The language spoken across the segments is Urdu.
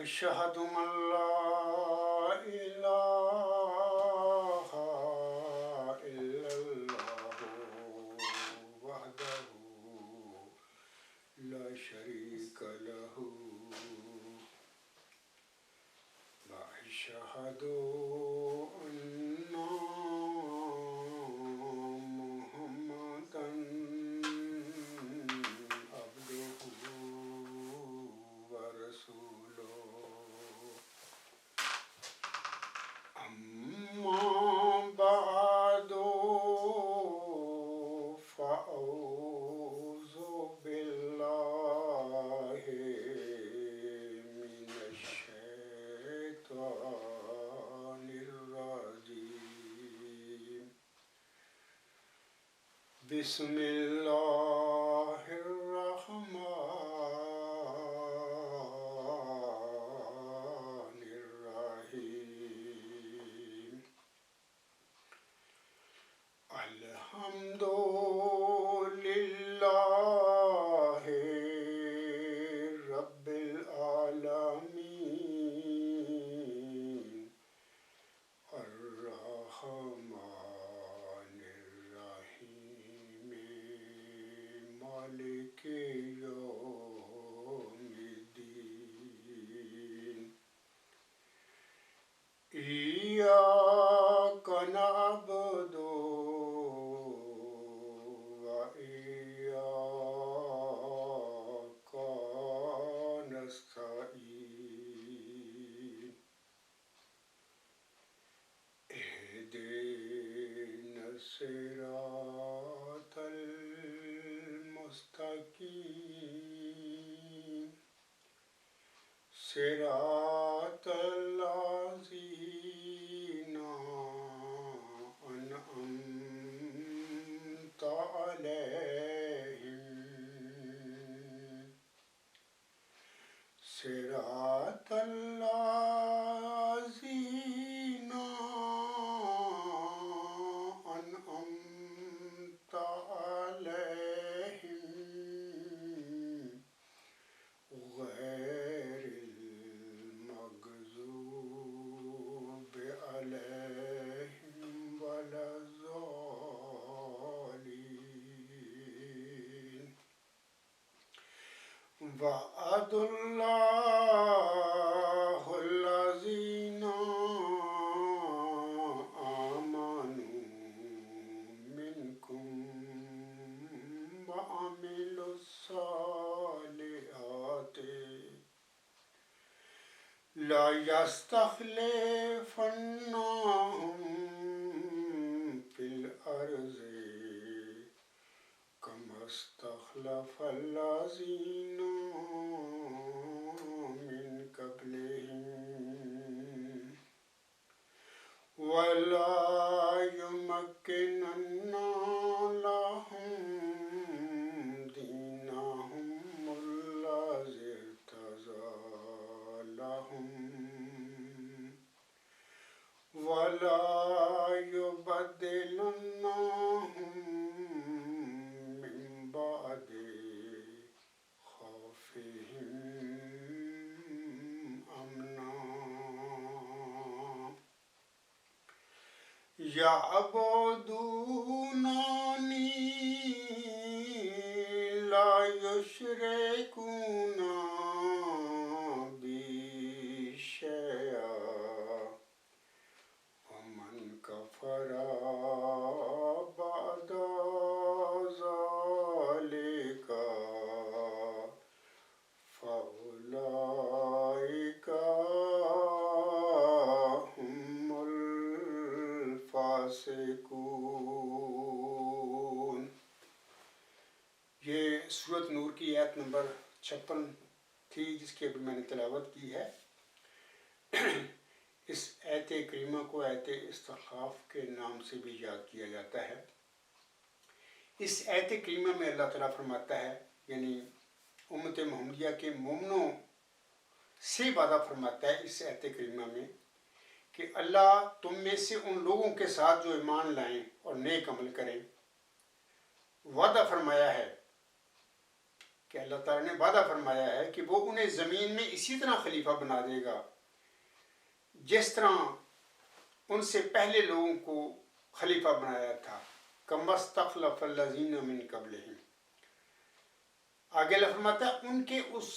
أشهد أن لا إله إلا الله وحده لا شريك له وأشهد أن محمدا عبده ورسوله أما بعد فأعوذ بالله من الشيطان الرجيم بسم الله الرحمن الرحيم الحمد لله رب العالمين الرحمن الرحيم مالك يوم الدين إياك نعبد وإياك نستعين اهدنا الصراط المستقيم صراط الذين أنعمت عليهم صراط الذين أنعمت عليهم غير المغضوب عليهم ولا الضالين وعد الله الذين آمنوا منكم وعملوا الصالحات لا يستخلفنهم في الأرض كما استخلف الذين من قبلهم ولا يمكنن لهم دينهم الذي ارتضى لهم ولا يبدلنهم من بعد خوفهم أمنا يعبدونني لا يشركون بي شيئا ومن كفر بعد ذلك فأولئك هم الفاسقون۔ یہ سورۃ نور کی آیت نمبر 56 تھی جس کی ابھی میں نے تلاوت کی ہے۔ اس آیت کریمہ کو آیت استخلاف کے نام سے بھی یاد کیا جاتا ہے۔ اس آیت کریمہ میں اللہ تعالیٰ فرماتا ہے، یعنی امت محمدیہ کے مومنوں سے وعدہ فرماتا ہے اس آیت کریمہ میں کہ اللہ تم میں سے ان لوگوں کے ساتھ جو ایمان لائیں اور نیک عمل کریں، وعدہ فرمایا ہے کہ اللہ تعالیٰ نے وعدہ فرمایا ہے کہ وہ انہیں زمین میں اسی طرح خلیفہ بنا دے گا جس طرح ان سے پہلے لوگوں کو خلیفہ بنایا تھا. کما استخلف الذین من قبلہم. آگے اللہ فرماتا ہے ان کے اس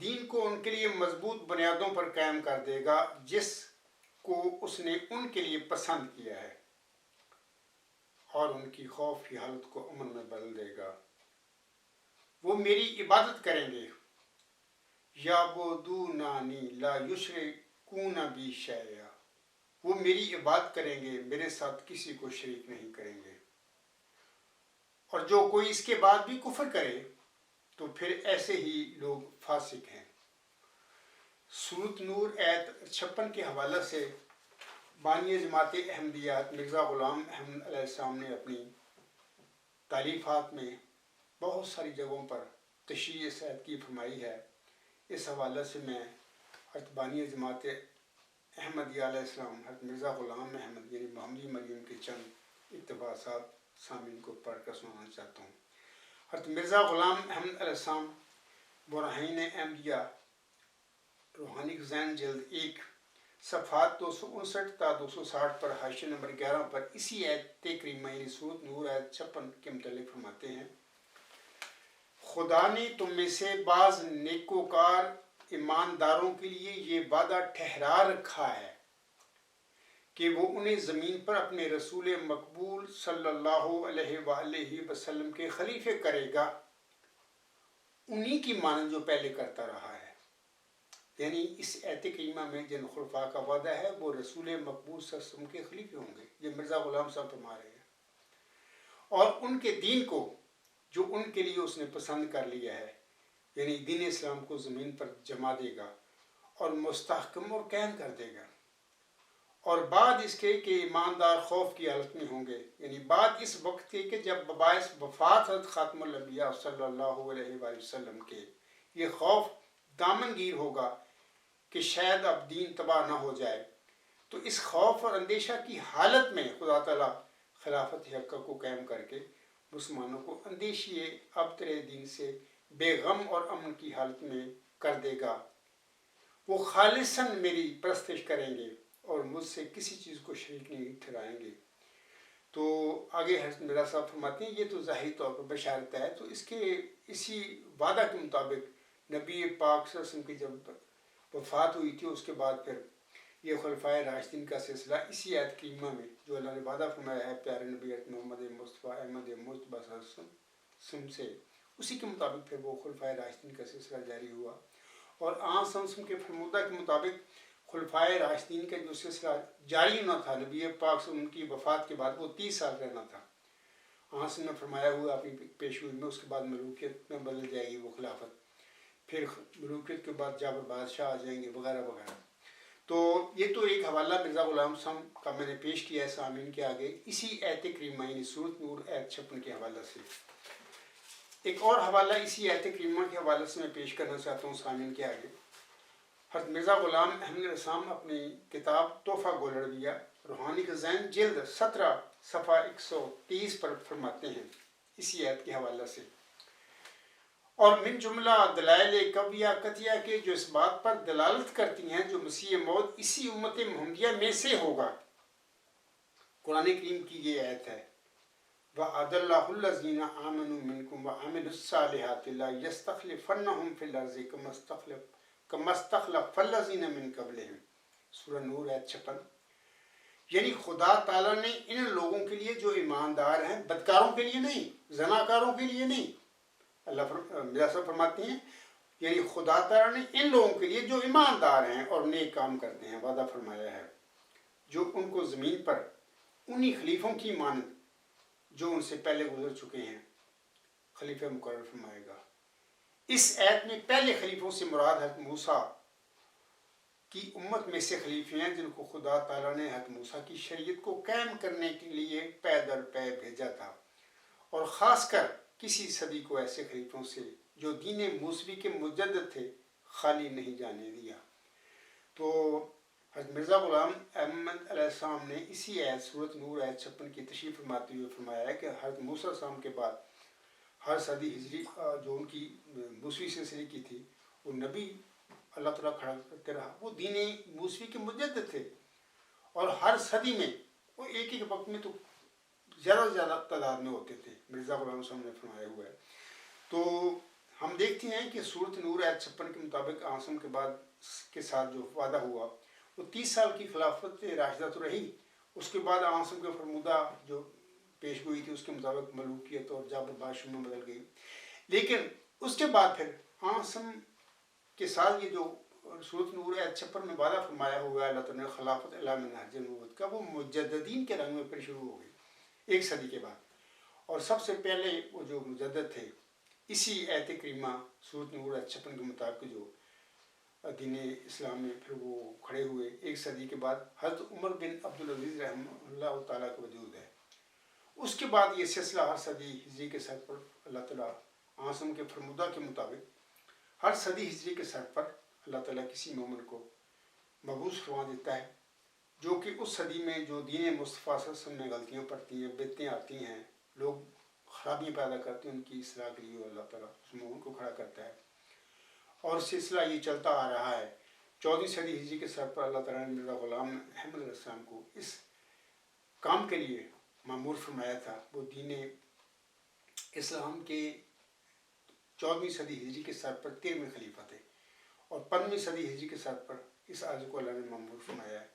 دین کو ان کے لیے مضبوط بنیادوں پر قائم کر دے گا جس کو اس نے ان کے لیے پسند کیا ہے اور ان کی خوف کی حالت کو امن میں بدل دے گا. وہ میری عبادت کریں گے. یعبدوننی لا یشرکون بی شیئا. وہ میری عبادت کریں گے, میرے ساتھ کسی کو شریک نہیں کریں گے. اور جو کوئی اس کے بعد بھی کفر کرے تو پھر ایسے ہی لوگ فاسق ہیں. سورۃ نور آیت 56 کے حوالے سے بانی جماعت احمدیہ مرزا غلام احمد علیہ السلام نے اپنی تالیفات میں بہت ساری جگہوں پر تشریح اس آیت کی فرمائی ہے. اس حوالے سے میں حضرت بانی جماعت احمدیہ علیہ السلام حضرت مرزا غلام احمد یعنی محمدی مریم کے چند اقتباسات سامعین کو پڑھ کر سنانا چاہتا ہوں. حضرت مرزا غلام احمد علیہ السلام برہین احمدیہ روحانی خزائن جلد 1 صفحات 259 تا 260 پر حاشیہ نمبر 11 پر اسی آیت کریمہ یعنی سورۃ نور آیت 56 کے متعلق فرماتے ہیں خدا نے تم میں سے بعض نیکوکار ایمانداروں کے لیے یہ وعدہ ٹھہرا رکھا ہے کہ وہ انہیں زمین پر اپنے رسول مقبول صلی اللہ علیہ وآلہ وسلم کے خلیفے کرے گا, انہی کی مانند جو پہلے کرتا رہا ہے. یعنی اس آیت کریمہ میں جن خلفاء کا وعدہ ہے وہ رسول مقبول صلی اللہ علیہ وسلم کے خلیفے ہوں گے. یہ مرزا غلام صاحب فرما رہے ہیں. اور ان کے دین کو جو ان کے لیے اس نے پسند کر لیا ہے یعنی دین اسلام کو زمین پر جما دے گا اور مستحکم اور قائم کر دے گا. اور بعد اس کے کہ ایماندار خوف کی حالت میں ہوں گے, یعنی بعد اس وقت کے کہ جب باعث وفات حضرت خاتم الانبیاء صلی اللہ علیہ وآلہ وسلم کے یہ خوف دامنگیر ہوگا کہ شاید اب دین تباہ نہ ہو جائے, تو اس خوف اور اندیشہ کی حالت میں خدا تعالیٰ خلافت حقہ کو قائم کر کے مسلمانوں کو اندیشی ابتر دین سے بے غم اور امن کی حالت میں کر دے گا. وہ خالصاً میری پرستش کریں گے اور مجھ سے کسی چیز کو شریک نہیں ٹھہرائیں گے. تو آگے حضرت مرزا صاحب فرماتے ہیں یہ تو ظاہری طور پر بشارت ہے. تو اس کے اسی وعدہ کے مطابق نبی پاک صلی اللہ علیہ وسلم کی جب وفات ہوئی تھی اس کے بعد پھر یہ خلفائے راشدین کا سلسلہ اسی آیت کریمہ میں جو اللہ نے وعدہ فرمایا ہے پیارے نبی محمد مصطفیٰ احمد مجتبیٰ صلی اللہ علیہ وسلم سے, اسی کے مطابق پھر وہ خلفائے راشدین کا سلسلہ جاری ہوا. اور آن صلی اللہ علیہ وسلم کے فرمودہ کے مطابق خلفائے راشدین کا جو سلسلہ جاری ہونا تھا نبی پاک سے ان کی وفات کے بعد وہ 30 سال رہنا تھا. آن صلی اللہ نے فرمایا ہوا اپنی پیشگوئی میں اس کے بعد ملوکیت میں بدل جائے گی وہ خلافت, پھر ملوکیت کے بعد جابر بادشاہ آ جائیں گے وغیرہ وغیرہ. تو یہ تو ایک حوالہ مرزا غلام صاحب کا میں نے پیش کیا ہے سامعین کے آگے اسی آیت کریمہ یعنی سورۃ نور آیت 56 کے حوالہ سے. ایک اور حوالہ اسی آیت کریمہ کے حوالے سے میں پیش کرنا چاہتا ہوں سامعین کے آگے. حضرت مرزا غلام احمد علیہ السلام اپنی کتاب تحفہ گولڑویہ روحانی خزائن جلد 17 صفحہ 130 پر فرماتے ہیں اسی آیت کے حوالے سے اور من جملہ دلائل قویہ قطعیہ کے جو اس بات پر دلالت کرتی ہیں جو مسیح موعود اسی امت محمدیہ میں سے ہوگا. قرآن کریم کی یہ آیت ہے وَعَدَ اللَّهُ الَّذِينَ آمَنُوا مِنْكُمْ وَعَمِلُوا الصَّالِحَاتِ لَا يَسْتَخْلِفَنَّهُمْ فِي الْأَرْضِ كَمَا اسْتَخْلَفَ الَّذِينَ مِنْ قَبْلِهِمْ. سورہ نور آیت 56. یعنی خدا تعالیٰ نے ان لوگوں کے لیے جو ایماندار ہیں, بدکاروں کے لیے نہیں, زناکاروں کے لیے نہیں, اللہ مرزا صاحب فرماتے ہیں یعنی خدا تعالیٰ نے ان لوگوں کے لیے جو ایماندار ہیں اور نیک کام کرتے ہیں وعدہ فرمایا ہے جو ان کو زمین پر انہی خلیفوں کی مانند جو ان سے پہلے گزر چکے ہیں خلیفہ مقرر فرمائے گا. اس آیت میں پہلے خلیفوں سے مراد حضرت موسیٰ کی امت میں سے خلیفے ہیں جن کو خدا تعالیٰ نے حضرت موسیٰ کی شریعت کو قائم کرنے کے لیے پے در پے بھیجا تھا, اور خاص کر کسی صدی کو ایسے خلیفوں سے جو دین موسوی کے مجدد تھے خالی نہیں جانے دیا. تو حضرت مرزا غلام احمد علیہ السلام نے اسی آیت سورۃ نور آیت 56 کی تشریح فرماتے ہوئے فرمایا ہے کہ حضرت موسیٰ علیہ السلام کے بعد ہر صدی ہجری جو ان کی موسوی سلسلے کی تھی وہ نبی اللہ تعالیٰ کھڑا کرتے رہا. وہ دین موسوی کے مجدد تھے اور ہر صدی میں وہ ایک ایک وقت میں تو زیادہ سے زیادہ تعداد میں ہوتے تھے. مرزا غلام صاحب نے فرمایا ہوا ہے. تو ہم دیکھتے ہیں کہ سورۃ نور آیت 56 کے مطابق آسم کے بعد کے ساتھ جو وعدہ ہوا وہ 30 سال کی خلافت راشدہ تو رہی. اس کے بعد آسم کے فرمودہ جو پیش گوئی تھی اس کے مطابق ملوکیت اور جابر بادشاہ میں بدل گئی. لیکن اس کے بعد پھر آسم کے ساتھ یہ جو سورۃ نور آیت 56 میں وعدہ فرمایا ہوا ہے اللہ تعالیٰ نے خلافت علی منہج نبوت کا، وہ مجددین کے رنگ میں پھر شروع ہو گئی 1 صدی کے بعد. اور سب سے پہلے وہ جو مجدد تھے اسی آیت کریمہ سورۃ نور آیت 56 کے مطابق جو دین اسلام میں پھر وہ کھڑے ہوئے 1 صدی کے بعد حضرت عمر بن عبدالعزیز رحمہ اللہ تعالیٰ کا وجود ہے. اس کے بعد یہ سلسلہ ہر صدی ہجری کے سر پر اللہ تعالیٰ آسم کے فرمودہ کے مطابق ہر صدی ہجری کے سر پر اللہ تعالیٰ کسی مومن کو مبعوث فرما دیتا ہے جو کہ اس صدی میں جو دین مصطفیٰ صلی اللہ علیہ وسلم میں غلطیاں پڑتی ہیں، بدعتیں آتی ہیں، لوگ خرابیاں پیدا کرتے ہیں، ان کی اصلاح کے لیے اللہ تعالیٰ اس مومن کو کھڑا کرتا ہے. اور سلسلہ یہ چلتا آ رہا ہے. 14ویں صدی ہجری کے سر پر اللہ تعالیٰ نے مرزا غلام احمد علیہ السلام کو اس کام کے لیے مامور فرمایا تھا. وہ دین اسلام کے 14ویں صدی ہجری کے سر پر 13ویں خلیفہ تھے اور 15ویں صدی ہجری کے سر پر اس عرض کو اللہ نے مامور فرمایا ہے.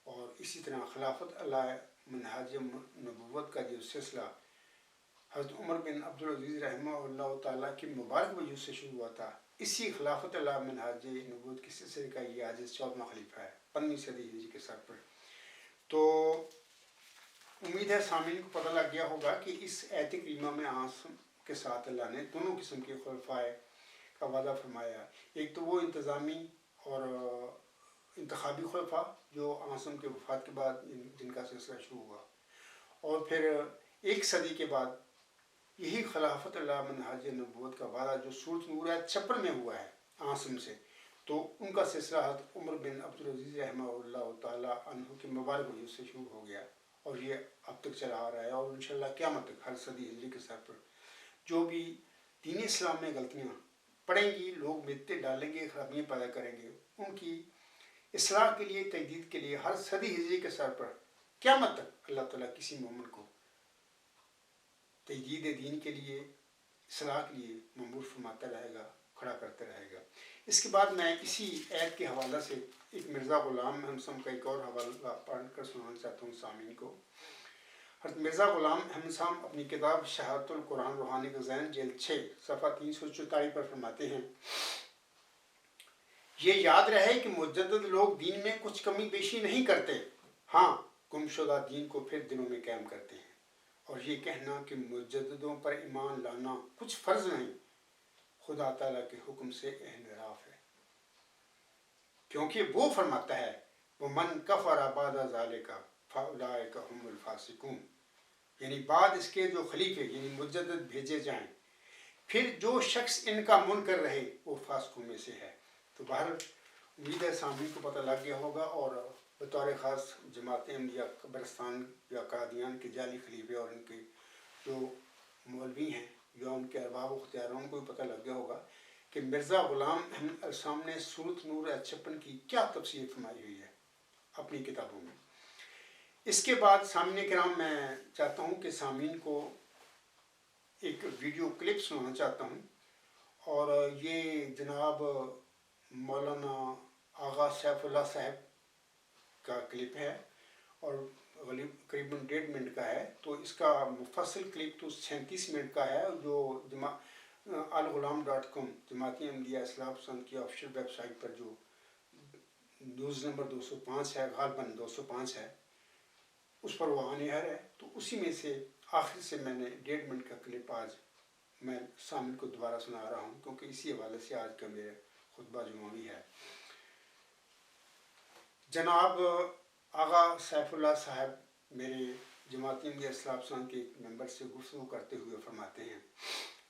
اور اسی طرح خلافت علی منہج نبوت کا جو سلسلہ حضرت عمر بن عبدالعزیز رحمہ اللہ تعالیٰ کی مبارک وجود سے شروع ہوا تھا، اسی خلافت علی منہج نبوت کے سلسلے کا یہ آج 14واں خلیفہ ہے 15ویں صدی ہجری کے سر پر. تو امید ہے سامعین کو پتہ لگ گیا ہوگا کہ اس آیت کریمہ میں آسم کے ساتھ اللہ نے دونوں قسم کے خلفاء کا وعدہ فرمایا. ایک تو وہ انتظامی اور انتخابی خلفاء جو آسم کے وفات کے بعد جن کا سلسلہ شروع ہوا، اور پھر 1 صدی کے بعد یہی خلافت اللہ منہج نبوت کا وعدہ جو سورۃ نور آیت 56 میں ہوا ہے آسم سے، تو ان کا سلسلہ حضرت عمر بن عبدالعزیز رحمہ اللہ تعالیٰ عنہ کے مبارک وجود سے شروع ہو گیا اور یہ اب تک چلا آ رہا ہے. اور انشاءاللہ قیامت تک ہر صدی ہجری کے سر پر جو بھی دین اسلام میں غلطیاں پڑیں گی، لوگ بدعتیں ڈالیں گے، خرابیاں پیدا کریں گے، ان کی اصلاح کے لیے، تجدید کے لیے ہر صدی ہجری کے سر پر قیامت تک اللہ تعالیٰ کسی مومن کو تجدید دین کے لیے، اصلاح کے لیے مامور فرماتا رہے گا، کھڑا کرتا رہے گا. اس کے بعد میں اسی آیت کے حوالہ سے ایک مرزا غلام احمد صاحب کا ایک اور حوالہ پڑھ کر سنانا چاہتا ہوں سامعین کو. حضرت مرزا غلام احمد صاحب اپنی کتاب شہادت القرآن روحانی غزین جلد 6 صفحہ 344 پر فرماتے ہیں، یہ یاد رہے کہ مجدد لوگ دین میں کچھ کمی بیشی نہیں کرتے، ہاں گمشدہ دین کو پھر دلوں میں قائم کرتے ہیں. اور یہ کہنا کہ مجددوں پر ایمان لانا کچھ فرض نہیں، خدا تعالیٰ کے حکم سے انحراف ہے، کیونکہ وہ فرماتا ہے وَمَنْ كَفَرَ بَعْدَ ذَلِكَ فَأُولَٰئِكَ هُمُ الْفَاسِقُونَ، یعنی بعد اس کے جو خلیفے یعنی مجدد بھیجے جائیں پھر جو شخص ان کا منکر رہے وہ فاسقوں میں سے ہے. تو بہر امید ہے سامعین کو پتہ لگ گیا ہوگا. اور بطور خاص جماعت احمدیہ قبرستان یا قادیان کے جعلی خلیفے اور ان کے جو مولوی ہیں یا ان کے ارباب و اختیاروں کو بھی پتہ لگ گیا ہوگا کہ مرزا غلام احمد السلام نے سورۃ نور آیت 56 کی کیا تفسیر فرمائی ہوئی ہے اپنی کتابوں میں. اس کے بعد سامعین کرام میں چاہتا ہوں کہ سامعین کو ایک ویڈیو کلپ سنانا چاہتا ہوں، اور یہ جناب مولانا آغا سیف اللہ صاحب کا کلپ ہے اور قریباً 1.5 منٹ کا ہے. تو اس کا مفصل کلپ تو 37 منٹ کا ہے جو alghulam.com جماعت احمدیہ اصلاح پسند کی آفیشیل ویب سائٹ پر جو نیوز نمبر 205 ہے، غالباً 205 ہے، اس پر وہ آن ایئر ہے. تو اسی میں سے آخر سے میں نے 1.5 منٹ کا کلپ آج میں سامنے کو دوبارہ سنا رہا ہوں، کیونکہ اسی حوالے سے آج کا میرا خطبہ جمعوی ہے. جناب آغا سیف اللہ صاحب میرے جماعت احمدیہ اصلاح پسند کے ایک ممبر سے گفتگو کرتے ہوئے فرماتے ہیں،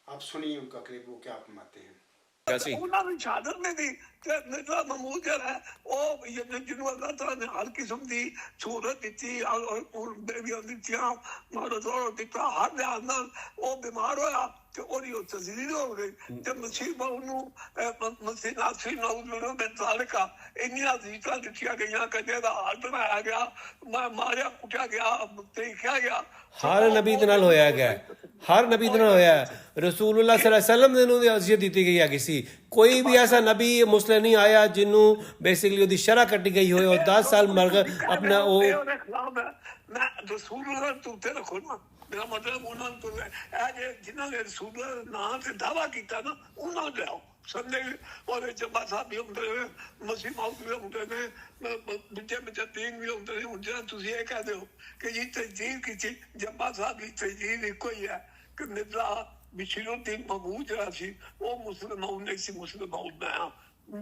آپ سنیے ان کا کلپ وہ کیا فرماتے ہیں. انہوں نے شہادت میں دی کہ مرزا محمود جو ہے وہ جنہوں اللہ تعالیٰ نے ہر قسم دی سہولت دیتی اور بیویاں دیتیاں، مرد اور دیتا، ہر لحاظ نال وہ بیمار ہویا ਤੇ ਉਹਦੀ ਉਹ ਤਸਦੀਕ ਹੋ ਗਈ ਤੇ ਮਸੀਹ ਨੂੰ ਮਸੀਹ ਨਾਸੀ ਨੂੰ ਮੈਂ ਜ਼ਾਲਕਾ ਇੰਨੀਆਂ ਜ਼ੀਤਾਂ ਦਿੱਤੀਆਂ ਗਈਆਂ ਕਦੇ ਦਾ ਹਾਲ ਬਣਾਇਆ ਗਿਆ, ਮੈਂ ਮਾਰਿਆ ਕੁੱਟਿਆ ਗਿਆ ਤੇ ਕਿਹਾ ਗਿਆ ہر نبی دے نال ہویا گیا ہے, ہر نبی دے نال ہویا ہے. رسول اللہ صلی اللہ علیہ وسلم نے انہوں نے عذیت دیتی گئی ہے کسی, کوئی بھی ایسا نبی مسلم نہیں آیا جنہوں بیسیکلی دی شرح کٹی گئی ہوئے اور 10 سال مر گئے اپنا وہ. میں رسول اللہ تو تے رکھو نا, میرا مطلب انہوں نے جنہوں نے رسول اللہ نام سے دعویٰ کیتا نا انہوں نے آؤ سننے اور جمعہ صاحب بھی ہوتے ہیں, مسیح موت بھی ہوتے ہیں, بچے بچے دین بھی ہوتے ہیں. ان جنہوں تسی یہ کہہ دے ہو کہ یہ تجدید کی چیز جمعہ صاحب کی تجدید ایک کوئی ہے کہ مرزا بشیر الدین محمود جہاں سی وہ مسلم موت نہیں سی, مسلم موت میں ہاں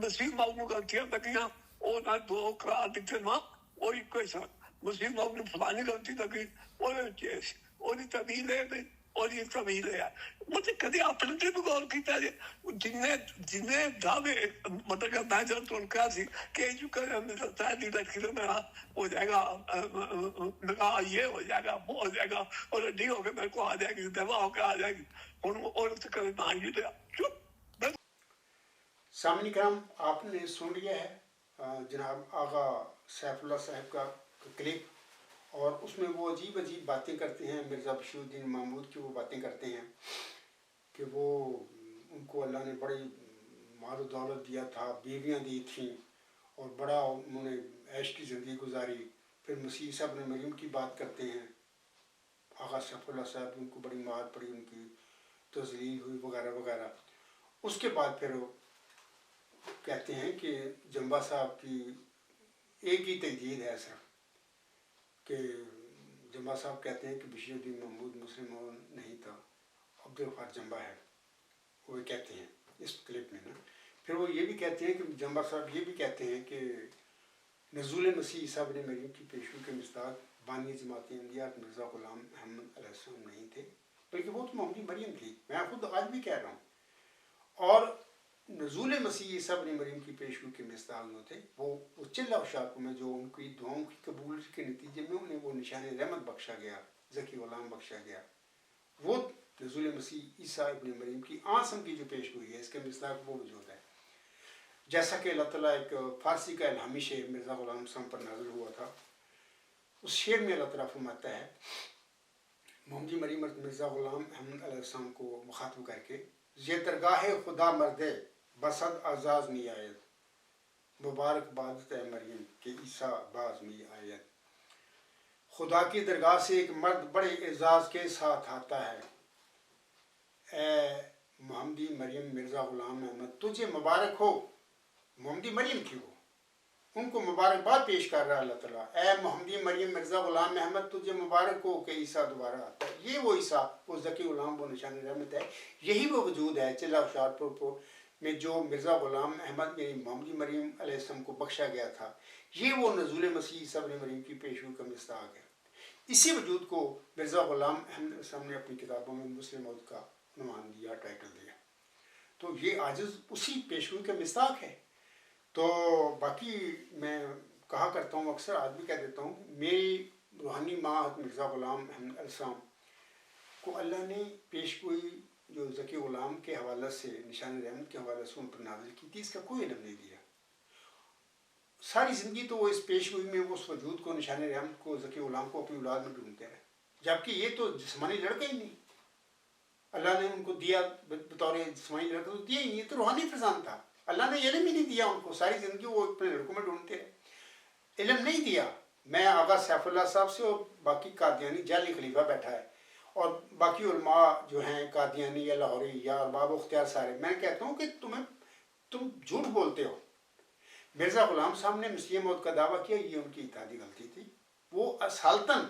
مسیح موت میں غلطیاں لگیاں وہ نہ دو قرار دیتے نا وہ ایک کوئی ساتھ مسلم موت نے فلانی غلطی لگی وہ طویل ہے اور یہ طویل ہے. مجھے کدی اپنے تے بھی غور کیتا ہے جنہیں دعوے مطلب کہ میں جب تو ان کا سی کہ جو کہ تعدیل رکھنے میں ہو جائے گا نگاہ یہ ہو جائے گا وہ ہو جائے گا اور نہیں ہو کے میرے کو آ جائے گی دوا ہو کے آ جائے گی اور تو کبھی نہ ہی لیا چپ. سامعین کرام آپ نے سن لیا ہے جناب آغا سیف اللہ صاحب کا کلپ, اور اس میں وہ عجیب عجیب باتیں کرتے ہیں. مرزا بشیر الدین محمود کی وہ باتیں کرتے ہیں کہ وہ ان کو اللہ نے بڑی مال و دولت دیا تھا, بیویاں دی تھیں اور بڑا انہوں نے عیش کی زندگی گزاری. پھر مسیح صاحب نے مریم کی بات کرتے ہیں, آغا سیف اللہ صاحب ان کو بڑی مار پڑی, ان کی تذلیل ہوئی وغیرہ وغیرہ. اس کے بعد پھر وہ کہتے ہیں کہ جمبا صاحب کی ایک ہی تجدید ہے صرف کہ جمبا صاحب کہتے ہیں کہ بشیر الدین محمود مسلم نہیں تھا, عبدالغفار جمبا ہے, وہ کہتے ہیں اس کلپ میں نا. پھر وہ یہ بھی کہتے ہیں کہ جمبا صاحب یہ بھی کہتے ہیں کہ نزول مسیح عیسیٰ ابن مریم کی پیشگو کے مصداق بانی جماعت احمدیہ مرزا غلام احمد علیہ السلام نہیں تھے, بلکہ وہ تو محمدی مریم تھی. میں خود آج بھی کہہ رہا ہوں. اور نزول مسیح عیسیٰ ابن مریم کی پیشگو کے مصداق جو تھے وہ چلہ اشاقوں میں جو ان کی دعاؤں کی قبول کے نتیجے میں انہیں وہ نشان رحمت بخشا گیا, ذکی غلام بخشا گیا, وہ نزول مسیح عیسیٰ ابن مریم کی آسم کی جو پیشگوئی ہے اس کے مصداق وہ وجود ہے. جیسا کہ اللہ تعالیٰ ایک فارسی کا الہامی شعر مرزا غلام حسن پر نازل ہوا تھا, اس شعر میں اللہ تعالیٰ فرماتا ہے محمدی مریم مرزا غلام احمد علیہ السلام کو مخاطب کر کے, یہ درگاہ خدا مردے بسد اعزاز می آید, مبارک بادت اے مریم کہ عیسیٰ باز می آید. خدا کی درگاہ سے ایک مرد بڑے اعزاز کے ساتھ آتا ہے, اے محمدی مریم مرزا غلام احمد تجھے مبارک ہو. محمدی مریم تھی وہ, ان کو مبارکباد پیش کر رہا ہے اللہ تعالیٰ, اے محمدی مریم مرزا غلام احمد تجھے مبارک ہو کہ عیسیٰ دوبارہ آتا ہے. یہ وہ عیسیٰ, وہ ذکی غلام, وہ نشان رحمت ہے, یہی وہ وجود ہے چلہ اشارپور میں جو مرزا غلام احمد یعنی محمدی مریم علیہ السلام کو بخشا گیا تھا. یہ وہ نزول مسیح عیسیٰ ابن مریم کی پیشگو کا مصداق ہے. اسی وجود کو مرزا غلام احمد علیہ السلام نے اپنی کتابوں میں مسلم موت کا عنوان دیا, ٹائٹل دیا. تو یہ عاجز اسی پیشگو کا مصداق ہے. تو باقی میں کہا کرتا ہوں, اکثر آج بھی کہہ دیتا ہوں, میری روحانی ماں مرزا غلام احمد علیہ السلام کو اللہ نے پیشگوئی جو ذکی غلام کے حوالے سے نشان رحمت کے حوالے سے ان پر نازل کی تھی, اس کا کوئی علم نہیں دیا. ساری زندگی تو وہ اس پیشگوئی میں وہ اس وجود کو نشان رحمت کو ذکی غلام کو اپنی اولاد میں ڈھونڈتے رہے, جبکہ یہ تو جسمانی لڑکا ہی نہیں. اللہ نے ان کو دیا بطور جسمانی لڑکا تو دیا ہی نہیں, یہ تو روحانی فضان تھا. اللہ نے علم ہی نہیں دیا ان کو, ساری زندگی وہ اپنے لڑکوں میں ڈھونڈتے رہے, علم نہیں دیا. میں آغا سیف اللہ صاحب سے اور باقی قادیانی جعلی خلیفہ بیٹھا ہے اور باقی علماء جو ہیں قادیانی یا لاہوری یا ارباب اختیار سارے, میں کہتا ہوں کہ تم جھوٹ بولتے ہو. مرزا غلام صاحب نے مسیح موت کا دعویٰ کیا, یہ ان کی اتحادی غلطی تھی. وہ اصالتاً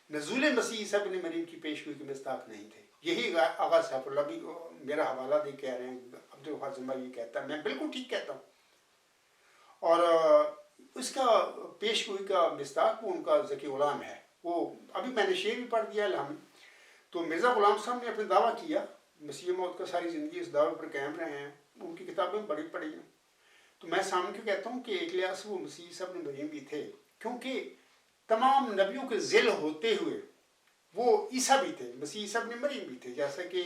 نزول مسیح عیسیٰ ابن مریم کی پیشگوئی کے مصداق نہیں تھے. یہی آغا سیف اللہ بھی میرا حوالہ دے کہہ رہے ہیں, عبدالغفار جمبا یہ کہتا ہے, میں بالکل ٹھیک کہتا ہوں. اور اس کا پیشگوئی کا مصداق وہ ان کا ذکی غلام ہے. وہ ابھی میں نے شعر بھی پڑھ دیا الہامی. تو مرزا غلام صاحب نے اپنا دعویٰ کیا, مسیح موت کا ساری زندگی اس دعوے پر قائم رہے ہیں, ان کی کتابیں بڑی پڑھی ہیں. تو میں سامنے کیوں کہتا ہوں کہ ایک لحاظ سے وہ مسیح عیسیٰ ابن مریم بھی تھے, کیونکہ تمام نبیوں کے ذیل ہوتے ہوئے وہ عیسیٰ بھی تھے, مسیح عیسیٰ ابن مریم بھی تھے. جیسا کہ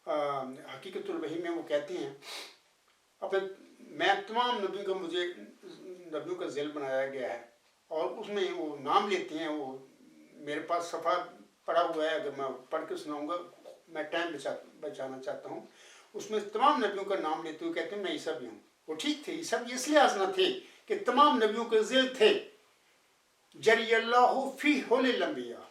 حقیقت الوحی میں وہ کہتے ہیں اپنے میں تمام نبیوں کا مجھے نبیوں کا ذیل بنایا گیا ہے، اور اس میں وہ نام لیتے ہیں، وہ میرے پاس صفحہ پڑا ہوا ہے، اگر میں پڑھ کے سناؤں گا، میں ٹائم بچانا چاہتا ہوں، اس میں تمام نبیوں کا نام لیتے ہوئے کہتے ہیں میں عیسیٰ بھی ہوں۔ وہ ٹھیک تھے، عیسیٰ بھی اس لحاظ نہ تھے کہ تمام نبیوں کے ذیل تھے، جری اللہ فی حل الانبیاء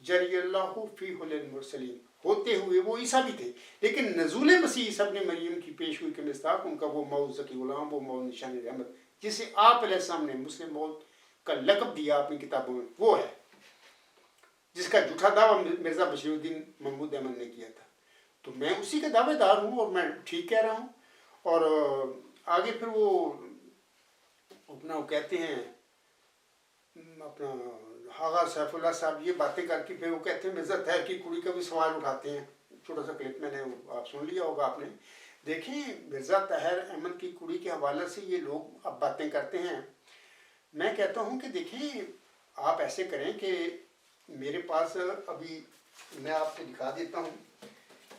جری اللہ فی حل المرسلین ہوتے ہوئے وہ عیسیٰ بھی تھے، لیکن نزول مسیح عیسیٰ ابن مریم کی پیش ہوئی کے مصداق ان کا وہ موعود ذکی غلام، وہ موعود نشان رحمت جسے آپ علیہ السلام نے مسلم موعود کا لقب دیا اپنی کتابوں میں، وہ ہے جس کا جھوٹا دعویٰ مرزا بشیر الدین محمود احمد نے کیا تھا۔ تو میں اسی کا دعوے دار ہوں اور میں ٹھیک کہہ رہا ہوں۔ اور آگے پھر وہ اپنا وہ کہتے ہیں اپنا آغا سیف اللہ صاحب یہ باتیں کر کے پھر وہ کہتے ہیں مرزا طاہر کی کڑی کا بھی سوال اٹھاتے ہیں، چھوٹا سا کلپ میں نے آپ سن لیا ہوگا آپ نے۔ دیکھیں مرزا طاہر احمد کی کڑی کے حوالے سے یہ لوگ اب باتیں کرتے ہیں، میں کہتا ہوں کہ دیکھیں آپ ایسے کریں کہ میرے پاس ابھی میں آپ کو دکھا دیتا ہوں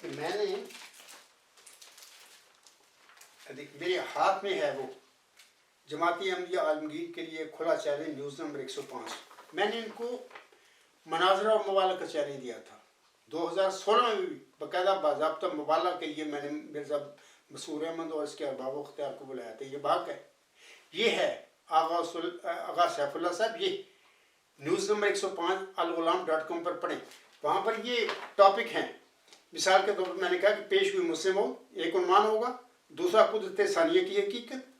کہ میں نے میرے ہاتھ میں ہے وہ جماعتی احمدیہ عالمگیر کے لیے کھلا چیلنج نیوز نمبر 105۔ میں نے ان کو مناظرہ اور مبالغہ کا چیلنج دیا تھا 2016 میں بھی، باقاعدہ باضابطہ مبالغہ کے لیے میں نے مرزا مسرور احمد اور اس کے ارباب و اختیار کو بلایا تھا۔ یہ بات ہے، یہ ہے آغا سیف اللہ صاحب، یہ نیوز نمبر 105 الغلام.com پر پڑھیں، وہاں پر یہ ٹاپک ہیں۔ مثال کے طور پر میں نے کہا کہ پیش ہوئی مسلم ہو ایک عنوان ہوگا، دوسرا قدرت ثانیہ کی حقیقت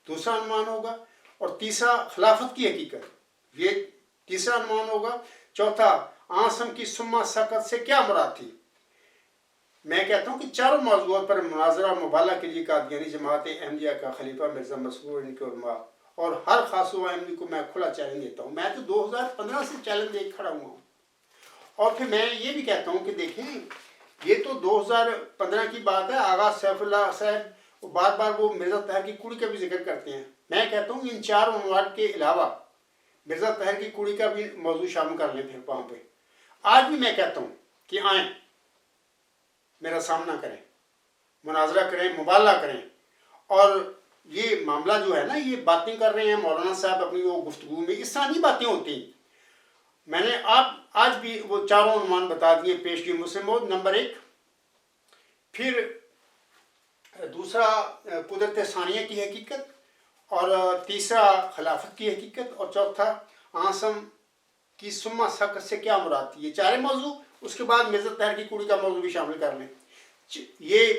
دوسرا عنوان ہوگا، اور تیسرا خلافت کی حقیقت یہ تیسرا عنوان ہوگا، چوتھا آسم کی سما سقط سے کیا مراد تھی۔ میں کہتا ہوں کہ چاروں موضوعات پر مناظرہ اور مبالغہ کے لیے قادیانی جماعت احمدیہ کا خلیفہ مرزا مسرور ان کے علماء اور ہر خاص و احمدی کو میں کھلا چیلنج دیتا ہوں۔ میں تو 2015 سے چیلنج دے کھڑا ہوا ہوں، اور پھر میں یہ بھی کہتا ہوں کہ دیکھیں یہ تو 2015 کی بات ہے۔ آغا سیف اللہ صاحب بار بار وہ مرزا طاہر کی کڑی کا بھی ذکر کرتے ہیں، میں کہتا ہوں ان چار عنوان کے علاوہ مرزا طاہر کی کڑی کا بھی موضوع شامل کر لیں پھر وہاں پہ۔ آج بھی میں کہتا ہوں کہ آئیں میرا سامنا کریں، مناظرہ کریں، مبالغہ کریں، اور یہ معاملہ جو ہے نا یہ باتیں کر رہے ہیں مولانا صاحب اپنی وہ گفتگو میں، اس طرح نہیں باتیں ہوتی۔ میں نے آج بھی وہ چاروں عنوان بتا دیے، پیش کی مسلم موعود نمبر 1، پھر دوسرا قدرت ثانیہ کی حقیقت، اور تیسرا خلافت کی حقیقت، اور چوتھا آسم کی سما سقط سے کیا مراد تھی۔ یہ چارے موضوع، اس کے بعد مرزا طاہر کی کڑی کا موضوع بھی شامل کر لیں۔ یہ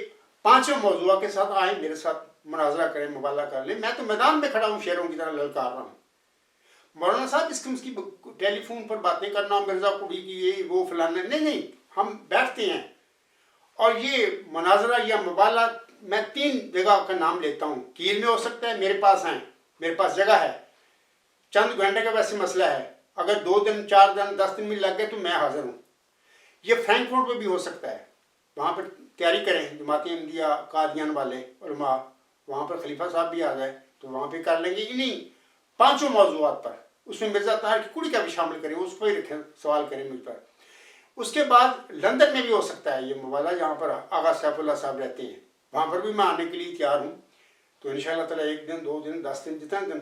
پانچوں موضوعات کے ساتھ آئیں میرے ساتھ مناظرہ کریں، مبالغہ کر لیں۔ میں تو میدان میں کھڑا ہوں، شیروں کی طرح للکار رہا ہوں۔ مولانا صاحب اس کی ٹیلی فون پر باتیں کرنا، مرزا کڑی کی یہ وہ فلانا، نہیں، ہم بیٹھتے ہیں، اور یہ مناظرہ یا مبالغہ میں 3 جگہ کا نام لیتا ہوں۔ کیل میں ہو سکتا ہے، میرے پاس آئیں، میرے پاس جگہ ہے، چند گھنٹے کا ویسے مسئلہ ہے، اگر 2 دن 4 دن 10 دن بھی لگ گئے تو میں حاضر ہوں۔ یہ فرینکفورٹ پہ بھی ہو سکتا ہے، وہاں پر تیاری کریں، جماعت احمدیہ قادیان والے علماء، وہاں پر خلیفہ صاحب بھی آ گئے تو وہاں پہ کر لیں گے۔ انہیں 5 موضوعات پر، اس میں مرزا طاہر کی کڑی کا بھی شامل کریں، اس پہ ہی رکھیں، سوال کریں مجھ پر۔ اس کے بعد لندن میں بھی ہو سکتا ہے یہ مبالغہ، جہاں پر آغا سیف اللہ صاحب رہتے ہیں، وہاں پر بھی میں آنے کے لیے تیار ہوں۔ تو انشاءاللہ تعالیٰ 1 دن 2 دن 10 دن جتنا دن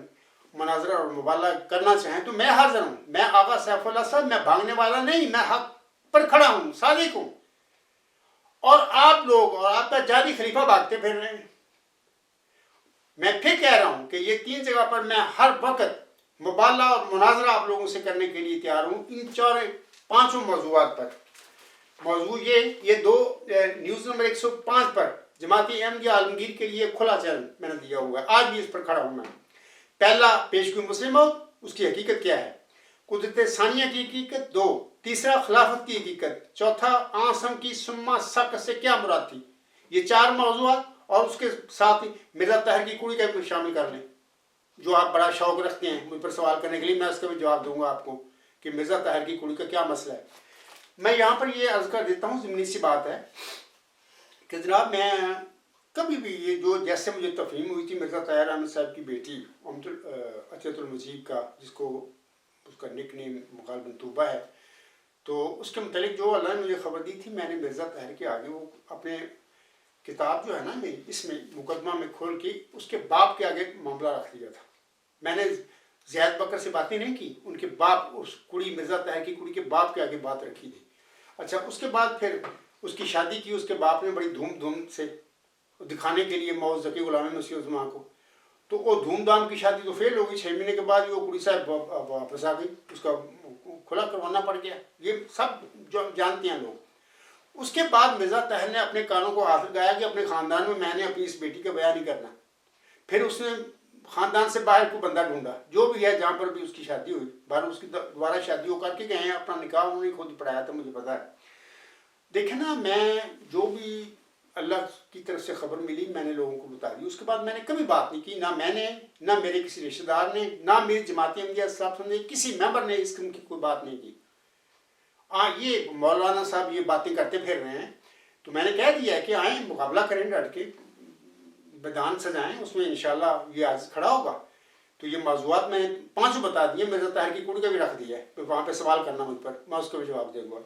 مناظرہ اور مبالغہ کرنا چاہیں تو میں حاضر ہوں۔ میں آغا سیف اللہ صاحب، میں بھاگنے والا نہیں، میں حق پر کھڑا ہوں، صادق ہوں، اور آپ لوگ اور آپ کا جعلی خلیفہ بھاگتے پھر رہے ہیں۔ میں پھر کہہ رہا ہوں کہ یہ 3 جگہ پر میں ہر وقت مبالغہ اور مناظرہ آپ لوگوں سے کرنے کے لیے تیار ہوں، ان 5 موضوعات پر۔ موضوع یہ 2 نیوز نمبر 105 پر جماعتی احمدیہ عالمگیر کے لیے کھلا چیلنج میں نے دیا ہوا ہے، آج بھی اس پر کھڑا ہوں میں۔ پہلا پیش کی مسلم موعود، اس کی حقیقت کیا ہے، قدرت ثانیہ کی حقیقت 2، تیسرا خلافت کی حقیقت، چوتھا آسم کی سما سقط سے کیا مراد تھی۔ یہ 4 موضوعات، اور اس کے ساتھ ہی مرزا طاہر کی کڑی کا بھی شامل کر لیں، جو آپ بڑا شوق رکھتے ہیں مجھ پر سوال کرنے کے لیے، میں اس کا بھی جواب دوں گا آپ کو کہ مرزا طاہر کی کڑی کا کیا مسئلہ ہے۔ میں یہاں پر یہ عرض کر دیتا ہوں، ضمنی سی بات ہے کہ جناب میں کبھی بھی یہ جو جیسے مجھے تفہیم ہوئی تھی مرزا طاہر احمد صاحب کی بیٹی عطیت المجیب کا، جس کو اس کا نک نیم غالباً طوبہ ہے، تو اس کے متعلق جو اللہ نے مجھے خبر دی تھی، میں نے مرزا طاہر کے آگے وہ اپنے کتاب جو ہے نا میری، اس میں مقدمہ میں کھول کے اس کے باپ کے آگے معاملہ رکھ دیا تھا. میں نے زید بکر سے باتیں نہیں کی، ان کے باپ، اس کڑی مرزا طاہر کی کڑی کے باپ کے آگے بات رکھی تھی. اچھا، اس کے بعد پھر اس کی شادی کی اس کے باپ نے بڑی دھوم سے دکھانے کے لیے موز ذکی غلام مسیح الزمان کو. تو وہ دھوم دھام کی شادی تو فیل ہو گئی. 6 مہینے کے بعد وہ کڑی صاحب واپس آ گئی، اس کا کھلا کروانا پڑ گیا. یہ سب جو جانتے ہیں لوگ. اس کے بعد مرزا طاہر نے اپنے کانوں کو ہاتھ لگایا کہ اپنے خاندان میں نے اپنی اس بیٹی کا بیاہ نہیں کرنا. پھر اس نے خاندان سے باہر کو بندہ ڈھونڈا، جو بھی ہے جہاں پر بھی اس کی شادی ہوئی، باہر اس کی دوبارہ شادی ہو کر کے گئے ہیں. اپنا نکاح انہوں نے خود پڑھایا تھا، مجھے پتا ہے. دیکھیں نا، میں جو بھی اللہ کی طرف سے خبر ملی میں نے لوگوں کو بتا دی. اس کے بعد میں نے کبھی بات نہیں کی، نہ میں نے، نہ میرے کسی رشتہ دار نے، نہ میری جماعتی احمدیہ صاحب نے، کسی ممبر نے اس قسم کی کوئی بات نہیں کی. یہ مولانا صاحب یہ باتیں کرتے پھر رہے ہیں، تو میں نے کہہ دیا ہے کہ آئیں مقابلہ کریں، ڈٹ کے میدان سجائیں، اس میں انشاءاللہ یہ آج کھڑا ہوگا. تو یہ موضوعات میں 5 بتا دیے. مرزا طاہر کی کڑی کا بھی رکھ دیا ہے، وہاں پہ سوال کرنا مجھ پر، میں اس کا بھی جواب دے گا.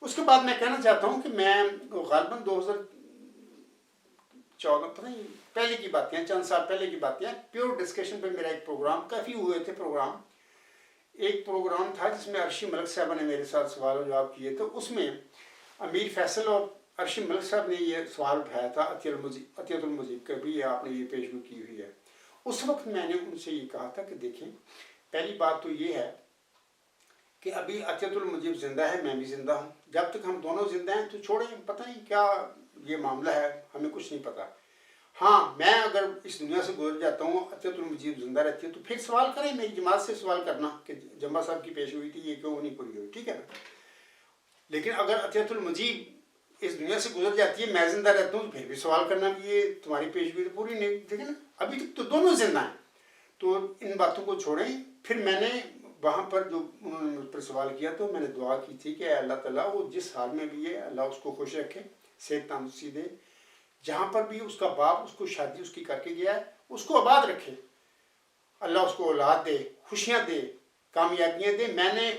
اس کے بعد میں کہنا چاہتا ہوں کہ میں غالباً 2014 پتہ نہیں پہلے کی باتیں ہیں، چند سال پہلے کی باتیں ہیں، پیور ڈسکشن پہ میرا ایک پروگرام، کافی ہوئے تھے پروگرام. ایک پروگرام تھا جس میں عرشی ملک صاحبہ نے میرے ساتھ سوال و جواب کیے. تو اس میں امیر فیصل اور عرشی ملک صاحب نے یہ سوال اٹھایا تھا عطیت المجیب کا بھی، آپ نے یہ پیشگوئی کی ہوئی ہے. اس وقت میں نے ان سے یہ کہا تھا کہ دیکھیں، پہلی بات تو یہ ہے کہ ابھی عطیت المجیب زندہ ہے، میں بھی زندہ ہوں. جب تک ہم دونوں زندہ ہیں تو چھوڑیں، پتہ نہیں کیا یہ معاملہ ہے، ہمیں کچھ نہیں پتا. ہاں، میں اگر اس دنیا سے گزر جاتا ہوں، عطیت المجیب زندہ رہتی ہے، تو پھر سوال کریں، میری جماعت سے سوال کرنا کہ جمعہ صاحب کی پیش ہوئی تھی، یہ کیوں نہیں پوری ہوئی، ٹھیک ہے نا. لیکن اگر عطیت المجیب اس دنیا سے گزر جاتی ہے، میں زندہ رہتا ہوں، تو پھر بھی سوال کرنا کہ یہ تمہاری پیش ہوئی تو پوری نہیں. ٹھیک ہے نا، ابھی تک تو دونوں زندہ ہیں. تو ان باتوں کو چھوڑیں. پھر میں نے وہاں پر جو انہوں نے مجھ پر سوال کیا تو میں نے دعا کی تھی کہ اے اللہ تعالیٰ، وہ جس حال میں بھی ہے اللہ اس کو خوش رکھے، صحت تندرستی دے. جہاں پر بھی اس کا باپ اس کو شادی اس کی کر کے گیا ہے، اس کو آباد رکھے. اللہ اس کو اولاد دے، خوشیاں دے، کامیابیاں دے. میں نے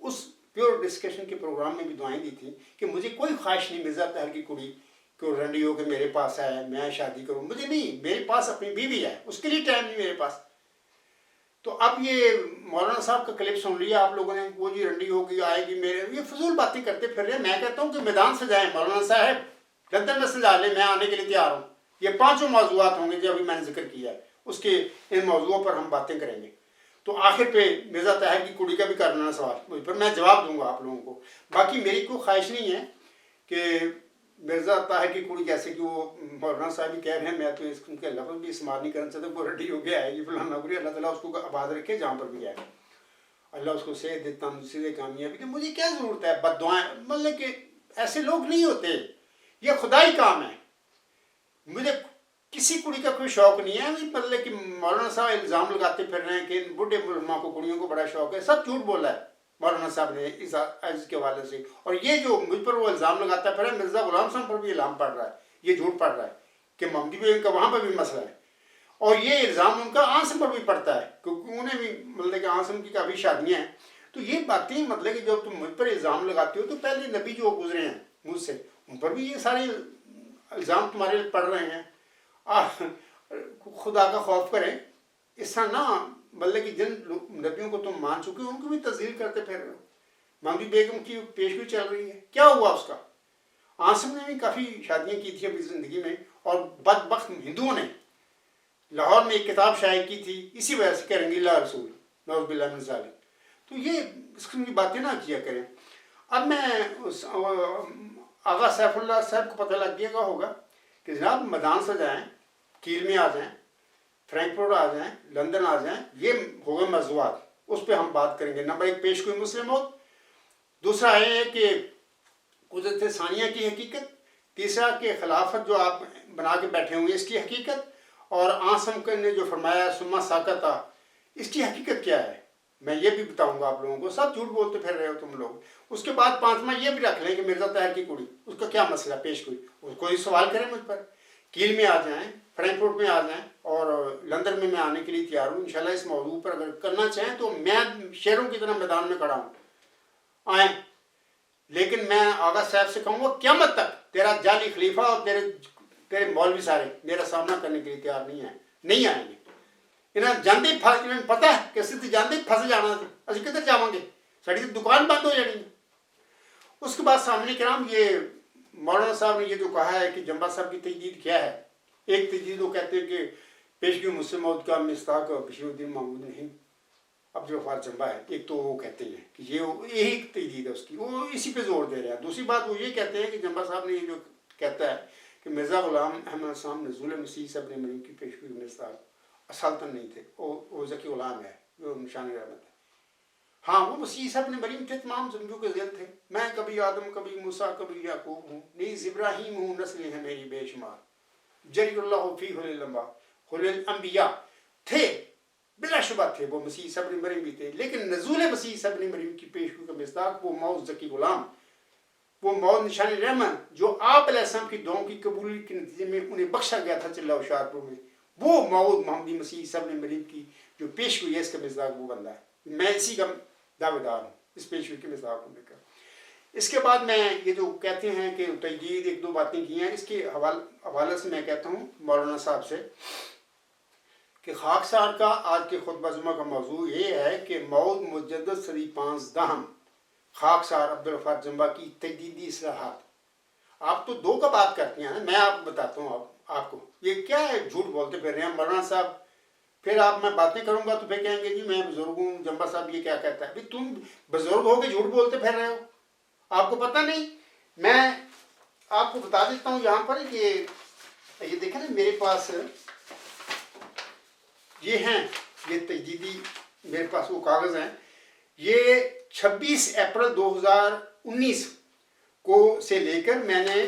اس پیور ڈسکشن کے پروگرام میں بھی دعائیں دی تھی کہ مجھے کوئی خواہش نہیں مرزا طاہر کی کڑی کو رنڈی ہو کہ میرے پاس آئے میں شادی کروں. مجھے نہیں، میرے پاس اپنی بیوی ہے، اس کے لیے ٹائم نہیں میرے پاس. تو اب یہ مولانا صاحب کا کلپ سن لیا آپ لوگوں نے، وہ جی رنڈی ہوگی آئے گی، میرے یہ فضول باتیں کرتے پھر رہے. میں کہتا ہوں کہ میدان سجائیں، مولانا صاحب لندن میں سجا لیں، میں آنے کے لیے تیار ہوں. یہ 5 موضوعات ہوں گے جو ابھی میں نے ذکر کیا ہے، اس کے ان موضوعوں پر ہم باتیں کریں گے. تو آخر پہ مرزا طاہر کی کڑی کا بھی کرنا سوال مجھ پر، میں جواب دوں گا آپ لوگوں کو. باقی میری کوئی خواہش نہیں ہے کہ مرزا طاہر کی کڑی، جیسے کہ وہ مولانا صاحب بھی کہہ رہے ہیں، میں تو اس کے لفظ بھی استعمال نہیں کرنا چاہتا، وہ رڈی ہو گیا ہے یہ فلانا نوکری. اللہ تعالیٰ اس کو آباد رکھے جہاں پر بھی ہے، اللہ اس کو صحت دے، تندرستی دے، کامیابی دے. مجھے کیا ضرورت ہے بد دعائیں، مطلب کہ ایسے لوگ نہیں ہوتے، یہ خدائی کام ہے. مجھے کسی کڑی کا کوئی شوق نہیں ہے. مطلب کہ مولانا صاحب الزام لگاتے پھر رہے ہیں کہ بوڑھے علماء کو کڑیوں کو بڑا شوق ہے، سب جھوٹ بولا ہے مولانا صاحب نے اس عرض کے حوالے سے. اور یہ جو مجھ پر وہ الزام لگاتا ہے پھر مرزا غلام صاحب پر بھی الزام پڑ رہا ہے، یہ جھوٹ پڑ رہا ہے کہ محمدی بھائی کا وہاں پر بھی مسئلہ ہے. اور یہ الزام ان کا آنسم پر بھی پڑتا ہے کیونکہ انہیں بھی مطلب کہ آنسم کی کافی شادیاں ہیں. تو یہ باتیں مطلب کہ جب تم مجھ پر الزام لگاتے ہو تو پہلے نبی جو گزرے ہیں مجھ سے، ان پر بھی یہ سارے الزام تمہارے پڑ رہے ہیں. خدا کا خوف کریں، اس طرح نہ مطلب کہ جن نبیوں کو تم مان چکے ہو ان کو بھی تذلیل کرتے پھر رہے ہو. محمدی بیگم کی پیشگوئی چل رہی ہے، کیا ہوا اس کا؟ آنسم نے بھی کافی شادیاں کی تھی اپنی زندگی میں، اور بدبخت ہندوؤں نے لاہور میں ایک کتاب شائع کی تھی اسی وجہ سے کہ رنگیلا رسول، نعوذ باللہ من ذالک. تو یہ اس قسم کی باتیں نہ کیا کریں. اب میں آغا سیف اللہ صاحب کو پتہ لگ گیا ہوگا کہ جناب میدان سجائیں، کیل میں آ جائیں، فرینکفرٹ آ جائیں، لندن آ جائیں، یہ ہوگا موضوعات، اس پہ ہم بات کریں گے. نمبر 1 پیشگوئی مسلم موت، دوسرا یہ ہے کہ قدرت ثانیہ کی حقیقت، تیسرا کہ خلافت جو آپ بنا کے بیٹھے ہوئے اس کی حقیقت، اور آنسم نے جو فرمایا سما ساکتا، اس کی حقیقت کیا ہے میں یہ بھی بتاؤں گا آپ لوگوں کو. سب جھوٹ بولتے پھر رہے ہو تم لوگ. اس کے بعد 5واں یہ بھی رکھ لیں کہ مرزا طاہر کی کڑی، اس کا کیا مسئلہ پیش کوئی، کوئی سوال کریں مجھ پر. کیل میں آ جائیں، فرینکفرٹ میں آ جائیں، اور لندن میں آنے کے لیے تیار ہوں. انشاءاللہ اس موضوع پر اگر کرنا چاہیں تو میں شیروں کی طرح میدان میں کھڑا ہوں. آئیں لیکن میں آغا صاحب سے کہوں گا قیامت تک تیرا جعلی خلیفہ اور تیرے مولوی سارے میرا سامنا کرنے کے لیے تیار نہیں آئیں گے. انہیں جاندے انہیں پتہ ہے کہ اسی تو جاندے پھنس جانا سی اسی کدھر جاؤں گے ساری تو دکان بند ہو جانی. اس کے بعد سامنے کرام یہ مولانا صاحب نے یہ جو کہا ہے کہ جنبا صاحب کی تجدید کیا ہے. ایک تجدید وہ کہتے ہیں کہ پیشگی مسلم موت کا مصداق بشیر الدین محمود نہیں عبدالغفار جنبا ہے. ایک تو وہ کہتے ہیں کہ یہی تجدید ہے اس کی, وہ اسی پہ زور دے رہے ہیں. دوسری بات وہ یہ کہتے ہیں کہ جنبا صاحب نے یہ جو کہتا ہے کہ مرزا غلام احمد السلام نزول مسیح صاحب نے مریم کی پیشگی کے مصداق اصالتاً نہیں تھے, وہ ذکی غلام ہے جو نشان رحمت ہے. ہاں وہ مسیح صاحب نے مریم تھے, تمام زمجوں کے ذیل تھے. میں کبھی آدم کبھی موسیٰ کبھی یعقوب ہوں, نیز ابراہیم ہوں, نسلیں ہیں میری بے شمار, جری اللہ فی خل لمبا خل الانبیاء تھے, بلا شبہ تھے وہ مسیح صاحب نے مریم بھی تھے. لیکن نزول مسیح صاحب نے مریم کی پیشگی کا مصداق وہ موت ذکی غلام, وہ موت نشان رحمت جو آپ علیہ السلام کی دعاؤں کی قبولی کے نتیجے میں انہیں بخشا گیا تھا چلہ و شاہپور میں, وہ موت محمدی مسیح صاحب نے مریم کی جو پیشگی ہے اس کا مصداق وہ بندہ ہے. میں اسی کا دعوے دار ہوں اس پیشگی کے مصداق کو لے کر. اس کے بعد میں یہ جو کہتے ہیں کہ تجدید ایک دو باتیں کی ہیں, اس کے حوالے سے میں کہتا ہوں مولانا صاحب سے کہ خاکسار کا آج کے خطبہ جمعہ کا موضوع یہ ہے کہ موعود مجدد صدی 15 خاکسار عبدالغفار جنبا کی تجدیدی اصلاحات. آپ تو دو کا بات کرتے ہیں, میں آپ کو بتاتا ہوں آپ کو یہ کیا ہے, جھوٹ بولتے پھر رہے ہیں مولانا صاحب. پھر آپ میں باتیں کروں گا تو پھر کہیں گے جی میں بزرگ ہوں, جنبا صاحب یہ کیا کہتا ہے. بھائی تم بزرگ ہو کے جھوٹ بولتے پھر رہے ہو, آپ کو پتہ نہیں. میں آپ کو بتا دیتا ہوں یہاں پر یہ دیکھیں نا میرے پاس یہ ہیں, یہ تجدیدی میرے پاس وہ کاغذ ہیں. یہ 26 اپریل 2019 کو سے لے کر میں نے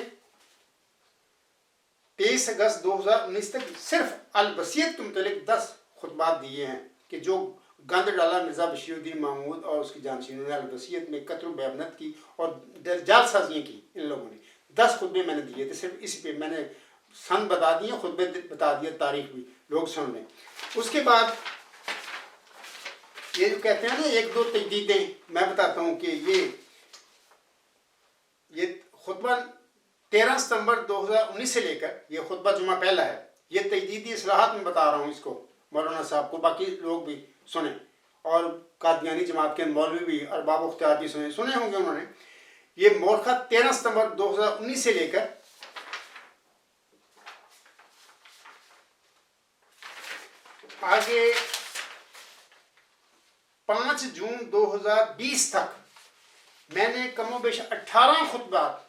23 اگست 2019 تک صرف الوصیت کے متعلق 10 خطبات دیے ہیں کہ جو گند ڈالا مرزا بشیر الدین محمود اور اس کی جانشینوں نے الوصیت میں قتل و بیابنت کی اور جعل سازیاں کی. ان لوگوں نے 10 خطبے میں نے دیے تھے, صرف اسی پہ میں نے سن بتا دیے, خطبے بتا دیے, تاریخ بھی لوگ سن لیں. اس کے بعد یہ جو کہتے ہیں نا ایک دو تجدیدیں, میں بتاتا ہوں کہ یہ خطبہ 13 ستمبر 2019 سے لے کر یہ خطبہ جمعہ پہلا ہے. یہ تجدیدی اصلاحات میں بتا رہا ہوں اس کو مولانا صاحب کو, باقی لوگ بھی سنیں اور قادیانی جماعت کے مولوی بھی ارباب اختیار بھی سنے ہوں گے انہوں نے. یہ مورخہ 13 ستمبر 2019 سے لے کر آگے 5 جون 2020 تک میں نے کم و بیش 18 خطبات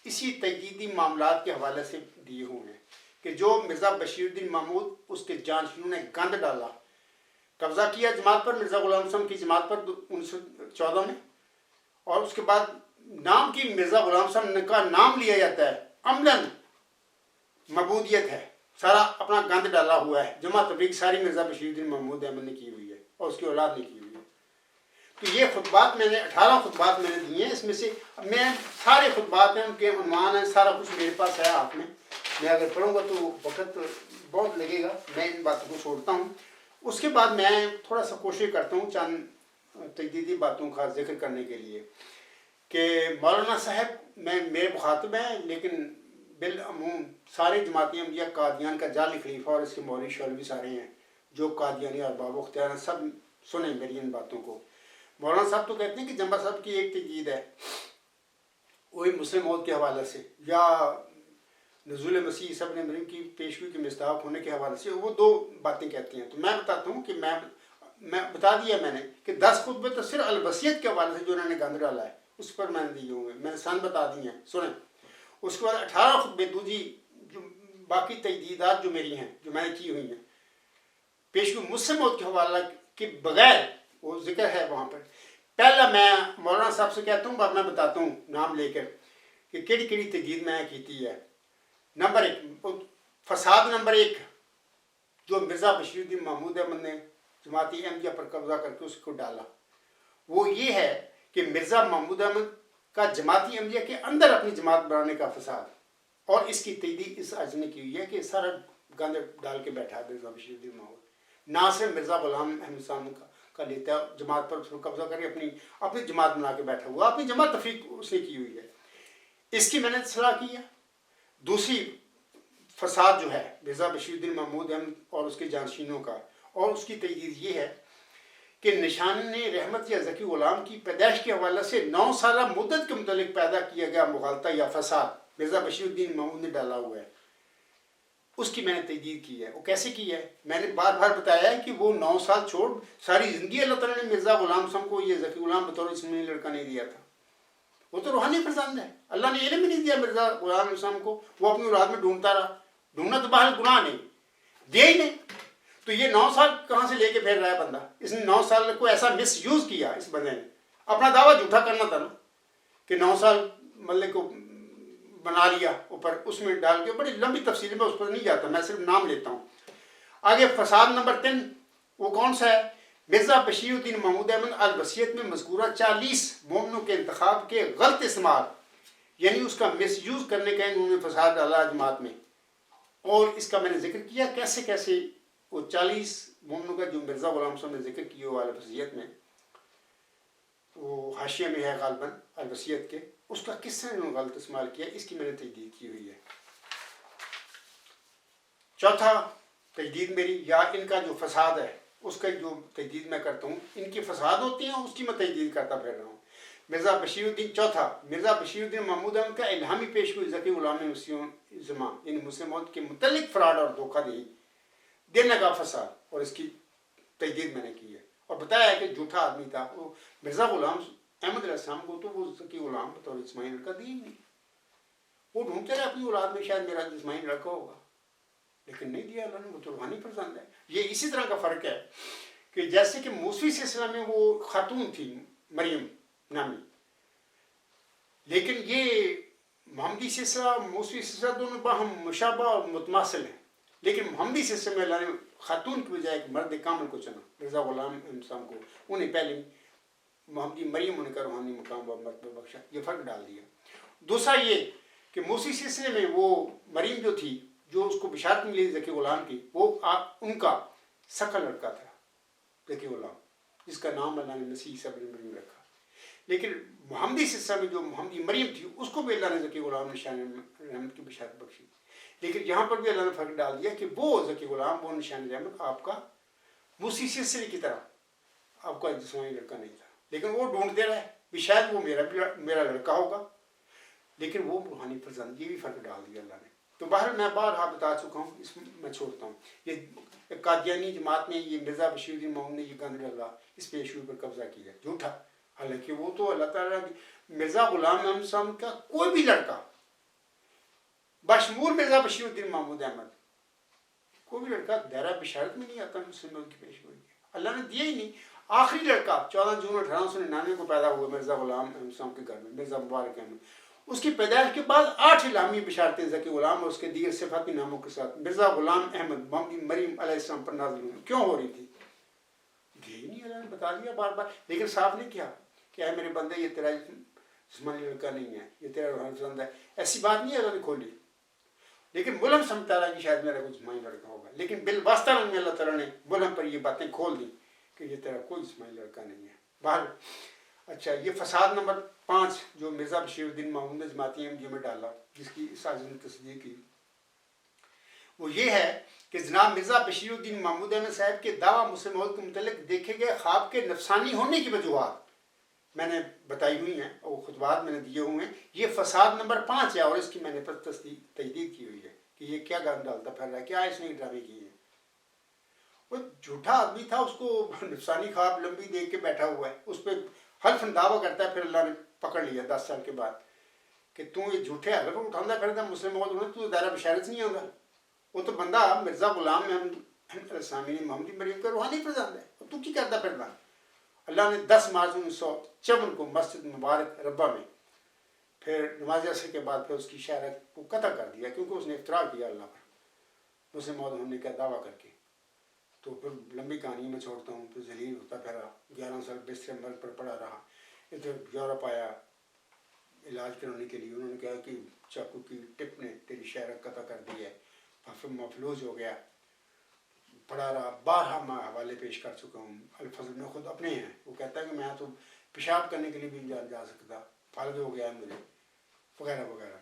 اسی تجدیدی معاملات کے حوالے سے دیے ہوئے ہیں کہ جو مرزا بشیر الدین محمود اس کے جانشینوں نے گند ڈالا, قبضہ کیا جماعت پر, مرزا غلام حسن کی جماعت پر 1914 میں, اور اس کے بعد نام کی مرزا غلام حسن کا نام لیا جاتا ہے, عملاً معبودیت ہے, سارا اپنا گند ڈالا ہوا ہے. جماعت تبلیغ ساری مرزا بشیر الدین محمود احمد نے کی ہوئی ہے اور اس کی اولاد نے کی ہوئی ہے. تو یہ خطبات میں نے 18 خطبات میں نے دیے ہیں. اس میں سے میں سارے خطبات ہیں, ان کے عنوان ہیں, سارا کچھ میرے پاس ہے ہاتھ میں. میں اگر پڑھوں گا تو وقت بہت لگے گا, میں ان باتوں کو چھوڑتا ہوں. اس کے بعد میں تھوڑا سا کوشش کرتا ہوں چند تجدیدی باتوں کا ذکر کرنے کے لیے کہ مولانا صاحب میرے مخاطب ہیں, لیکن بالعموم سارے جماعتی انبیاء قادیان کا جعلی خلیفہ اور اس کے مولوی شولوی سارے ہیں جو قادیانی ارباب اختیار ہیں, سب سنیں میری ان باتوں کو. مولانا صاحب تو کہتے ہیں کہ جنبا صاحب کی ایک تجدید ہے وہی مسلم موت کے حوالے سے یا نزول مسیح صاحب نے مریم کی پیشگی کے مصداق ہونے کے حوالے سے, وہ دو باتیں کہتی ہیں. تو میں بتاتا ہوں کہ میں بتا دیا میں نے کہ 10 خطبے تو صرف الوصیت کے حوالے سے جو انہوں نے گند ڈالا ہے اس پر میں نے دیے ہوئے, میں نے سن بتا دی ہیں, سنیں. اس کے بعد 18 خطبے دوسری جو باقی تجدیدات جو میری ہیں جو میں نے کی ہوئی ہیں پیشگی مسلم موت کے حوالے کے بغیر, وہ ذکر ہے وہاں پر. پہلا میں مولانا صاحب سے کہتا ہوں, میں بتاتا ہوں نام لے کر کہ کیڑی کیڑی تجدید میں کی ہے. نمبر 1 فساد نمبر 1 جو مرزا بشیر الدین محمود احمد نے جماعتی احمدیہ پر قبضہ کر کے اس کو ڈالا, وہ یہ ہے کہ مرزا محمود احمد کا جماعتی احمدیہ کے اندر اپنی جماعت بنانے کا فساد, اور اس کی تجدید اس عرض نے کی ہوئی ہے کہ سارا گند ڈال کے بیٹھا ہے مرزا بشیر الدین محمود. نہ صرف مرزا غلام احمد صاحب کا لیتا ہے, جماعت پر قبضہ کر کے اپنی جماعت بنا کے بیٹھا ہوا, اپنی جماعت تفریق اس نے کی ہوئی ہے. اس کی میں نے اصلاح کی ہے. دوسری فساد جو ہے مرزا بشیر الدین محمود احمد اور اس کے جانشینوں کا, اور اس کی تجدید یہ ہے کہ نشان رحمت یا ذکی غلام کی پیدائش کے حوالے سے 9 سالہ مدت کے متعلق پیدا کیا گیا مغالطہ یا فساد مرزا بشیر الدین محمود نے ڈالا ہوا ہے. اس کی میں نے تجدید کی ہے. وہ کیسے کی ہے؟ میں نے بار بار بتایا ہے کہ وہ 9 سال چھوڑ ساری زندگی اللہ تعالیٰ نے مرزا غلام صاحب کو یہ ذکی غلام بطور اسلامی لڑکا نہیں دیا تھا. وہ تو روحانی فرزند ہے, اللہ نے علم ہی نہیں دیا مرزا غلام اسلام کو. وہ اپنی اولاد میں ڈھونڈتا رہا. ڈھونڈنا تو باہر گناہ نہیں, دیا ہی نہیں. تو یہ 9 سال کہاں سے لے کے پھیر رہا ہے بندہ؟ اس نے 9 سال کو ایسا مس یوز کیا اس بندے نے. اپنا دعویٰ جھوٹا کرنا تھا نا کہ 9 سال مطلب کو بنا لیا اوپر, اس میں ڈال کے. بڑی لمبی تفصیل میں اس پر نہیں جاتا, میں صرف نام لیتا ہوں. آگے فساد نمبر 3 وہ کون سا ہے؟ مرزا بشیر الدین محمود احمد الوصیت میں مذکورہ 40 مومنوں کے انتخاب کے غلط استعمال, یعنی اس کا مس یوز کرنے کا انہوں نے فساد ڈالا جماعت میں. اور اس کا میں نے ذکر کیا کیسے کیسے وہ 40 مومنوں کا جو مرزا غلام صاحب نے ذکر کیا ہوا الوصیت میں, وہ حاشیے میں ہے غالباً الوصیت کے, اس کا کس طرح انہوں نے غلط استعمال کیا, اس کی میں نے تجدید کی ہوئی ہے. چوتھا تجدید میری یا ان کا جو فساد ہے اس کا جو تجدید میں کرتا ہوں, ان کی فساد ہوتی ہیں اس کی میں تجدید کرتا پھر رہا ہوں. مرزا بشیر الدین چوتھا مرزا بشیر الدین محمود احمد کا الہامی پیش گوئی ذکی غلام زمان یعنی مسلموں کے متعلق فراڈ اور دھوکہ دہی دینے کا فساد, اور اس کی تجدید میں نے کی ہے. اور بتایا ہے کہ جھوٹا آدمی تھا وہ مرزا غلام احمد علیہ السلام کو, تو وہ ذکی غلام بطور اسماعیل لڑکا دی نہیں. وہ ڈھونڈتے رہے اپنی اولاد میں شاید میرا اسماعیل لڑکا ہوگا, لیکن نہیں دیا اللہ نے. وہ تو روحانی فرزند ہے. یہ اسی طرح کا فرق ہے کہ جیسے کہ موسوی سلسلہ میں وہ خاتون تھی مریم نامی, لیکن یہ محمدی سلسلہ موسوی سلسلہ دونوں باہم مشابہ اور متماثل ہیں, لیکن محمدی سلسلے میں اللہ نے خاتون کی بجائے ایک مرد کامل کو چنا, مرزا غلام صاحب کو. انہیں پہلے محمدی مریم ہونے کا روحانی مقام و مرتبہ بخشا. یہ فرق ڈال دیا. دوسرا یہ کہ موسوی سلسلے میں وہ مریم جو تھی جو اس کو بشارت ملی ذکی غلام کی, وہ ان کا سکا لڑکا تھا ذکی غلام, جس کا نام اللہ نے مسیح عیسیٰ بن مریم رکھا. لیکن محمدی سلسلہ میں جو محمدی مریم تھی اس کو بھی اللہ نے ذکی غلام نشان رحمت کی بشارت بخشی. لیکن یہاں پر بھی اللہ نے فرق ڈال دیا کہ وہ ذکی غلام وہ نشان رحمت آپ کا موسوی سلسلے کی طرح آپ کا جسمانی لڑکا نہیں تھا, لیکن وہ ڈھونڈتے رہے کہ شاید وہ میرا لڑکا ہوگا, لیکن وہ روحانی فرزند. یہ بھی فرق ڈال دیا اللہ نے. تو بہرحال میں بارہا بتا چکا ہوں, اس میں چھوڑتا ہوں. یہ قادیانی جماعت نے یہ مرزا بشیر الدین محمود نے یہ گند ڈالا, اس پیشوئی پر قبضہ کیا, جھوٹا. حالانکہ وہ تو اللہ تعالیٰ مرزا غلام احمد صاحب کا کوئی بھی لڑکا بشمول مرزا بشیر الدین محمود احمد کوئی بھی لڑکا دائرہ بشارت میں نہیں آتا مسلمانوں کی پیشگوئی. اللہ نے دیا ہی نہیں. آخری لڑکا 14 جون 1899 کو پیدا ہوا مرزا غلام احمد صاحب کے گھر میں, مرزا مبارک احمد. اس کی پیدائش کے بعد 8 الہامی بشارتیں ذکی غلام اور اس کے دیگر صفاتی ناموں کے ساتھ مرزا غلام احمد محمدی مریم علیہ السلام پر نازل ہوئی. کیوں ہو رہی تھی؟ دیا نہیں, اللہ نے بتا دیا بار بار, لیکن صاف نہیں کیا کہ اے میرے بندے یہ تیرا جسمانی لڑکا نہیں ہے, یہ تیرا روحانی فرزند ہے. ایسی بات نہیں اللہ نے کھولی, لیکن ملم سمجھتا رہا کہ شاید میرا کوئی جسمانی لڑکا ہوگا. لیکن بالواسطہ میں اللہ تعالیٰ نے ملم پر یہ باتیں کھول دی کہ یہ تیرا کوئی جسمانی لڑکا نہیں ہے. باہر اچھا, یہ فساد نمبر 5 جو مرزا بشیر الدین محمود نے جماعتی احمدیہ میں ڈالا, جس کی سازش نے تصدیق کی, وہ یہ ہے کہ جناب مرزا بشیر الدین محمود احمد صاحب کے دعویٰ مسلم عہد کے متعلق دیکھے گئے خواب کے نفسانی ہونے کی وجوہات میں نے بتائی ہوئی ہیں اور خطبات میں نے دیے ہوئے ہیں. یہ فساد نمبر 5 ہے, اور اس کی میں نے تجدید کی ہوئی ہے کہ یہ کیا گند ڈالتا پھر رہا ہے, کیا اس نے ڈرامے کیے ہیں. وہ جھوٹا آدمی تھا, اس کو نفسانی خواب لمبی دیکھ کے بیٹھا ہوا ہے, اس پہ حلف دعویٰ کرتا ہے. پھر اللہ نے پکڑ لیا 10 سال کے بعد کہ تو یہ جھوٹے حلف اٹھانا پھر مسلم عہد تو دائرہ بشارت نہیں ہوگا. وہ تو بندہ مرزا غلام احمد السامی محمدی مریم کا روحانی فرزند ہے, تو کی کرتا پھرنا. اللہ نے 10 مارچ 1954 کو مسجد مبارک ربا میں پھر نماز عصر کے بعد پھر اس کی شہرت کو قطع کر دیا, کیونکہ اس نے افتراء کیا اللہ پر مسلم عہد ہونے کا دعویٰ کر کے. تو پھر لمبی کہانی میں چھوڑتا ہوں. پھر ذلیل ہوتا پھرا, 11 سال بستر مرگ پر پڑا رہا. ادھر یورپ آیا علاج کرانے کے لیے, انہوں نے کہا کہ چاقو کی ٹپ نے تیری شہرت قطع کر دی ہے. پھر مفلوج ہو گیا, پڑھا رہا، بارہا میں حوالے پیش کر چکا ہوں، الفضل میں خود اپنے ہیں، وہ کہتا ہے کہ میں تو پیشاب کرنے کے لیے بھی نہیں جا سکتا، فالج ہو گیا ہے مجھے، وغیرہ وغیرہ.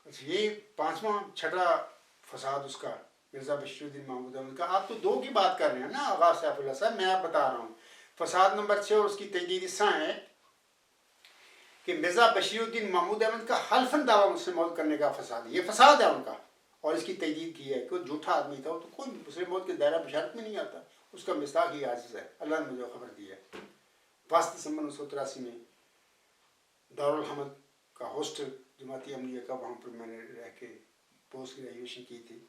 اچھا یہ پانچواں چھٹا فساد اس کا مرزا بشیر الدین محمود احمد کا. آپ تو دو کی بات کر رہے ہیں نا آغا سیف اللہ صاحب، میں آپ بتا رہا ہوں. فساد نمبر 6 اور اس کی تجدید اس طرح ہے کہ مرزا بشیر الدین محمود احمد کا حلفاً دعویٰ مسلم موت کرنے کا فساد ہے، یہ فساد ہے ان کا، اور اس کی تجدید کی ہے کہ وہ جھوٹا آدمی تھا، تو کوئی مسلم موت کے دائرہ بشارت میں نہیں آتا، اس کا مصداق ہی عاجز ہے، اللہ نے مجھے خبر دی ہے. 22 دسمبر 1983 میں دارالحمد کا ہاسٹل جماعتی عملیہ کا، وہاں پر میں نے رہ کے پوسٹ گریجویشن کی تھی،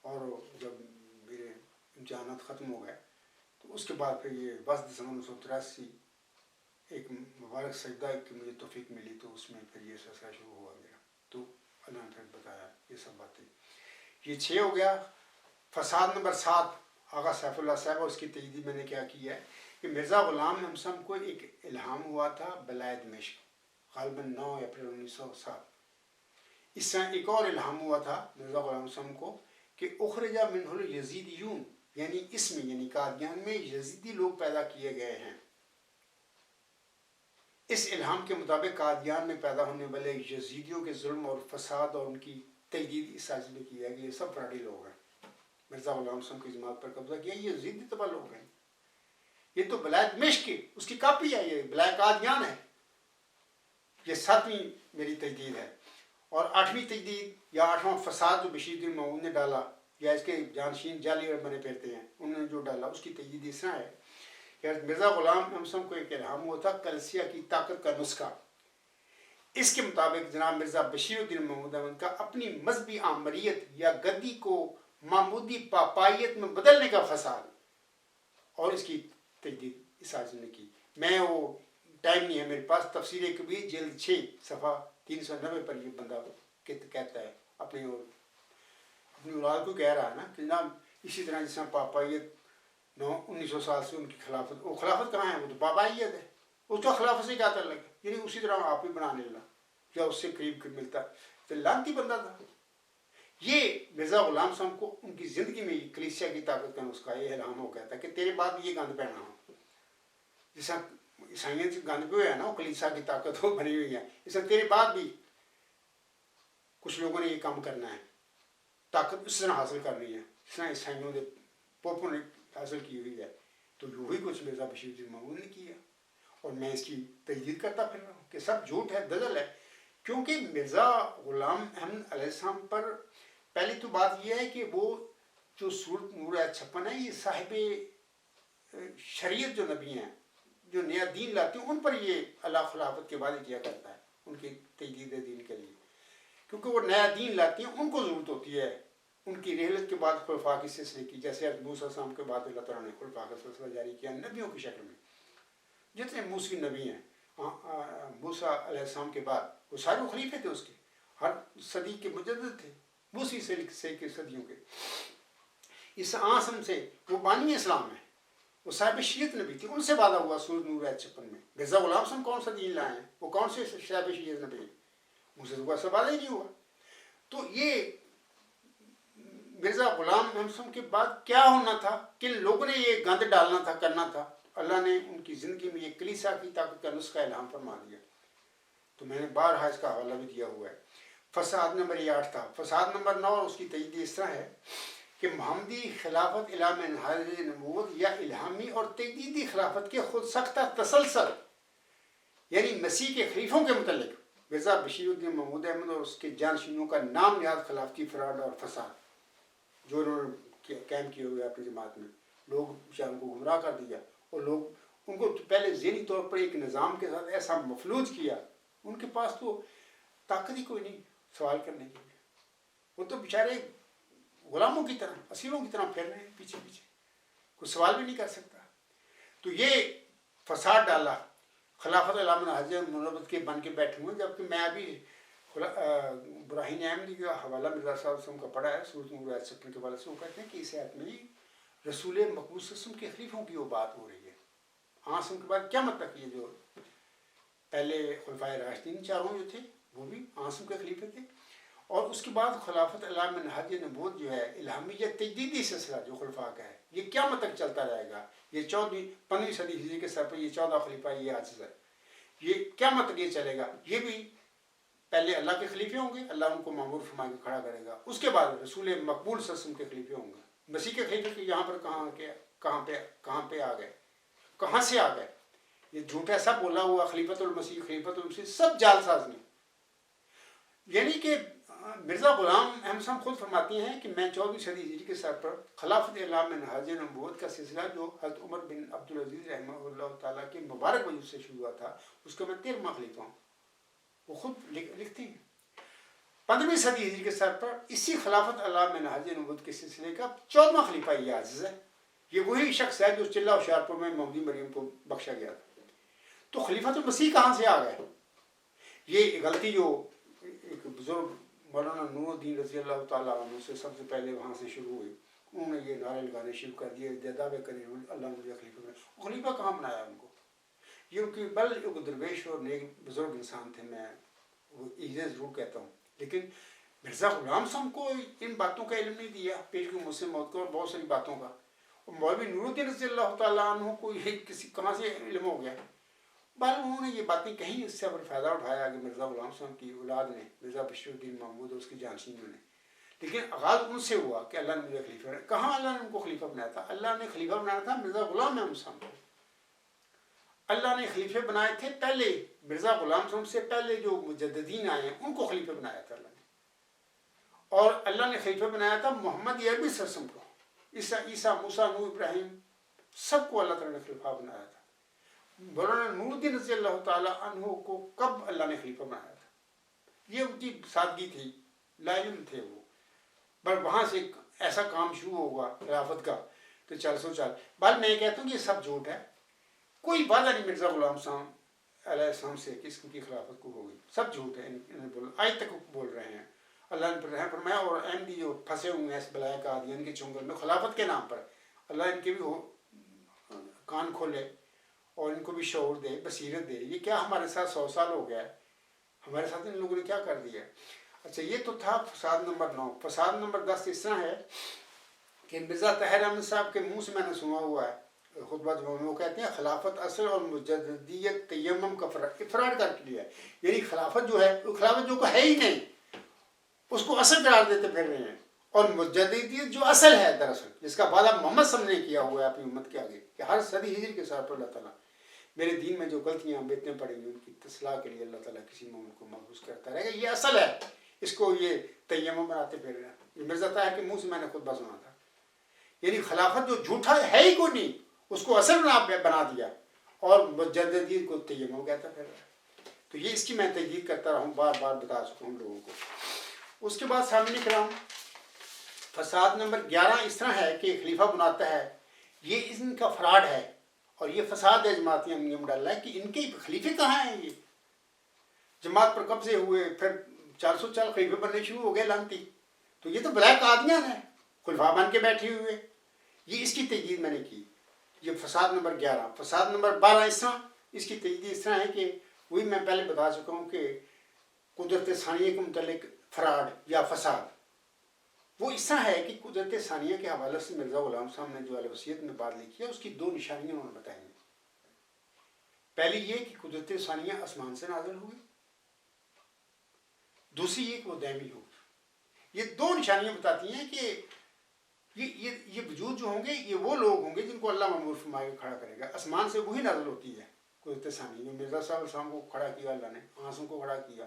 اور جب میرے امتحانات ختم ہو گئے تو اس کے بعد پھر یہ 22 دسمبر 1983 ایک مبارک سجدہ کی مجھے توفیق ملی، تو اس میں پھر یہ سلسلہ شروع ہوا میرا، تو اللہ نے پھر بتایا یہ سب باتیں. یہ 6 ہو گیا. فساد نمبر 7 آغا سیف اللہ صاحب، اور اس کی تجدید میں نے کیا کی ہے کہ مرزا غلام حمسم کو ایک الہام ہوا تھا بلائے دمشق، غالباً 9 اپریل 1907. اس طرح ایک اور الہام ہوا تھا مرزا غلام حمسم کو کہ اخرجا منہ الیزیدیون، یعنی اس میں یعنی قادیان میں یزیدی لوگ پیدا کیے گئے ہیں. اس الہام کے مطابق قادیان میں پیدا ہونے والے یزیدیوں کے ظلم اور فساد اور ان کی تجدید اس سازش میں کی ہے کہ یہ سب فراڈی لوگ ہیں. مرزا غلام حسن کی جماعت پر قبضہ کیا، یہ یزیدی تباہ لوگ ہیں، یہ تو بلائے دمشق کی اس کی کاپی ہے، یہ بلائے قادیان ہے. یہ 7ویں میری تجدید ہے. اور 8ویں تجدید یا 8واں فساد جو بشیر الدین محمود نے ڈالا، یا اس کے جانشین جعلی بنے پھرتے ہیں انہوں نے جو ڈالا، اس کی تجدید اس طرح ہے کہ مرزا غلام حمسم کو ایک الہام ہوا تھا کلسیہ کی طاقت کا نسخہ. اس کے مطابق جناب مرزا بشیر الدین محمود احمد کا اپنی مذہبی آمریت یا گدی کو معمودی پاپائیت میں بدلنے کا فساد، اور اس کی تجدید اس آدمی نے کی. میں وہ ٹائم نہیں ہے میرے پاس، تفسیر کبیر جلد 6 صفحہ 390 پر یہ بندہ کہتا ہے، اپنی اولاد کو کہہ رہا ہے نا کہ جناب اسی طرح جس طرح پاپائیت 1900 سال سے ان کی خلافت، وہ خلافت کہاں ہے، وہ تو پاپائیت ہے، اس کو خلافت سے کیا تعلق ہے، یعنی اسی طرح آپ بھی بنا لینا یا اس سے قریب ملتا، تو لانتی بندہ تھا. یہ مرزا غلام صاحب کو ان کی زندگی میں کلیسیا کی طاقت کا نسخہ یہ الہام ہو گیا تھا کہ تیرے بعد بھی یہ گند پہنا ہو، جس طرح عیسائیوں سے گند پہ ہوا ہے نا، وہ کلیسیا کی طاقت وہ بنی ہوئی ہے، اس طرح تیرے بعد بھی کچھ لوگوں نے یہ کام کرنا ہے، طاقت اس طرح حاصل کرنی ہے جس طرح عیسائیوں نے پوپوں نے حاصل کی ہوئی ہے. تو وہی کچھ مرزا بشیر الدین محمود نے کیا، اور میں اس کی تجدید کرتا پھر رہا ہوں کہ سب جھوٹ ہے، دجل ہے. کیونکہ مرزا غلام احمد علیہ السلام پر پہلی تو بات یہ ہے کہ وہ جو سورت نور 56 ہے، یہ صاحب شریعت جو نبی ہیں جو نیا دین لاتے ہیں ان پر یہ اللہ خلافت کے وعدے کیا کرتا ہے ان کی تجدید دین کے لیے، کیونکہ وہ نیا دین لاتی ہیں، ان کو ضرورت ہوتی ہے ان کی رحلت کے بعد خلفاء کے سلسلے کی، جیسے موسیٰ علیہ السلام کے بعد اللہ تعالیٰ نے خلفاء کا سلسلہ جاری کیا نبیوں کی شکل میں. جتنے موسوی نبی ہیں موسیٰ علیہ السلام کے بعد وہ سارے خلیفے تھے، اس کے ہر صدی کے مجدد تھے، موسوی سے کے صدیوں کے. اس آسم سے وہ بانی اسلام ہے، وہ صاحب شریعت نبی تھی، ان سے وعدہ ہوا سورۃ نور 56 میں. مرزا غلام حسن کون سا دین لائے ہیں، وہ کون سے صاحب شریعت نبی ہیں، ان سے تو ایسا وعدہ ہی نہیں ہوا. تو یہ مرزا غلام حسن کے بعد کیا ہونا تھا، کن لوگوں نے یہ گند ڈالنا تھا، کرنا تھا، اللہ نے ان کی زندگی میں یہ کلیسا کی طاقت کا نسخہ الہام فرما دیا. تو میں نے بارہا اس کا حوالہ بھی دیا ہوا ہے. فساد نمبر 8 تھا. فساد نمبر 9 اور اس کی تجدید اس طرح ہے کہ محمدی خلافت الی منہاج نبوت یا الہامی اور تجدیدی خلافت کے خود سختہ تسلسل، یعنی مسیح کے خلیفوں کے متعلق مرزا بشیر الدین محمود احمد اور اس کے جانشینوں کا نام نہاد خلافتی فراڈ اور فساد جو انہوں نے قائم کیے ہوئے اپنی جماعت میں، لوگ ان کو گمراہ کر دیا، اور لوگ ان کو پہلے ذہنی طور پر ایک نظام کے ساتھ ایسا مفلوج کیا، ان کے پاس تو طاقت ہی کوئی نہیں سوال کرنے کے لیے، وہ تو بیچارے غلاموں کی طرح اسیروں کی طرح پھر رہے ہیں پیچھے پیچھے، کوئی سوال بھی نہیں کر سکتا. تو یہ فساد ڈالا، خلافت علامہ حضرت منبت کے بن کے بیٹھے ہوئے، جبکہ میں ابھی براہین احمدی کا حوالہ مرزا صاحب کا پڑھا ہے سورۃ نور 56 کے حوالے سے، وہ کہتے ہیں کہ اس آیت میں رسول مقبوض صلی اللہ علیہ وسلم کے خلیفوں کی وہ بات ہو رہی ہے. آسم کے بعد کیا مطلب یہ جو پہلے خلفائے راشدین چاروں جو تھے وہ بھی آسم کے خلیفے تھے، اور اس کے بعد خلافت اللہ میں نہج نبوت جو ہے الہامیہ تجدیدی سلسلہ جو خلفاء کا ہے یہ قیامت تک چلتا رہے گا. یہ 15ویں صدی ہجری کے سر پر یہ 14 خلیفہ یہ عاجز ہے, یہ قیامت تک یہ چلے گا. یہ بھی پہلے اللہ کے خلیفے ہوں گے, اللہ ان کو معمور فرما کے کھڑا کرے گا. اس کے بعد رسول مقبول صلی اللہ علیہ وسلم کے خلیفے ہوں گے. مسیح کے خلیفے یہاں پر کہاں پہ آ گئے, کہاں سے آ گئے؟ یہ جھوٹ ہے سب بولا ہوا خلیفۃ المسیح خلیفۃ المسیح سب جال ساز نے. یعنی کہ مرزا غلام احمد صاحب خود فرماتی ہیں کہ میں 14ویں صدی ہجری کے سر پر خلافت اللہ میں نہج نبوت کا سلسلہ جو حضرت عمر بن عبدالعزیز رحمہ اللہ تعالیٰ کے مبارک وجود سے شروع ہوا تھا اس کا میں 13واں خلیفہ ہوں. وہ خود لکھتی ہیں 15ویں صدی ہجری کے سر پر اسی خلافت اللہ میں نہج نبوت کے سلسلے کا 14واں خلیفہ یہ عاجز ہے. یہ وہی شخص ہے جو چلہ ہوشیارپور میں محمدی مریم کو بخشا گیا تھا. تو خلیفۃ المسیح کہاں سے آ گئے؟ یہ غلطی جو ایک بزرگ مولانا نور الدین رضی اللہ تعالیٰ عنہ سے سب سے پہلے وہاں سے شروع ہوئی. انہوں نے یہ نعرے لگانے شروع کر دیے, دعوے کرے اللہ مجھے خلیفہ بنایا. خلیفہ کہاں بنایا ان کو؟ یہ ان کی بل ایک درویش اور نیک بزرگ انسان تھے. میں وہ عزت ضرور کہتا ہوں, لیکن مرزا غلام صاحب کو ان باتوں کا علم نہیں دیا, پیش کو مسلم موت کو اور بہت ساری باتوں کا. اور مولوی نور الدین رضی اللہ تعالیٰ عنہ کو یہ کہاں سے علم ہو گیا؟ بل انہوں نے یہ باتیں کہیں اس سے فائدہ اٹھایا کہ مرزا غلام صاحب کی اولاد نے, مرزا بشیر الدین محمود اور اس کی جانشینوں نے. لیکن آغاز ان سے ہوا کہ اللہ نے مجھے خلیفہ بنایا. کہاں اللہ نے ان کو خلیفہ بنایا تھا؟ اللہ نے خلیفہ بنایا تھا مرزا غلام احمد صاحب کو. اللہ نے خلیفے بنائے تھے پہلے مرزا غلام صاحب سے پہلے جو مجددین آئے ہیں ان کو خلیفہ بنایا تھا اللہ نے. اور اللہ نے خلیفہ بنایا تھا محمد عربی صلی اللہ علیہ وسلم کو, عیسیٰ موسیٰ نوح ابراہیم سب کو اللہ تعالیٰ نے خلیفہ بنایا تھا. مولانا نور الدین رضی اللہ تعالیٰ عنہ کو کب اللہ نے خلیفہ بنایا تھا؟ یہ ان کی سادگی تھی, لا علم تھے وہ. پر وہاں سے ایسا کام شروع ہوگا خلافت کا تو چل سو چل. بعد میں یہ کہتا ہوں کہ یہ سب جھوٹ ہے. کوئی وعدہ نہیں مرزا غلام صاحب علیہ السلام سے کہ اس کی خلافت کو ہوگی. سب جھوٹ ہے, آج تک بول رہے ہیں. اللہ نے رحم فرمایا. اور احمدی جو پھنسے ہوئے ہیں اس بلائے قادیان کے چنگل میں خلافت کے نام پر, اللہ ان کے بھی کان کھولے اور ان کو بھی شعور دے, بصیرت دے. یہ کیا ہمارے ساتھ 100 سال ہو گیا ہے, ہمارے ساتھ ان لوگوں نے کیا کر دیا ہے. اچھا, یہ تو تھا فساد نمبر 9. فساد نمبر 10 اس طرح ہے کہ مرزا طاہر احمد صاحب کے منہ سے میں نے سنا ہوا ہے خطبہ جو وہ کہتے ہیں خلافت اصل اور مجددیت تیمم کا افراد کر لیا ہے. یعنی خلافت جو ہے وہ خلافت جو ہے ہی نہیں, اس کو اصل قرار دیتے پھر رہے ہیں. اور مجددیت جو اصل ہے دراصل جس کا وعدہ محمد صلی اللہ علیہ وسلم نے کیا ہوا ہے اپنی امت کے آگے کہ ہر صدی ہجری کے ساتھ اللہ تعالیٰ میرے دین میں جو غلطیاں بیتیں پڑیں گی ان کی اصلاح کے لیے اللہ تعالیٰ کسی مومن کو محفوظ کرتا رہے گا. یہ اصل ہے, اس کو یہ تیمم بناتے پھر رہے ہیں. یہ مرزا طاہر کے منہ سے میں نے خطبہ سنا تھا. یعنی خلافت جو جھوٹا ہے ہی کوئی نہیں اس کو اصل بنا دیا اور مجددیت کو تیمم کہتا پھر رہا ہے. تو یہ اس کی میں تجدید کرتا رہا ہوں, بار بار بتا چکا ہوں لوگوں کو. اس کے بعد سامنے کرام فساد نمبر 11 اس طرح ہے کہ خلیفہ بناتا ہے, یہ ان کا فراڈ ہے اور یہ فساد ہے جماعتیاں نیم ڈالا ہے کہ ان کے خلیفے کہاں ہیں. یہ جماعت پر قبضے ہوئے پھر 404 خلیفے بننے شروع ہو گئے لانتی. تو یہ تو بلائے قادیان ہیں, خلفاء بن کے بیٹھے ہوئے. یہ اس کی تجدید میں نے کی. یہ فساد نمبر 11. فساد نمبر 12 اس طرح, اس کی تجدید اس طرح ہے کہ وہی میں پہلے بتا چکا ہوں کہ قدرت ثانیہ کے متعلق فراڈ یا فساد وہ اس طرح ہے کہ قدرت ثانیہ کے حوالے سے مرزا غلام صاحب نے جو اہل وصیت میں بات لکھی ہے اس کی 2 نشانیاں انہوں نے بتائی ہیں. پہلی یہ کہ قدرت ثانیہ آسمان سے نازل ہوئی, دوسری یہ کہ وہ دائمی ہوگی. یہ 2 نشانیاں بتاتی ہیں کہ یہ وجود جو ہوں گے یہ وہ لوگ ہوں گے جن کو اللہ معمور فرما کے کھڑا کرے گا. آسمان سے وہی نازل ہوتی ہے قدرت ثانیہ. جو مرزا صاحب السلام کو کھڑا کیا اللہ نے, آنسوں کو کھڑا کیا,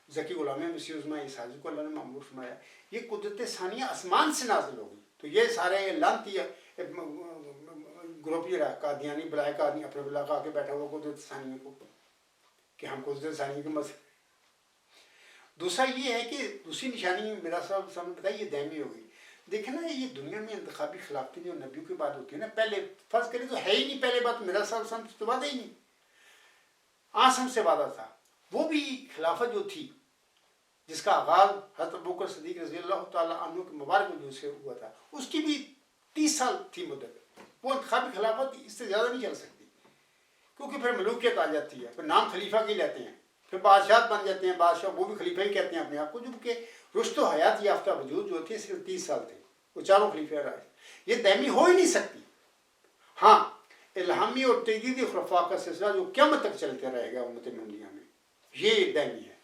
ذکی غلام مسیح عظمیٰ عیسائی کو اللہ نے معمور فرمایا, یہ قدرت ثانیہ آسمان سے نازل ہوگی. تو یہ سارے لانتی گروپ یہ رہا قادیانی بلائے قادیانی اپنے بلا کا کے بیٹھا ہوا قدرت ثانیہ کو کہ ہم قدرت ثانیہ کے مسئلے. دوسرا یہ ہے کہ دوسری نشانی میرا صاحب سامنے بتائی یہ دائمی ہوگی. دیکھیں نا, یہ دنیا میں انتخابی خلافتیں جو نبیوں کی بات ہوتی ہے نا, پہلے فرض کریں تو ہے ہی نہیں. پہلے بات میرا صاحب سامنے تو وعدہ ہی نہیں, آسم سے وعدہ تھا. وہ بھی خلافت جو تھی جس کا آغاز حضرت ابوبکر صدیق رضی اللہ تعالیٰ عنہ کے مبارک وجود سے ہوا تھا, اس کی بھی 30 سال تھی مدت. وہ انتخابی خلافت اس سے زیادہ نہیں چل سکتی کیونکہ پھر ملوکیت آ جاتی ہے, پھر نام خلیفہ کے لیتے ہیں, پھر بادشاہ بن جاتے ہیں بادشاہ, وہ بھی خلیفہ ہی کہتے ہیں اپنے آپ کو, جو کہ رشد و حیات یافتہ وجود جو تھے صرف 30 سال تھے، وہ چاروں خلیفہ رائے، یہ دائمی ہو ہی نہیں سکتی. ہاں الہامی اور تجدیدی خلفاء کا سلسلہ جو قیامت تک چلتے رہے گا امت محمدیہ میں، یہ دائمی ہے،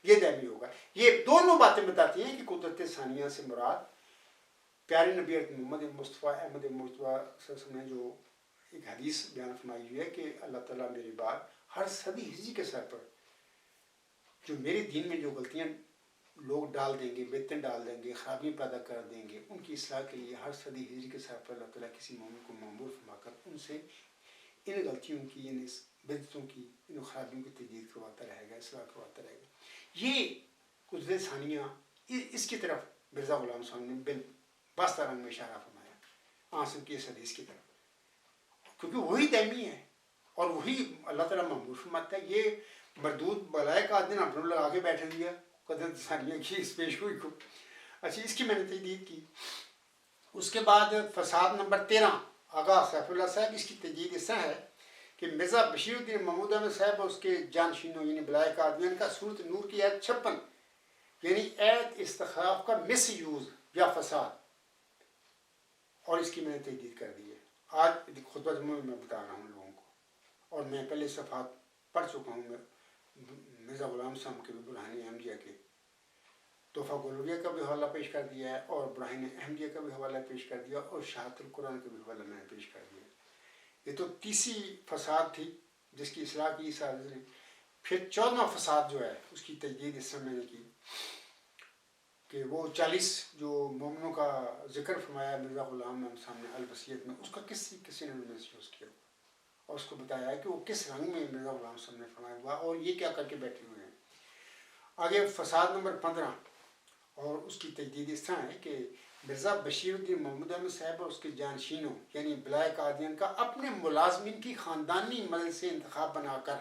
یہ دائمی ہوگا. یہ دونوں باتیں بتاتی ہیں کہ قدرت ثانیہ سے مراد پیارے نبی محمد مصطفیٰ احمد مصطفیٰ صلی اللہ علیہ وسلم نے جو ایک حدیث بیان فرمائی ہوئی ہے کہ اللہ تعالیٰ میرے بعد ہر صدی ہجری کے سر پر جو میرے دین میں جو غلطیاں لوگ ڈال دیں گے، بدعتیں ڈال دیں گے، خرابیاں پیدا کر دیں گے، ان کی اصلاح کے لیے ہر صدی ہجری کے سر پر اللہ تعالیٰ کسی مومن کو معمور فرما کر ان سے ان غلطیوں کی، ان بدعتوں کی، ان خرابیوں کی تجدید کرواتا رہے گا، اصلاح کرواتا رہے گا. یہ قدرت ثانیہ اس کی طرف مرزا غلام صاحب نے بال باستہ رنگ میں اشارہ فرمایا آسم کی اس حدیث کی طرف، کیونکہ وہی دائمی ہے اور وہی اللہ تعالیٰ معمور فرماتا ہے. یہ مردود بلائے کا دن اپنے لگا کے بیٹھے دیا قدرت ثانیہ کی اس پیش ہوئی کو. اچھا اس کی میں نے تجدید کی. اس کے بعد فساد نمبر 13 آغا سیف اللہ صاحب، اس کی تجدید اس طرح ہے کہ مرزا بشیر الدین محمود احمد صاحب اور اس کے جانشینوں یعنی بلائے قادیان کا سورت نور کی آیت 56 یعنی ایت استخلاف کا مس یوز یا فساد، اور اس کی میں نے تجدید کر دی ہے. آج خطبہ جمعہ میں بتا رہا ہوں لوگوں کو، اور میں پہلے صفحات پڑھ چکا ہوں. میں مرزا غلام صاحب کے بھی برہان احمدیہ کے تحفہ گلوریہ کا بھی حوالہ پیش کر دیا ہے، اور برہان احمدیہ کا بھی حوالہ پیش کر دیا، اور شہادت القرآن کا بھی حوالہ میں نے پیش کر دیا. یہ تو تیسری فساد تھی جس کی اصلاح کی سازش نے. پھر 14واں فساد جو ہے اس کی تجدید اس میں نے کی کہ وہ 40 جو مومنوں کا ذکر فرمایا مرزا غلام صاحب نے الوصیت میں، اس کا کسی نے مس یوز کیا اور اس کو بتایا ہے کہ وہ کس رنگ میں مرزا غلام صاحب نے فرمایا ہوا اور یہ کیا کر کے بیٹھے ہوئے ہیں. آگے فساد نمبر 15 اور اس کی تجدید اس طرح ہے کہ مرزا بشیر الدین محمود احمد صاحب اور اس کے جانشینوں یعنی بلائے قادیان کا اپنے ملازمین کی خاندانی مدد سے انتخاب بنا کر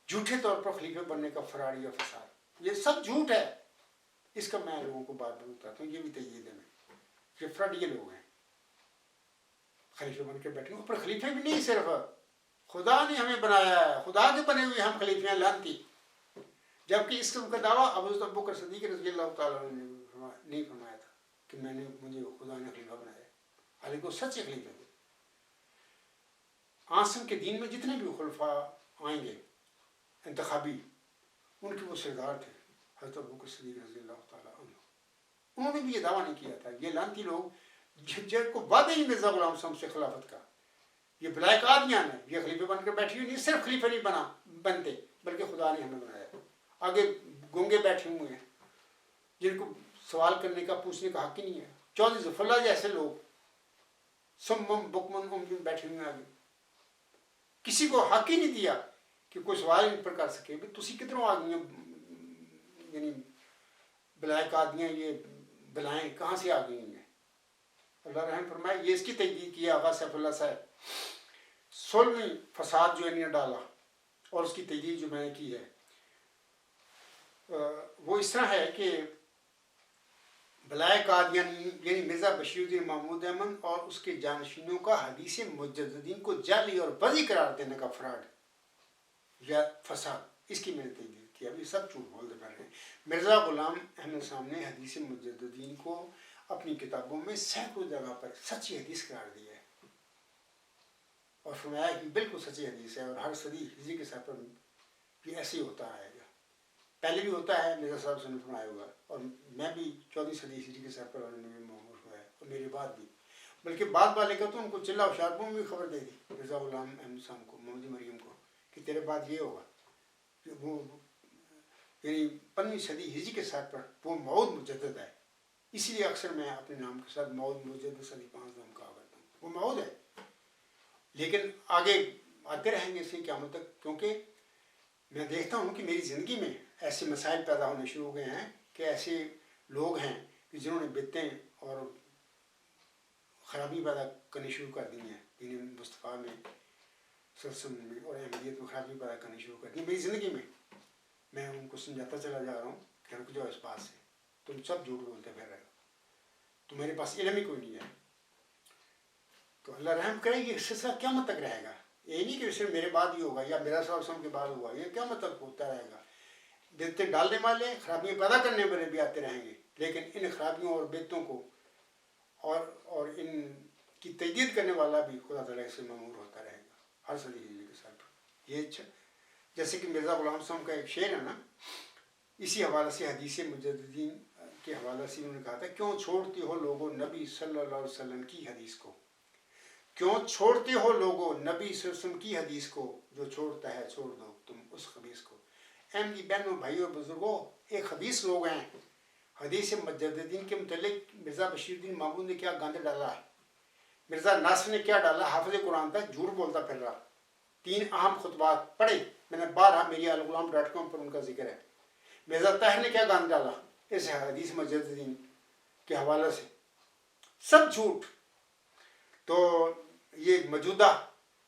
جھوٹے طور پر خلیفہ بننے کا فراڈ یا فساد، یہ سب جھوٹ ہے. اس کا میں لوگوں کو بار بار بتاتا ہوں، یہ بھی تجدید ہے. یہ فراڈ یہ لوگ ہیں خلیفہ بن کے بیٹھے، اوپر خلیفہ بھی نہیں، صرف خدا نے ہمیں بنایا ہے، خدا کے بنے ہوئے ہم خلیفے ہیں لعنتی. جبکہ اس کا دعویٰ ابو بکر صدیق رضی اللہ تعالیٰ نے نہیں فرمایا تھا کہ مجھے خدا نے خلیفہ بنایا، حالانکہ وہ سچے خلیفہ تھے. آسم کے دین میں جتنے بھی خلفاء آئیں گے انتخابی، ان کے وہ سردار تھے حضرت ابو بکر صدیق رضی اللہ تعالیٰ عنہ. انہوں نے بھی یہ دعویٰ نہیں کیا تھا. یہ لعنتی لوگ جن کو وعدہ ہی مرزا غلام صاحب سے خلافت کا، یہ بلائے قادیان ہے، یہ خلیفہ بن کر بیٹھی ہوئی نہیں، صرف خلیفہ نہیں بنتے بلکہ خدا نے ہمیں بنایا. آگے گونگے بیٹھے ہوئے ہیں جن کو سوال کرنے کا پوچھنے کا حق ہی نہیں ہے. چودھری ظفر اللہ جیسے لوگ سمم بکمن عمر بیٹھے ہوئے ہیں، آگے کسی کو حق ہی نہیں دیا کہ کوئی سوال ان پر کر سکے. تسی کدھروں آ گئی ہیں، یعنی بلائے قادیاں یہ بلائیں کہاں سے آ گئی ہیں. اللہ رحم فرمائے. یہ اس کی تجدید کی آغا سیف اللہ صاحب. 16ویں فساد جو انہیں ڈالا اور اس کی تجدید جو میں نے کی ہے وہ اس طرح ہے کہ بلائے قادیان یعنی مرزا بشیر الدین محمود احمد اور اس کے جانشینوں کا حدیث مجددین کو جعلی اور بزی قرار دینے کا فراڈ یا فساد، اس کی میں نے تجدید کی. ابھی سب جھوٹ بولتے پڑ رہے ہیں. مرزا غلام احمد صاحب نے حدیث مجددین کو اپنی کتابوں میں سینکڑوں جگہ پر سچی حدیث قرار دیا ہے اور فرمایا کہ بالکل سچی حدیث ہے اور ہر صدی ہجری کے سر پر یہ ایسے ہی ہوتا ہے. پہلے بھی ہوتا ہے، مرزا صاحب سے نے فرمایا ہوا، اور میں بھی 14ویں صدی ہجری کے سر پر معمور ہوا ہے اور میرے بعد بھی، بلکہ بعد والے کا تو ان کو چلا و شاربوں میں بھی خبر دے دی مرزا غلام احمد صاحب کو، محمد مریم کو، کہ تیرے بعد یہ ہوگا. وہ یعنی 15ویں صدی ہجری کے سر پر وہ موعود مجدد ہے. اسی لیے اکثر میں اپنے نام کے ساتھ موعود مجدد صدی 5 نام کہا کرتا ہوں. وہ موعود ہے، لیکن آگے آتے رہیں گے اسی قیامت تک، کیونکہ میں دیکھتا ہوں کہ میری زندگی میں ایسے مسائل پیدا ہونے شروع ہو گئے ہیں کہ ایسے لوگ ہیں کہ جنہوں نے بدعتیں اور خرابی پیدا کرنی شروع کر دی ہیں دین مصطفیٰ میں، سلسلے میں اور احمدیت میں خرابی پیدا کرنی شروع کر دی میری زندگی میں. میں ان کو سمجھاتا چلا جا رہا ہوں کہ رک جاؤ اس بات سے، تم سب جھوٹ بولتے پھر رہے ہو، تو میرے پاس علم ہی کوئی نہیں ہے. تو اللہ رحم کرے یہ سلسلہ قیامت تک رہے گا. یہ نہیں کہ صرف میرے بعد ہی ہوگا یا میرا صاحب کے بعد ہوگا، یہ قیامت تک ہوتا رہے گا. بدعتیں ڈالنے والے خرابیاں پیدا کرنے والے بھی آتے رہیں گے، لیکن ان خرابیوں اور بدعتوں کو اور ان کی تجدید کرنے والا بھی خدا تعالیٰ سے مأمور ہوتا رہے گا ہر صدی ہجری کے ساتھ. یہ جیسے کہ مرزا غلام صاحب کا ایک شعر ہے نا، اسی حوالے سے حدیث مجددین کے حوالے سے انہوں نے کہا تھا، کیوں چھوڑتے ہو لوگوں نبی صلی اللہ علیہ وسلم کی حدیث کو، کیوں چھوڑتے ہو لوگوں نبی صلی اللہ علیہ وسلم کی حدیث کو، جو چھوڑتا ہے چھوڑ دو تم اس خبیث کو. احمدی بہنوں بھائیوں اور بزرگوں، ایک خبیث لوگ ہیں. حدیث مجددین کے متعلق مرزا بشیر الدین محمود نے کیا گند ڈالا ہے، مرزا ناصر نے کیا ڈالا، حافظ قرآن تک جھوٹ بولتا پھر رہا. 3 اہم خطبات پڑھے میں نے بارہا، میری الغلام.com پر ان کا ذکر ہے. مرزا طاہر نے کیا گند ڈالا اس حدیث مجددین کے حوالے سے، سب جھوٹ. تو یہ موجودہ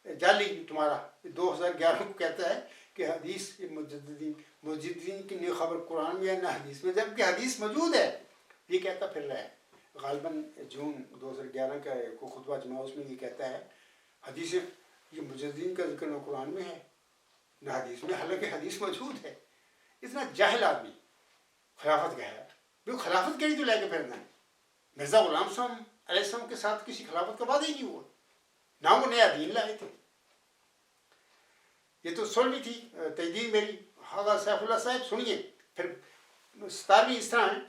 جعلی تمہارا 2011 کو کہتا ہے کہ حدیث مجددین کی نئی خبر قرآن میں ہے نہ حدیث میں، جبکہ حدیث موجود ہے، یہ کہتا پھر رہا ہے. غالباً جون 2011 کا کو خطبہ جمعہ، اس میں یہ کہتا ہے حدیث یہ مجددین کا ذکر نہ قرآن میں ہے نہ حدیث میں، حالانکہ حدیث موجود ہے. اتنا جاہل آدمی خلافت کا ہے، وہ خلافت کے لیے تو لے کے پھرنا ہے. مرزا غلام صاحب علیہ السلام کے ساتھ کسی خلافت کا وعدہ ہی نہیں ہوا، نہ وہ نیا دین لائے تھے. یہ تو سن لی تھی تجدید میری. حاضر سیف اللہ صاحب سنیے پھر 17ویں اس طرح ہے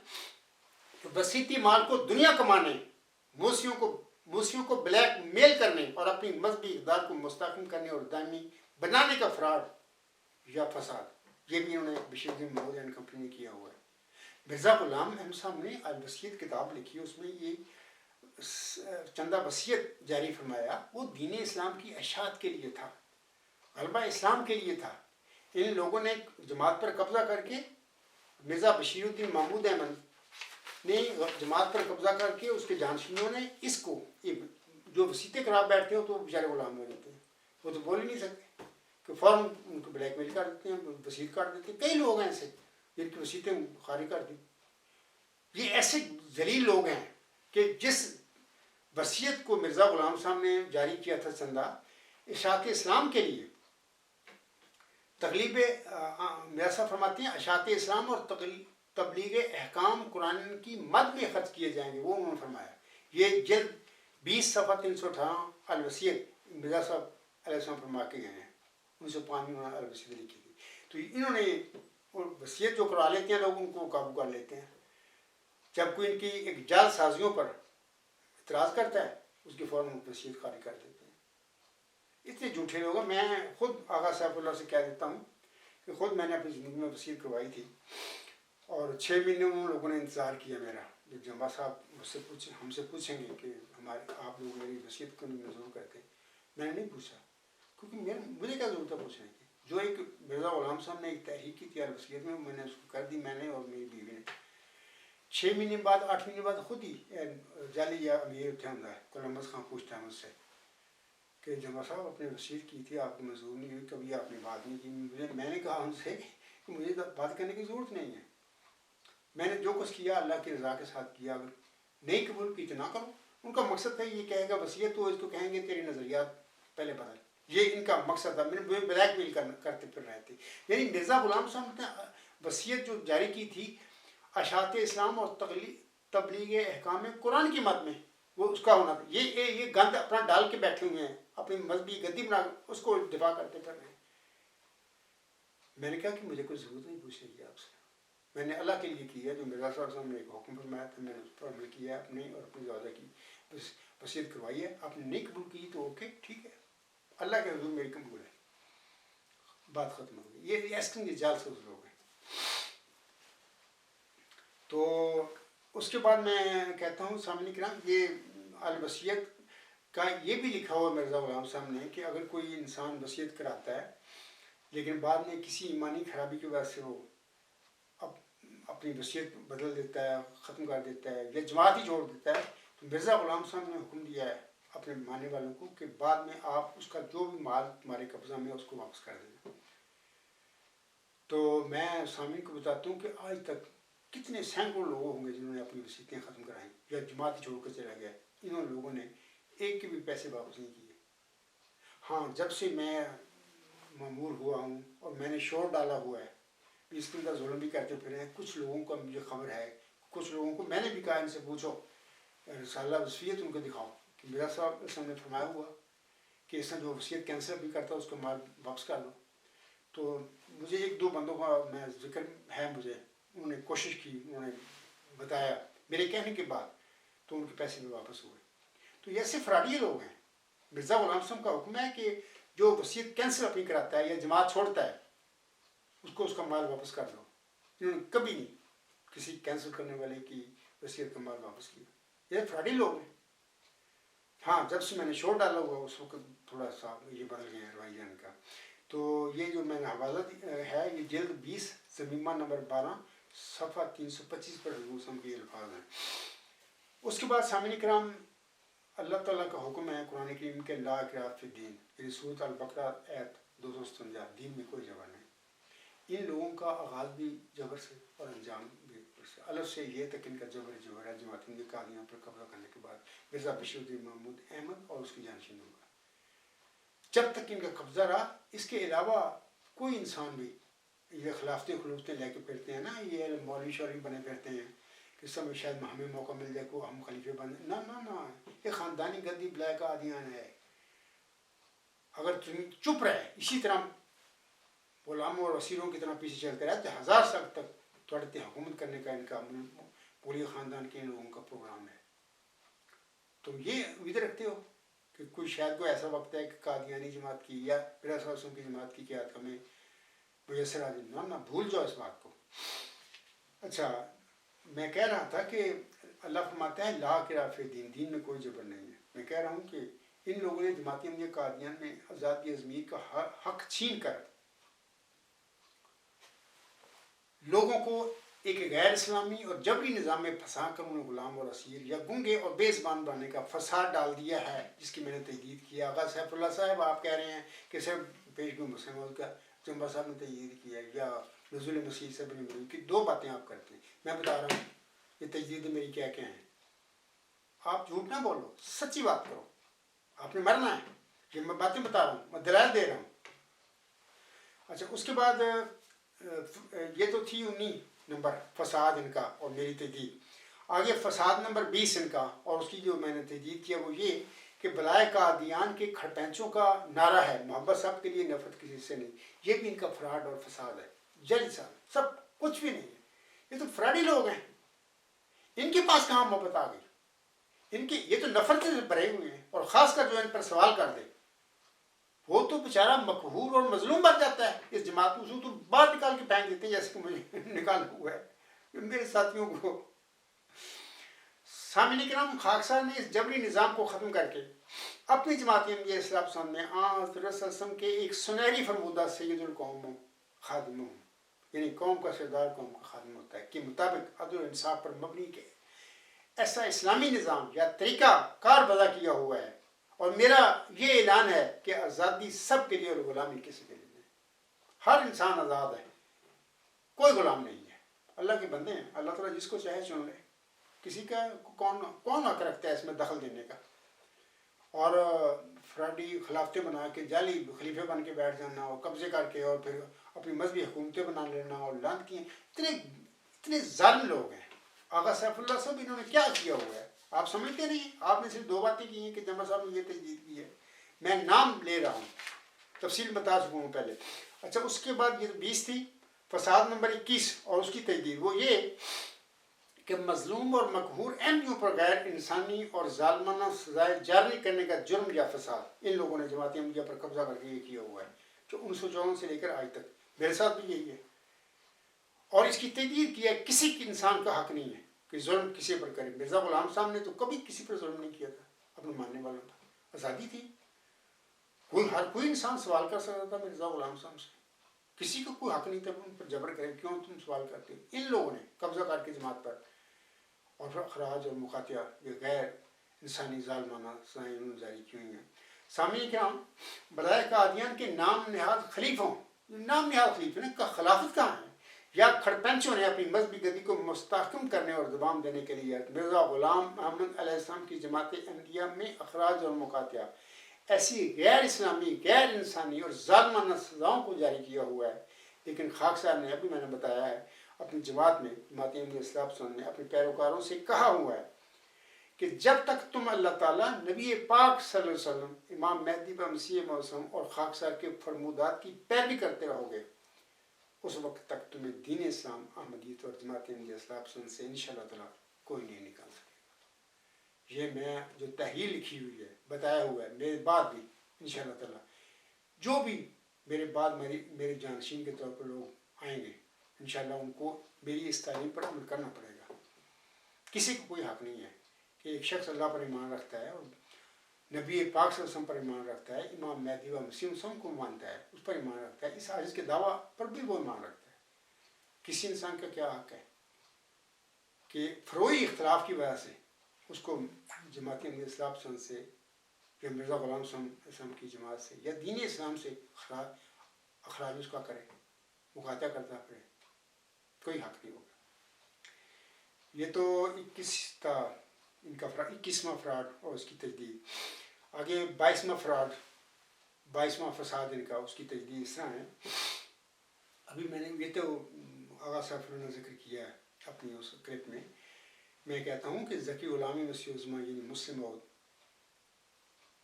کہ وسیطی مال کو دنیا کمانے، موسیوں کو بلیک میل کرنے اور اپنی مذہبی اقدار کو مستحکم کرنے اور دائمی بنانے کا فراڈ یا فساد، یہ بھی انہوں نے بشیر الدین محمود اینڈ کمپنی نے کیا ہوا ہے. مرزا غلام احمد صاحب نے الوصیت کتاب لکھی، اس میں یہ چندہ وصیت جاری فرمایا. وہ دین اسلام کی اشاعت کے لیے تھا، غلبہ اسلام کے لیے تھا. ان لوگوں نے جماعت پر قبضہ کر کے، مرزا بشیر الدین محمود احمد نے جماعت پر قبضہ کر کے اس کے جانشینوں نے اس کو جو وسیطیں کرا بیٹھتے ہیں تو بیچارے غلام ہو جاتے ہیں، وہ تو بول ہی نہیں سکتے کہ فوراً ان کو بلیک میل کر دیتے ہیں، وسیط کاٹ دیتے ہیں. کئی لوگ ہیں ایسے جن کی وسیطیں خارج کر دی. یہ ایسے ذلیل لوگ ہیں کہ جس وصیت کو مرزا غلام صاحب نے جاری کیا تھا چندہ اشاعت اسلام کے لیے، تغلیب مرزا صاحب فرماتے ہیں اشاعت اسلام اور تبلیغ احکام قرآن کی مد میں خرچ کیے جائیں گے. وہ انہوں نے فرمایا. یہ جلد 20 صفحہ 318 الوصیت مرزا صاحب علیہ السلام فرما کے گئے ہیں. 1905 میں انہوں نے الوصیت لکھی تھی. تو انہوں نے وصیت جو کروا لیتے ہیں لوگ ان کو قابو کر لیتے ہیں. جب کوئی ان کی ایک جعل سازیوں پر اعتراض کرتا ہے اس کی فوراً وصیت خارج کر دیتے ہیں. اتنے جھوٹے لوگ ہیں. میں خود آغا سیف اللہ سے کہہ دیتا ہوں کہ خود میں نے اپنی زندگی میں وصیت کروائی تھی اور 6 مہینے ان لوگوں نے انتظار کیا میرا. جب جمعہ صاحب ہم سے پوچھیں گے کہ آپ لوگ میری وصیت کو منظور کرتے ہیں، میں نے نہیں پوچھا کیونکہ مجھے کیا ضرورت ہے پوچھنے کی. جو ایک مرزا غلام صاحب نے ایک تحریک کی تھی وصیت میں نے اس کو کر دی، میں نے اور میری بیوی نے. 6 مہینے بعد 8 مہینے بعد خود ہی جعلی یا امیر اتنے ہوتا ہے قلمبس خان پوچھتا ہے مجھ سے کہ جمعہ صاحب اپنے وصیت کی تھی آپ کو منظور نہیں ہوئی، کبھی آپ نے بات نہیں کی. میں نے کہا ان سے کہ مجھے بات کرنے کی ضرورت نہیں ہے، میں نے جو کچھ کیا اللہ کی رضا کے ساتھ کیا، اگر نہیں قبول کی تو نہ کرو. ان کا مقصد تھا یہ کہے گا وصیت تو اس کو کہیں گے تیرے نظریات پہلے بدل، یہ ان کا مقصد تھا. میں بلیک میل کرتے پھر رہے تھے. یعنی مرزا غلام صاحب نے وصیت جو جاری کی تھی اشاعت اسلام اور تبلیغ احکام قرآن کی مد میں، وہ اس کا ہونا تھا. یہ گند اپنا ڈال کے بیٹھے ہوئے ہیں، اپنی مذہبی گدی بنا اس کو دفاع کرتے پھر رہے ہیں. میں نے کہا کہ مجھے کوئی ضرورت نہیں پوچھنے کی آپ سے، میں نے اللہ کے لیے کیا. جو مرزا صاحب نے ایک حکم فرمایا تھا میں نے اس پر عمل کیا، اپنے اور اپنی زیادہ کی وصیت کروائی ہے. آپ نے نہیں قبول کی تو اوکے ٹھیک ہے، اللہ کے حضور میری قبول ہے، بات ختم ہو گئی. یہ ایسے کے جال سے لوگ ہیں. تو اس کے بعد میں کہتا ہوں سامنے کرام، یہ الوصیت کا یہ بھی لکھا ہوا مرزا غلام صاحب نے کہ اگر کوئی انسان وصیت کراتا ہے لیکن بعد میں کسی ایمانی خرابی کی وجہ سے وہ اپنی وصیت بدل دیتا ہے، ختم کر دیتا ہے یا جماعت ہی چھوڑ دیتا ہے، تو مرزا غلام صاحب نے حکم دیا ہے اپنے ماننے والوں کو کہ بعد میں آپ اس کا جو بھی مال تمہارے قبضہ میں اس کو واپس کر دینا. تو میں سامعین کو بتاتا ہوں کہ آج تک کتنے سینکڑوں لوگ ہوں گے جنہوں نے اپنی وصیتیں ختم کرائیں یا جماعت چھوڑ کر چلا گیا. انہوں لوگوں نے ایک کے بھی پیسے واپس نہیں کیے. ہاں جب سے میں مأمور ہوا ہوں اور میں نے شور ڈالا ہوا ہے اس کے اندر ظلم بھی کرتے پھرے ہیں. کچھ لوگوں کا مجھے خبر ہے, کچھ لوگوں کو میں نے بھی کہا ان سے پوچھو رسالہ وصیت ان کو دکھاؤ کہ میرا صاحب اس نے فرمایا ہوا کہ اس نے جو وصیت کینسل بھی کرتا اس کو مال واپس کر دو. تو مجھے ایک دو بندوں کا میں ذکر ہے مجھے, انہوں نے کوشش کی, انہوں نے بتایا میرے کہنے کے بعد, تو ان کے پیسے بھی واپس ہوئے. تو یہ ایسے فراڈی لوگ ہیں. مرزا غلام صاحب کا حکم ہے کہ جو وصیت کینسل اپنی کراتا ہے یا جماعت چھوڑتا ہے اس کو اس کا مال واپس کر دو. انہوں نے کبھی نہیں کسی کینسل کرنے والے کی وصیت کا مال واپس کیا. یہ فراڈی لوگ ہیں. ہاں جب سے میں نے شو ڈالا ہوا اس وقت تھوڑا سا یہ بدل گیا ہے رویہ ان کا. تو یہ جو میں نے حوالہ ہے یہ جلد 20 ضمیمہ نمبر 12 صفحہ 325 پر حضور صلی اللہ علیہ وسلم کے الفاظ ہیں. اس کے بعد سامعین کرام اللہ تعالیٰ کا حکم ہے قرآن کریم کے لا اکراہ فی الدین, یعنی سورۃ البقرہ آیت 257 دین میں کوئی جبر نہیں. ان لوگوں کا آغاز بھی جبر سے اور انجام بھی جبر سے. الف سے یہ تک ان کا جبر ہے جماعت ہندی قادیان پر قبضہ کرنے کے بعد مرزا بشیر الدین محمود احمد اور اس کے جانشینوں کا جب تک ان کا قبضہ رہا. اس کے علاوہ کوئی انسان بھی یہ خلافتیں خلوفتیں لے کے پھرتے ہیں نا, یہ مولوی شوری بنے پھرتے ہیں کہ سب شاید ہمیں موقع مل جائے کو ہم خلیفے بن, نہ یہ خاندانی گدی بلائے کا عادیان ہے. اگر تم چپ رہے اسی طرح غلاموں اور اسیروں کی طرح پیچھے چلتے رہے تو 1000 سال تک توڑتے حکومت کرنے کا ان کا پوری خاندان کے لوگوں کا پروگرام ہے. تم یہ امید رکھتے ہو کہ کوئی شاید کوئی ایسا وقت ہے کہ قادیانی جماعت کی یا پھر کی جماعت کی قیادت ہمیں میسر آ جائے؟ نہ بھول جاؤ اس بات کو. اچھا میں کہہ رہا تھا کہ اللہ فرماتا ہے لا اکراہ فی الدین, دین میں کوئی جبر نہیں ہے. میں کہہ رہا ہوں کہ ان لوگوں نے جماعت احمدیہ قادیان میں آزادی ضمیر کا حق چھین کر لوگوں کو ایک غیر اسلامی اور جبری نظام میں پھنسا کر انہیں غلام اور اسیر یا گنگے اور بے زبان بنانے کا فساد ڈال دیا ہے, جس کی میں نے تجدید کیا. آغا سیف اللہ صاحب آپ کہہ رہے ہیں کہ صرف پیش گو مسلم کا جمبا صاحب نے تجدید کیا یا نزول مسیح سے بنی ہوئی کی, دو باتیں آپ کرتے ہیں. میں بتا رہا ہوں یہ تجدید میری کیا کیا ہیں. آپ جھوٹ نہ بولو, سچی بات کرو. آپ نے مرنا ہے, یہ میں باتیں بتا رہا ہوں, میں دلائل دے رہا ہوں. اچھا اس کے بعد یہ تو تھی 19 نمبر فساد ان کا اور میری تجدید. آگے فساد نمبر 20 ان کا اور اس کی جو میں نے تجدید کیا وہ یہ کہ بلائے قادیان کے کھڑپینچوں کا نعرہ ہے محبت سب کے لیے نفرت کسی سے نہیں. یہ بھی ان کا فراڈ اور فساد ہے. جل سب کچھ بھی نہیں ہے. یہ تو فراڈی لوگ ہیں. ان کے پاس کہاں محبت آ گئی؟ ان کی یہ تو نفرت سے بھرے ہوئے ہیں. اور خاص کر جو ان پر سوال کر دے وہ تو بیچارہ مقہور اور مظلوم بن جاتا ہے. اس جماعت کو تو باہر نکال کے پھینک دیتے ہیں جیسے کہ مجھے نکالا ہوا ہے میرے ساتھیوں کو. سامعین کرام خاکسار نے اس جبری نظام کو ختم کر کے اپنی جماعت احمدیہ اسلام سامنے حضرت صلی اللہ علیہ وسلم کے ایک سنہری فرمودہ سید القوم خادم, یعنی قوم کا سردار قوم کا خادم ہوتا ہے کے مطابق عدل و انصاف پر مبنی کے ایسا اسلامی نظام یا طریقہ کار وضع کیا ہوا ہے. اور میرا یہ اعلان ہے کہ آزادی سب کے لیے اور غلامی کسی کے لیے نہیں. ہر انسان آزاد ہے, کوئی غلام نہیں ہے. اللہ کے بندے ہیں, اللہ تعالیٰ جس کو چاہے چن لے. کسی کا کون حق رکھتا ہے اس میں دخل دینے کا؟ اور فراڈی خلافتیں بنا کے جعلی خلیفے بن کے بیٹھ جانا اور قبضے کر کے اور پھر اپنی مذہبی حکومتیں بنا لینا اور لانت کی. اتنے ظالم لوگ ہیں. آغا سیف اللہ صاحب انہوں نے کیا کیا ہوا ہے آپ سمجھتے نہیں. آپ نے صرف 2 باتیں کی ہیں کہ جمع صاحب نے یہ تجدید کی ہے. میں نام لے رہا ہوں, تفصیل بتا چکا ہوں پہلے. اچھا اس کے بعد یہ 20 تھی فساد نمبر 21 اور اس کی تجدید وہ یہ کہ مظلوم اور مقہور احمدیوں پر غیر انسانی اور ظالمانہ سزائے جاری کرنے کا جرم یا فساد ان لوگوں نے جماعت احمدیہ پر قبضہ کر کے یہ کیا ہوا ہے, جو 1954 سے لے کر آج تک. میرے ساتھ بھی یہی ہے. اور اس کی تجدید کیا ہے کسی انسان کا حق نہیں ہے کہ ظلم کسی پر کرے. مرزا غلام صاحب نے تو کبھی کسی پر ظلم نہیں کیا تھا اپنے ماننے والوں پر. آزادی تھی, ہر کوئی انسان سوال کر سکتا تھا مرزا غلام صاحب سے. کسی کو کوئی حق نہیں تھا ان پر جبر کرے. کیوں تم سوال کرتے ہو؟ ان لوگوں نے قبضہ کر کے جماعت پر اور پھر اخراج اور مقاطعہ یہ غیر انسانی ظالمانہ سزائیں انہوں نے جاری کی ہوئی ہیں. سامعین کرام بلائے قادیان کے نام نہاد خلیفوں نے کا خلافت کہاں ہے یا کھڑپنچوں نے اپنی مذہبی گدی کو مستحکم کرنے اور زبان دینے کے لیے مرزا غلام احمد علیہ السلام کی جماعت احمدیہ میں اخراج اور مقاطعہ ایسی غیر اسلامی غیر انسانی اور ظالمانہ سزاؤں کو جاری کیا ہوا ہے. لیکن خاک صاحب نے ابھی میں نے بتایا ہے اپنی جماعت میں جماعت احمدیہ اسلام سنت نے اپنے پیروکاروں سے کہا ہوا ہے کہ جب تک تم اللہ تعالیٰ نبی پاک صلی اللہ علیہ وسلم امام مہدی و مسیح موسم اور خاک صاحب کے فرمودات کی پیروی کرتے رہو گے اس وقت تک تمہیں دین اسلام احمدیت اور جماعت احمدیہ اسلام سنت سے انشاءاللہ تعالیٰ کوئی نہیں نکال سکے گا۔ یہ میں جو تحریر لکھی ہوئی ہے بتایا ہوا ہے میرے بعد بھی انشاءاللہ تعالیٰ جو بھی میرے بعد میرے جانشین کے طور پر لوگ آئیں گے انشاءاللہ ان کو میری اس تعلیم پر عمل کرنا پڑے گا۔ کسی کو کوئی حق نہیں ہے کہ ایک شخص اللہ پر ایمان رکھتا ہے اور نبی پاک صلی اللہ علیہ وسلم پر ایمان رکھتا ہے، امام مہدی و مسیح وسلم کو مانتا ہے، اس پر ایمان رکھتا ہے، اس عاجز کے دعویٰ پر بھی وہ ایمان رکھتا ہے۔ کسی انسان کا کیا حق ہے کہ فروئی اختلاف کی وجہ سے اس کو جماعت احمدیہ اسلام سنت سے یا مرزا غلام اسلام کی جماعت سے یا دین اسلام سے اخراج اس کا کرے، مقاطع کرتا پڑے، کوئی حق نہیں ہوگا۔ یہ تو 21واں فراڈ اور اس کی تجدید۔ آگے 22واں فراڈ، 22واں فساد ان کا، اس کی تجدید اس طرح ہے۔ ابھی میں نے یہ تو آغا صاحب نے ذکر کیا ہے اپنی اس کلپ میں۔ میں کہتا ہوں کہ ذکی غلامی مسیح عظمیٰ یعنی مسلم موعود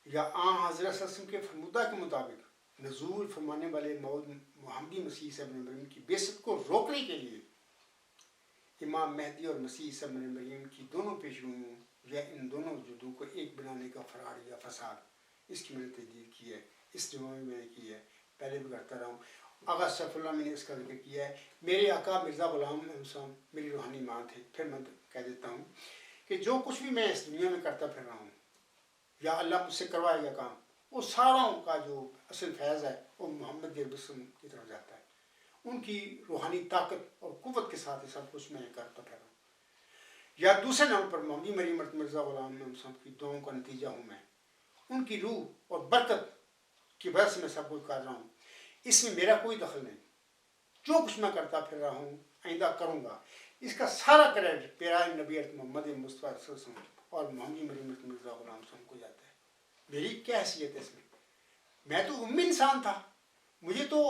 یا آن حضرت صلی اللہ علیہ وسلم کے فرمودہ کے مطابق نزول فرمانے والے موعود محمدی مسیح عیسیٰ ابن مریم کی بعثت کو روکنے کے لیے امام مہدی اور مسیح عیسیٰ ابن مریم کی دونوں پیشگوئیوں یا ان دونوں وجودوں کو ایک بنانے کا فراڈ یا فساد، اس کی میں نے تجدید کی ہے، اس جمعہ میں میں نے کی ہے، پہلے بھی کرتا رہا ہوں۔ آغا صف اللہ میں نے اس کا ذکر کیا ہے۔ میرے آقا مرزا غلام احمد صاحب میری روحانی ماں تھے۔ پھر میں کہہ دیتا ہوں کہ جو کچھ بھی میں اس دنیا میں کرتا پھر رہا ہوں یا اللہ مجھ سے کروائے گا کام، وہ ساروں کا جو اصل فیض ہے وہ محمد رسول کی طرف جاتا ہے۔ ان کی روحانی طاقت اور قوت کے ساتھ یہ سب کچھ میں کرتا پھر رہا ہوں۔ یا دوسرے نمبر پر محمدی مریم مرزا غلام احمد صاحب کی دعاؤں کا نتیجہ ہوں میں، ان کی روح اور برکت کی وجہ سے میں سب کچھ کر رہا ہوں۔ اس میں میرا کوئی دخل نہیں، جو کچھ میں کرتا پھر رہا ہوں آئندہ کروں گا، اس کا سارا کریڈٹ پیارے نبی محمد مصطفیٰ صلی اللہ علیہ وسلم اور محمدی مریم مرزا غلام صاحب کو جاتا ہے۔ میری کیا حیثیت ہے اس میں تو امی انسان تھا، مجھے تو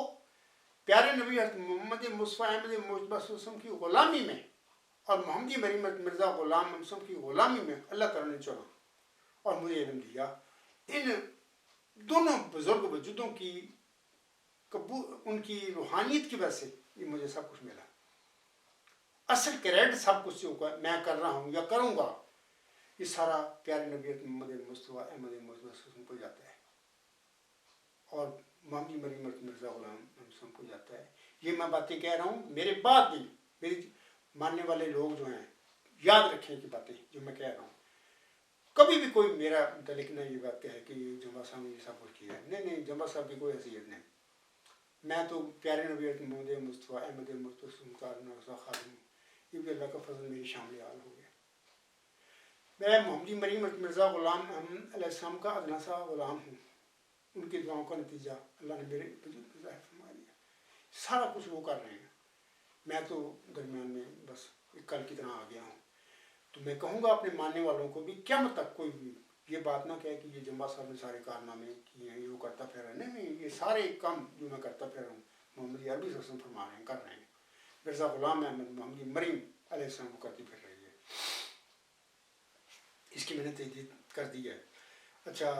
پیارے نبی محمد مصطفیٰ احمد مصطفیٰ صلی اللہ علیہ وسلم کی غلامی میں اور محمدی مریم مرزا غلام صاحب کی غلامی میں اللہ تعالیٰ نے چنا اور مجھے علم دیا۔ ان دونوں بزرگ وجودوں کی ان کی روحانیت کی وجہ سے یہ مجھے سب کچھ ملا۔ اصل کریڈٹ سب کچھ جو میں کر رہا ہوں یا کروں گا یہ سارا پیارے نبی محمد مصطفیٰ احمد مصطفیٰ کو جاتا ہے اور محمدی مریم مرزا غلام صاحب کو جاتا ہے۔ یہ میں باتیں کہہ رہا ہوں، میرے بعد بھی میری ماننے والے لوگ جو ہیں یاد رکھیں کہ باتیں جو میں کہہ رہا ہوں، کبھی بھی کوئی میرا متعلق نہ یہ بات کہے کہ جمعہ صاحب نے یہ سب کچھ کیا ہے، نہیں، جمعہ صاحب کی کوئی حیثیت نہیں۔ میں تو پیارے نبی محمد مصطفیٰ احمد مصطفیٰ خادم ہوں، یہ بھی اللہ کا فضل میری شامل حال ہو گیا۔ میں محمدی مریم مرزا غلام احمد علیہ السلام کا ادنا سا غلام ہوں، ان کی دعاؤں کا نتیجہ اللہ نے میرے وجود میں ظاہر فرما دیا۔ سارا کچھ وہ کر رہے ہیں، میں تو درمیان میں بس ایک کل کی طرح آ گیا ہوں۔ تو میں کہوں گا اپنے ماننے والوں کو بھی قیامت تک کوئی بھی یہ بات نہ کہے کہ یہ جمعہ صاحب نے سارے کارنامے کیے ہیں، یہ وہ کرتا پھر رہا ہے، نہیں، یہ سارے کام جو میں کرتا پھر رہا ہوں محمد عربی صلی اللہ علیہ وسلم فرما رہے ہیں، کر رہے ہیں۔ مرزا غلام احمد محمدی مریم علیہ السلام کو کرتی پھر رہی ہے، اس کی میں نے تجدید کر دی ہے۔ اچھا،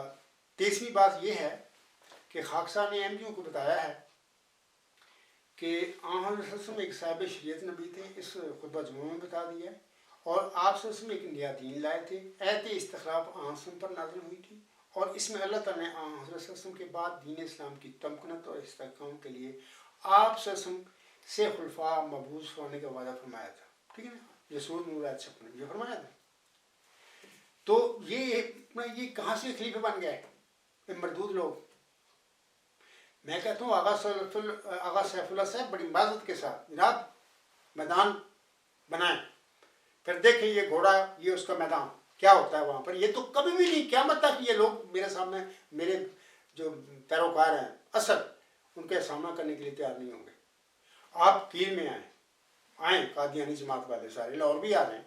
23ویں بات یہ ہے کہ خاکسار نے احمدیوں کو بتایا ہے کہ آن حضرت صلی اللہ علیہ وسلم ایک صاحب شریعت نبی تھے، اس خطبہ جمعہ میں بتا دیا ہے، اور آپ صلی اللہ علیہ وسلم ایک نیا دین لائے تھے۔ ایت استخلاف آن صلی پر نازل ہوئی تھی اور اس میں اللہ تعالیٰ نے آن حضرت صلی اللہ علیہ وسلم کے بعد دین اسلام کی تمکنت اور استحکام کے لیے آپ صلی اللہ علیہ وسلم سے خلفاء مبعوث ہونے کا وعدہ فرمایا تھا، ٹھیک ہے نا، یہ سورۃ نور آیت 56 میں یہ فرمایا تھا۔ تو یہ کہاں سے خلیفہ بن گئے یہ مردود لوگ؟ میں کہتا ہوں آغا سیف اللہ صاحب بڑی معذرت کے ساتھ جناب میدان بنائیں، پھر دیکھیں یہ گھوڑا یہ اس کا میدان کیا ہوتا ہے وہاں پر۔ یہ تو کبھی بھی نہیں، قیامت تک یہ لوگ میرے سامنے، میرے جو پیروکار ہیں اصل، ان کے سامنا کرنے کے لیے تیار نہیں ہوں گے۔ آپ کیل میں آئیں قادیانی جماعت والے سارے، لاہور بھی آ جائیں،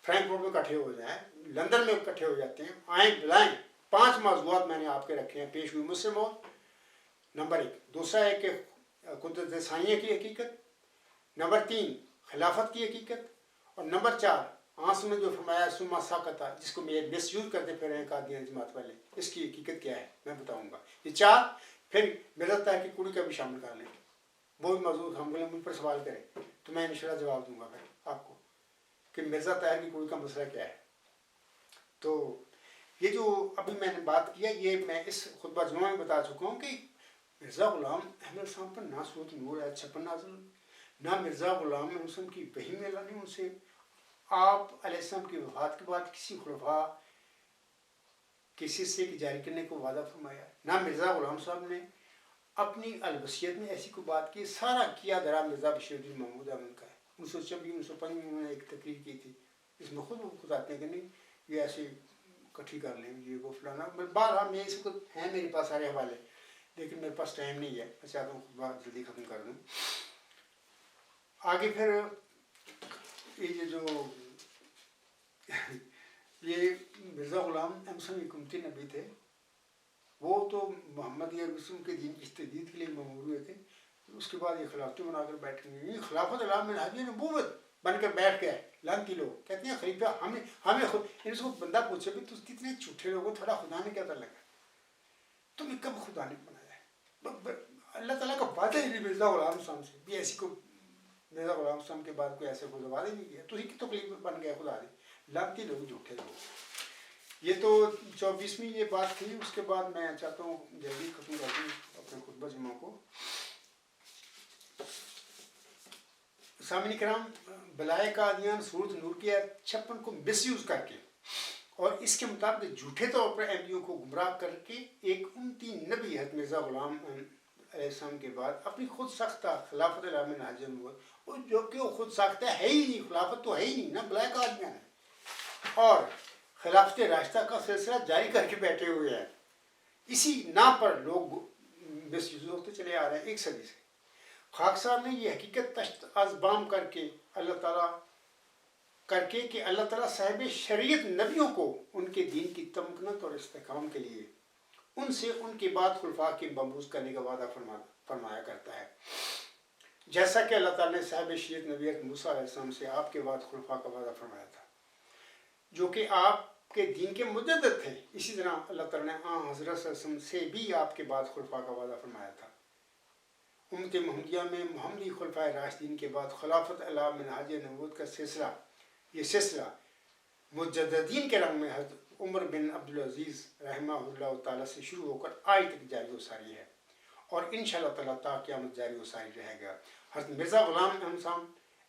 فرینک فورٹ میں اکٹھے ہو جائیں، لندن میں اکٹھے ہو جاتے ہیں، آئیں بلائیں۔ 5 موضوعات میں نے آپ کے رکھے ہیں، پیش ہوئی مسلم موت نمبر 1، دوسرا ہے کہ قدرت ثانیہ کی حقیقت، نمبر 3 خلافت کی حقیقت، اور نمبر 4 آنس میں جو فرمایا سما ساکتا، جس کو میں مس یوز کرتے پھر ہیں قادیان جماعت والے، اس کی حقیقت کیا ہے میں بتاؤں گا. یہ 4 پھر مرزا طاہر کی کڑی کا بھی شامل کر لیں گے. وہ بھی موضوع ہم مجھ پر سوال کریں تو میں انشاءاللہ جواب دوں گا پھر آپ کو کہ مرزا طاہر کی کڑی کا مسئلہ کیا ہے. تو یہ جو ابھی میں نے بات کیا یہ میں اس خطبہ جمعہ میں بتا چکا ہوں کہ مرزا غلام احمد صاحب پر نہ سورۃ نور آیت 56 نازل، نہ مرزا غلام احمد صاحب کی وحی میں اللہ نے ان سے آپ علیہ السلام کی وفات کے بعد کسی خلفاء کے سلسلے کی جاری کرنے کو وعدہ فرمایا، نہ مرزا غلام صاحب نے اپنی الوصیت میں ایسی کوئی بات کی. سارا کیا درا مرزا بشیر الدین محمود احمد کا ہے. 1926-1905 میں انہوں نے ایک تقریر کی تھی، اس میں خود آتے ہیں کہ نہیں یہ ایسے کٹھی کر لیں یہ وہ فلانا. بارہ میں اس وقت ہیں میرے پاس سارے حوالے لیکن میرے پاس ٹائم نہیں ہے، میں چاہتا ہوں بات جلدی ختم کر دوں. آگے پھر یہ جو یہ مرزا غلام احمد صاحب حکومتی نبی تھے، وہ تو محمد رسول کے دین کی تجدید کے لیے مامور ہوئے تھے. اس کے بعد یہ خلافتیں بنا کر بیٹھ گئی. خلافت علام منہاجی نبوت بن کر بیٹھ گئے لانتی لوگ کہتے ہیں خلیفہ ہمیں خود ان سے بندہ پوچھے بھی تو کتنے جھوٹے لوگوں تھوڑا خدا نے کیا لگا تمہیں کب خدا نے بنایا ہے. اللہ تعالیٰ کا وعدہ ہی نہیں مرزا غلام صاحب سے بھی ایسی کو مرزا غلام صاحب کے بعد کوئی ایسے کوئی وعدہ ہی نہیں کیا. تو ہی کی تکلیف بن گیا خدا نے. لانتی لوگ جھوٹے لوگ. یہ تو 24ویں یہ بات تھی. اس کے بعد میں چاہتا ہوں جلدی ختم کر دوں اپنے خطبہ جمعہ کو. سامعین کرام، بلائے قادیان سورۃ نور کی آیت 56 کو مس یوز کر کے اور اس کے مطابق جھوٹے طور پر احمدیوں کو گمراہ کر کے ایک امتی نبی حضرت مرزا غلام علیہ السلام کے بعد اپنی خود ساختہ خلافت علام منہاج نبوت، اور جو کہ وہ خود ساختہ ہے ہی نہیں، خلافت تو ہے ہی نہیں نا، بلائے قادیان ہے، اور خلافت راشدہ کا سلسلہ جاری کر کے بیٹھے ہوئے ہیں. اسی نام پر لوگ مس یوز ہوتے چلے آ رہے ہیں 1 صدی سے. خاک صاحب نے یہ حقیقت تشت ازبام کر کے اللہ تعالیٰ صاحب شریعت نبیوں کو ان کے دین کی تمکنت اور استحکام کے لیے ان سے ان کے بعد خلفاء کے مبعوث کرنے کا وعدہ فرمایا کرتا ہے، جیسا کہ اللہ تعالیٰ نے صاحب شریعت نبی موسیٰ علیہ السلام سے آپ کے بعد خلفاء کا وعدہ فرمایا تھا جو کہ آپ کے دین کے مجدد تھے. اسی طرح اللہ تعالیٰ نے حضرت صلی اللہ علیہ وسلم سے بھی آپ کے بعد خلفاء کا وعدہ فرمایا تھا. امت محمدیہ میں محمدی خلفاء راشدین کے بعد خلافت علی منہاج نبوت کا سلسلہ مجددین کے رنگ میں حضرت عمر بن عبدالعزیز رحمہ اللہ تعالیٰ سے شروع ہو کر آج تک جاری و ساری ہے اور انشاءاللہ تعالیٰ تا قیامت جاری و ساری رہے گا. حضرت مرزا غلام احمد صاحب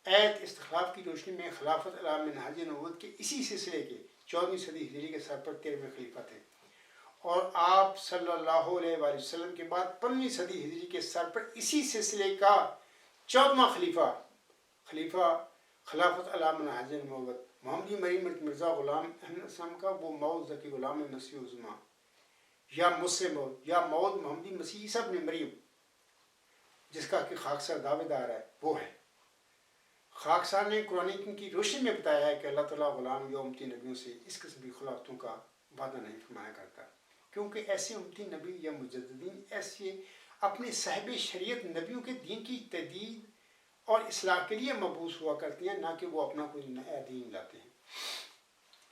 ایت استخلاف کی روشنی میں خلافت علی منہاج نبوت کے اسی سلسلے کے 14ویں صدی ہجری کے سر پر 13ویں خلیفہ تھے، اور آپ صلی اللہ علیہ وآلہ وسلم کے بعد 15ویں صدی ہجری کے سر پر اسی سلسلے کا 14واں خلیفہ خلافت علی منہاج نبوت محمدی مریم مرزا غلام احمد السلام کا وہ موعود ذکی غلام مسیح عظمیٰ یا مسلم یا موعود محمدی مسیح عیسیٰ ابن مریم جس کا کہ خاکسار دعوے دار ہے وہ ہے. خاکسار نے قرآن کی روشنی میں بتایا ہے کہ اللہ تعالیٰ غلام یا امتی نبیوں سے اس قسم کی خلافتوں کا وعدہ نہیں فرمایا کرتا، کیونکہ ایسے امتی نبی یا مجددین ایسے اپنے صاحب شریعت نبیوں کے دین کی تجدید اور اصلاح کے لیے مبعوث ہوا کرتے ہیں، نہ کہ وہ اپنا کوئی نیا دین لاتے ہیں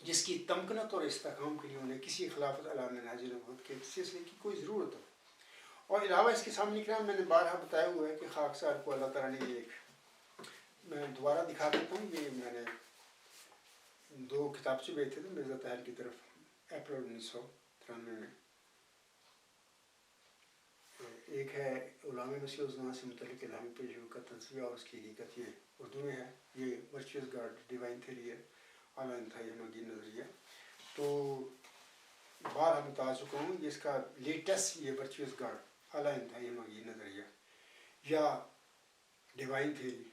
جس کی تمکنت اور استحکام کے لیے انہیں کسی خلافت علی منہاج نبوت کے سلسلے کی کوئی ضرورت ہو. اور علاوہ اس کے سامنے کرام میں نے بارہا بتایا ہوا ہے کہ خاکسار کو اللہ تعالیٰ نے ایک، میں دوبارہ دکھا دیتا ہوں، یہ میں نے 2 کتابچے بھیجے تھے مرزا طاہر کی طرف اپریل 1993 میں. ایک ہے غلام مسیح عظمیٰ سے متعلق الہامی پیشگو کا تجزیہ اور اس کی حقیقت، یہ اردو میں ہے. یہ ورچوئس گاڈ ڈیوائن تھیوری ہے، اعلیٰ انتہائی ہمگین نظریہ. تو بارہا بتا چکا ہوں یہ اس کا لیٹسٹ یہ ورچوئس گاڈ اعلیٰ انتہائی ہمگین نظریہ یا ڈیوائن تھیوری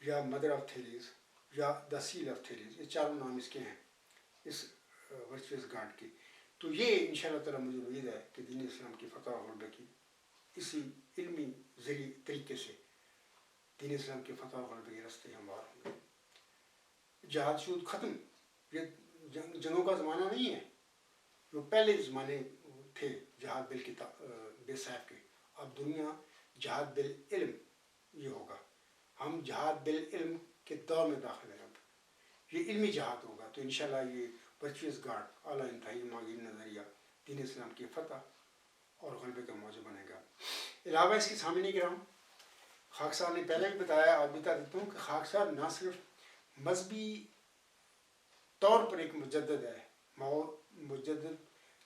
یا مدر آف تھیریز یا دا سیل آف تھیریز، یہ چاروں نام اس کے ہیں اس ورچوئس گاڈ کی. تو یہ انشاءاللہ تعالیٰ مجھے امید ہے کہ دین اسلام کی فتح و غلبہ کی اسی علمی ذریعے طریقے سے دین اسلام کے فتح و غلبہ کے راستے ہموار ہوں گے. جہاد شود ختم، یہ جنگوں کا زمانہ نہیں ہے جو پہلے زمانے تھے جہاد بے سیف کے. اب دنیا جہاد بالعلم یہ ہوگا. ہم جہاد بالعلم کے دور میں داخل ہیں. اب یہ علمی جہاد ہوگا. تو انشاءاللہ یہ ورچوئس گارڈ اعلیٰ انتہائی معین نظریہ دین اسلام کی فتح اور غلبے کا موضوع بنے گا. علاوہ اس کے سامنے کرام خاکسار نے پہلے بھی بتایا، آج بتا دیتا ہوں کہ خاکسار نہ صرف مذہبی طور پر ایک مجدد ہے، مجدد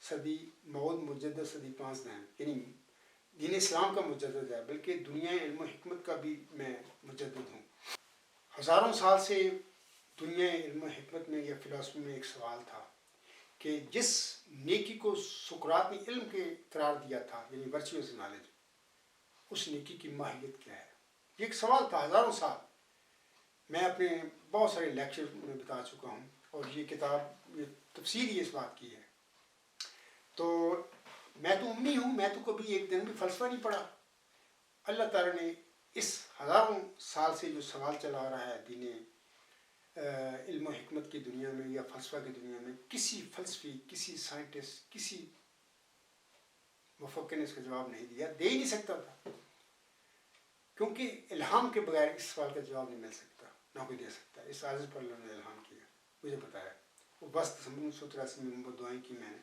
صدی 5 ہیں، یعنی دین اسلام کا مجدد ہے، بلکہ دنیا علم و حکمت کا بھی میں مجدد ہوں. ہزاروں سال سے دنیا علم و حکمت میں یا فلسفی میں ایک سوال تھا کہ جس نیکی کو سقراط نے علم کے قرار دیا تھا، یعنی ورچوئس نالج، اس نیکی کی ماہیت کیا ہے؟ یہ ایک سوال تھا ہزاروں سال. میں اپنے بہت سارے لیکچر میں بتا چکا ہوں، اور یہ کتاب یہ تفصیل ہی اس بات کی ہے. تو میں تو امی ہوں، میں تو کبھی ایک دن بھی فلسفہ نہیں پڑھا. اللہ تعالیٰ نے اس ہزاروں سال سے جو سوال چلا رہا ہے دین علم و حکمت کی دنیا میں یا فلسفہ کی دنیا میں، کسی فلسفی، کسی سائنٹسٹ، کسی مفکر نے اس کا جواب نہیں دیا، دے ہی نہیں سکتا تھا، کیونکہ الہام کے بغیر اس سوال کا جواب نہیں مل سکتا، نہ کوئی دے سکتا. اس عاجز پر اللہ نے الہام کیا، مجھے بتایا. وہ بس 1983 میں دعائیں کی میں نے،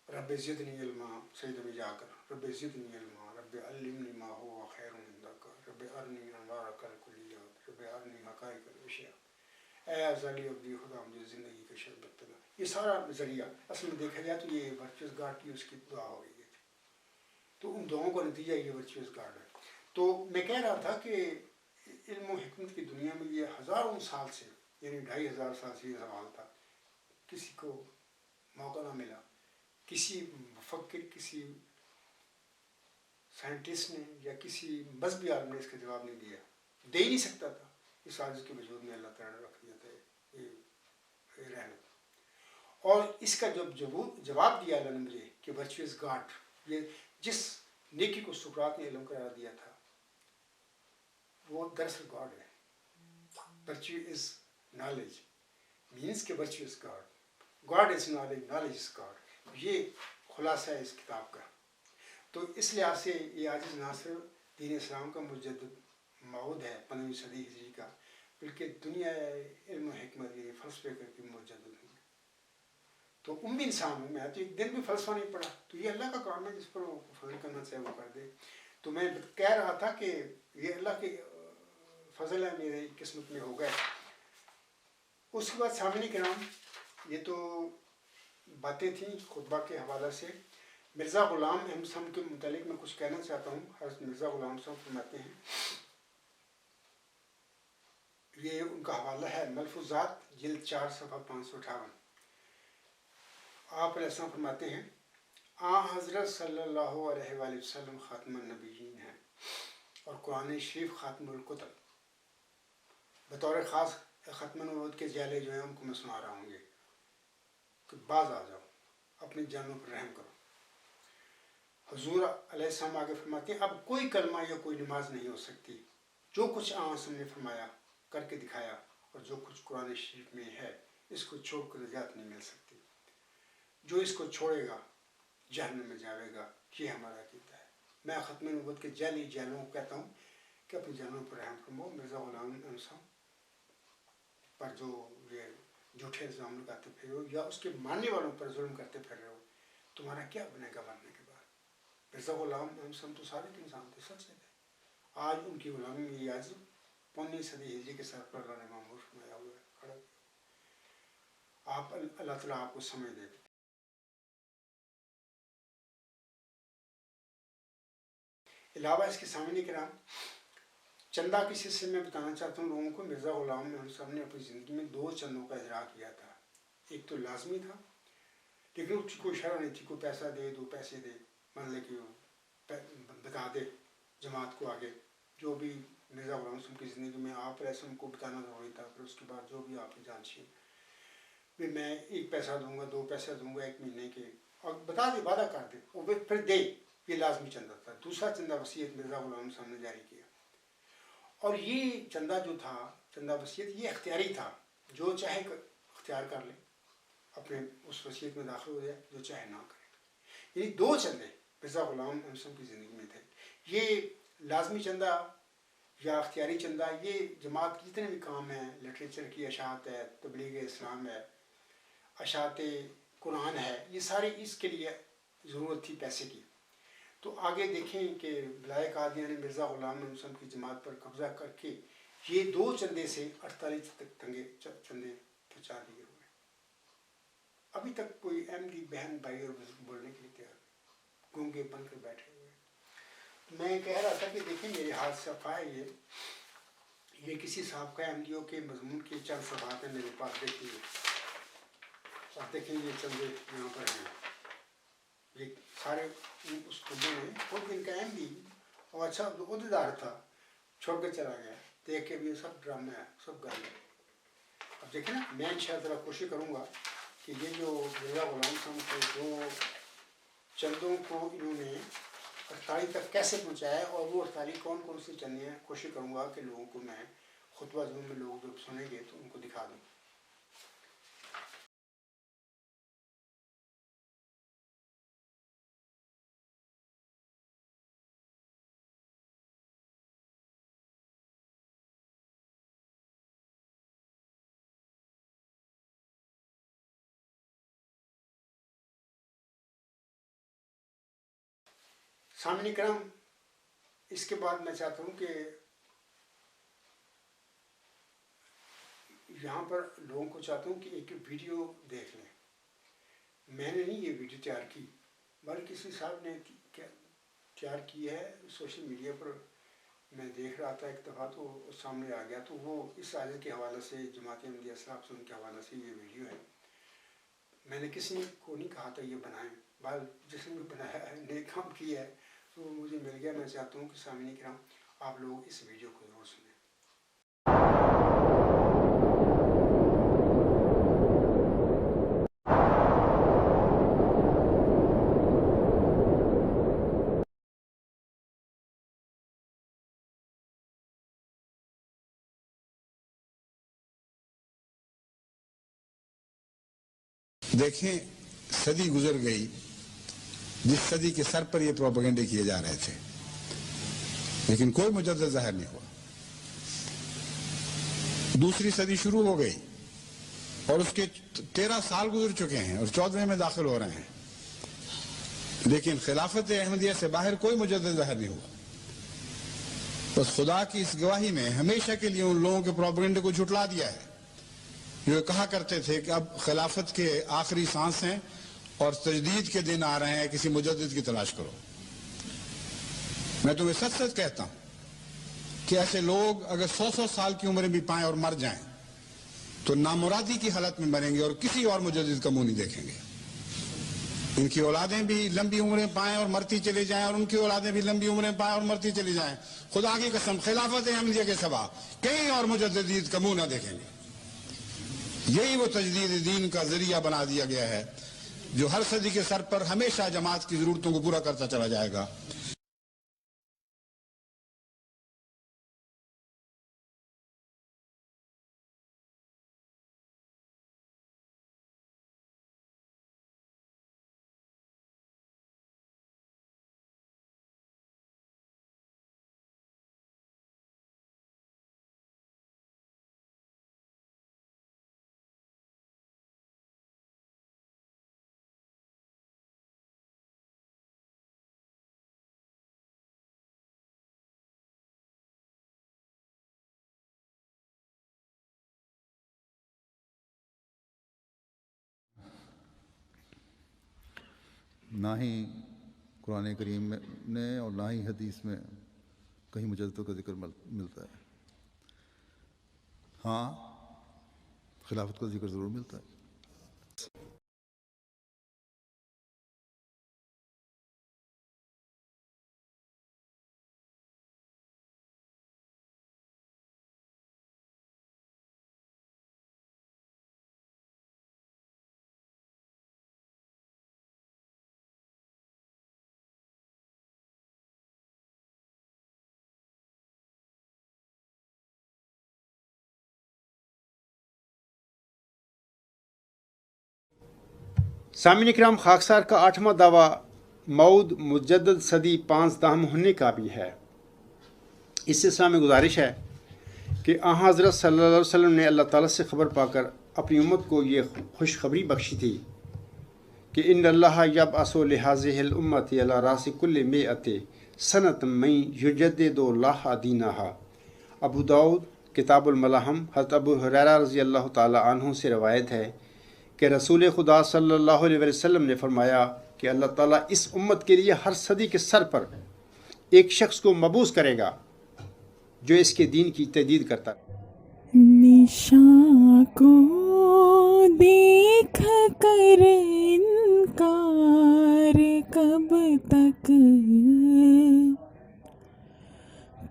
رب زدنی علما، سجدہ میں جا کر رب زدنی علما، رب علمنی ما هو خیر عندک، رب ارنی انوارک الکلیات، رب ارنی حقائق الاشیاء. اے ازلی عبدی خدا مجھے زندگی کا شربت پلا. یہ سارا ذریعہ اصل میں دیکھا جائے تو یہ ورچوئس گارڈ کی اس کی دعا ہو رہی ہے. تو ان دعاؤں کا نتیجہ یہ ورچوئس گارڈ ہے. تو میں کہہ رہا تھا کہ علم و حکمت کی دنیا میں یہ ہزاروں سال سے، یعنی 2500 سال سے یہ سوال تھا. کسی کو موقع نہ ملا، کسی مفکر، کسی سائنٹسٹ نے یا کسی مذہبی عالم نے اس کا جواب نہیں دیا، دے ہی نہیں سکتا تھا. اس عاجز کے وجود میں اللہ تعالیٰ نے رکھ دیا تھا یہ رحمت. اور اس کا جب جواب دیا اللہ نے مجھے کہ ورچوئس گارڈ، یہ جس نیکی کو سقراط نے علم قرار دیا تھا وہ دراصل گاڈ ہے. ورچو از نالج مینس کہ virtue is God, God is knowledge, knowledge is God. یہ خلاصہ ہے اس کتاب کا. تو اس لحاظ سے یہ عاجز نہ صرف دین اسلام کا مجدد معود ہے 15ویں صدی ہجری کا، بلکہ دنیا علم و حکمت یعنی فلسفے کا بھی مجدد ہے. تو امی انسان ہوں میں، تو ایک دن بھی فلسفہ نہیں پڑھا. تو یہ اللہ کا کام ہے، جس پر وہ فضل کرنا چاہے وہ کر دے. تو میں کہہ رہا تھا کہ یہ اللہ کے فضل ہے، میری قسمت میں ہو گئے. اس کے بعد سامعین کرام، یہ تو باتیں تھیں خطبہ کے حوالے سے. مرزا غلام احمد صاحب کے متعلق میں کچھ کہنا چاہتا ہوں. حضرت مرزا غلام صاحب فرماتے ہیں، یہ ان کا حوالہ ہے ملفوظات جلد 4 صفحہ 558. آپ علیہ السلام فرماتے ہیں، حضرت صلی اللہ علیہ وآلہ وسلم خاتم النبیین ہیں اور قرآن شریف خاتم الکتب. بطور خاص ختم نبوت کے جالے جو ہیں ان کو میں سنا رہا ہوں گے کہ باز آ جاؤ، اپنی جانوں پر رحم کرو. حضور علیہ السلام آگے فرماتے ہیں، اب کوئی کلمہ یا کوئی نماز نہیں ہو سکتی. جو کچھ ہم نے فرمایا کر کے دکھایا، اور جو کچھ قرآن شریف میں ہے اس کو چھوڑ کر نجات نہیں مل سکتی. جو اس کو چھوڑے گا جہنم میں جاوے گا. یہ ہمارا عقیدہ ہے. میں ختم نبوت کے جالوں کو کہتا ہوں کہ اپنی جانوں پر رحم فرماؤ. مرزا غلام احمد صاحب پر جو یہ جھوٹے الزام لگاتے پھر رہے ہو یا اس کے ماننے والوں پر ظلم کرتے پھر رہے ہو، تمہارا کیا بنے گا مرنے کے بعد؟ مرزا غلام احمد صاحب تو سارے انسان تھے، سچے تھے. آج ان کی غلامی میں یہ آج 15ویں صدی ہجری کے سر پر اللہ نے معمور فرمایا ہوا ہے، کھڑا. آپ اللہ تعالیٰ آپ کو سمجھ دے. علاوہ اس کے سامنے کرام چندہ کے سلسلے میں بتانا چاہتا ہوں لوگوں کو. مرزا غلام احمد صاحب نے اپنی زندگی میں 2 چندوں کا اجرا کیا تھا. ایک تو لازمی تھا، لیکن اس کی کوئی شرح نہیں تھی. کوئی پیسہ دے، 2 پیسے دے، مان لے کہ بتا دے جماعت کو آگے. جو بھی مرزا غلام صاحب کی زندگی میں آپ رسم کو بتانا ضروری تھا. پھر اس کے بعد جو بھی آپ جانشین بھی میں 1 پیسہ دوں گا، 2 پیسہ دوں گا 1 مہینے کے، اور بتا دے، وعدہ کر دے، وہ پھر دے. یہ لازمی چندہ تھا. دوسرا چندہ وصیت مرزا غلام صاحب نے جاری کیا. اور یہ چندہ جو تھا، چندہ وصیت، یہ اختیاری تھا. جو چاہے اختیار کر لے، اپنے اس وصیت میں داخل ہو جائے، جو چاہے نہ کرے. یعنی 2 چندے مرزا غلام مسلم کی زندگی میں تھے. یہ لازمی چندہ یا اختیاری چندہ، یہ جماعت کے جتنے بھی کام ہیں، لٹریچر کی اشاعت ہے، تبلیغ اسلام ہے، اشاعت قرآن ہے، یہ سارے اس کے لیے ضرورت تھی پیسے کی. تو آگے دیکھیں کہ بلائے قادیاں نے مرزا غلام مسلم کی جماعت پر قبضہ کر کے یہ 2 چندے سے 48 تک چندے پہنچا دیے ہوئے. ابھی تک کوئی احمدی بہن بھائی اور بزرگ بولنے کے لیے تیار گونگے بن کر بیٹھے ہوئے. میں کہہ رہا تھا کہ دیکھیں میرے ہاتھ صفحہ ہے یہ کسی سابقہ احمدیوں کے مضمون کے چند صفحات ہیں میرے پاس. دیکھیے آپ دیکھیں یہ چندے یہاں پر ہیں، یہ سارے اس خودے میں خود ان کا احمدی اور اچھا عہدیدار تھا، چھوڑ کے چلا گیا. دیکھ کے بھی یہ سب ڈرامہ ہے، سب گل ہے. اب دیکھیں نا، میں انشاءاللہ ذرا کوشش کروں گا کہ یہ جو مرزا غلام صاحب کے 2 چندوں کو انہوں نے 48 تک کیسے پہنچایا اور وہ 48 کون کون سے چندے ہیں، کوشش کروں گا کہ لوگوں کو میں خطبہ زون میں لوگ جب سنیں گے تو ان کو دکھا دوں. سامعین کرام، اس کے بعد میں چاہتا ہوں کہ یہاں پر لوگوں کو چاہتا ہوں کہ ایک ویڈیو دیکھ لیں. میں نے نہیں یہ ویڈیو تیار کی، بلکہ کسی صاحب نے تیار کی ہے سوشل میڈیا پر. میں دیکھ رہا تھا ایک دفعہ تو سامنے آ گیا، تو وہ اس آیت کے حوالے سے، جماعت احمدیہ اسلاف سن کے حوالے سے یہ ویڈیو ہے. میں نے کسی کو نہیں کہا تھا یہ بنائیں، بال جس نے بھی بنایا ہے نیک کام کیا ہے تو مجھے مل گیا. میں چاہتا ہوں کہ سامعین کرام آپ لوگ اس ویڈیو کو ضرور سنیں. دیکھیں، صدی گزر گئی جس صدی کے سر پر یہ پروپیگنڈے کیے جا رہے تھے، لیکن کوئی مجدد ظاہر نہیں ہوا. دوسری صدی شروع ہو گئی اور اس کے 13 سال گزر چکے ہیں اور 14ویں میں داخل ہو رہے ہیں، لیکن خلافت احمدیہ سے باہر کوئی مجدد ظاہر نہیں ہوا. بس خدا کی اس گواہی نے ہمیشہ کے لیے ان لوگوں کے پروپیگنڈے کو جھٹلا دیا ہے جو کہا کرتے تھے کہ اب خلافت کے آخری سانس ہیں اور تجدید کے دن آ رہے ہیں، کسی مجدد کی تلاش کرو. میں تمہیں سچ سچ کہتا ہوں کہ ایسے لوگ اگر 100 سال کی عمر بھی پائیں اور مر جائیں تو نامرادی کی حالت میں مریں گے اور کسی اور مجدد کا منہ نہیں دیکھیں گے. ان کی اولادیں بھی لمبی عمریں پائیں اور مرتی چلی جائیں اور ان کی اولادیں بھی لمبی عمریں پائیں اور مرتی چلی جائیں، خدا کی قسم خلافت احمدیہ کے سوا کہیں اور مجدد کا منہ نہ دیکھیں گے. یہی وہ تجدید دین کا ذریعہ بنا دیا گیا ہے جو ہر صدی کے سر پر ہمیشہ جماعت کی ضرورتوں کو پورا کرتا چلا جائے گا. نہ ہی قرآن کریم میں اور نہ ہی حدیث میں کہیں مجددوں کا ذکر ملتا ہے. ہاں، خلافت کا ذکر ضرور ملتا ہے. سامعین کرام، خاکسار کا 8واں دعویٰ مود مجدد صدی 15 ہونے کا بھی ہے۔ اس سلسلہ میں گزارش ہے کہ حضرت صلی اللہ علیہ وسلم نے اللہ تعالیٰ سے خبر پا کر اپنی امت کو یہ خوشخبری بخشی تھی کہ ان اللہ یبعث لہذہ الامت علی راس کل مئۃ سنۃ من یجدد لہا دینہا۔ ابو داؤد کتاب الملاحم حضرت ابو ہریرہ رضی اللہ تعالیٰ عنہ سے روایت ہے کہ رسول خدا صلی اللہ علیہ وسلم نے فرمایا کہ اللہ تعالیٰ اس امت کے لیے ہر صدی کے سر پر ایک شخص کو مبعوث کرے گا جو اس کے دین کی تجدید کرتا ہے۔ نشاں کو دیکھ کر انکار کب تک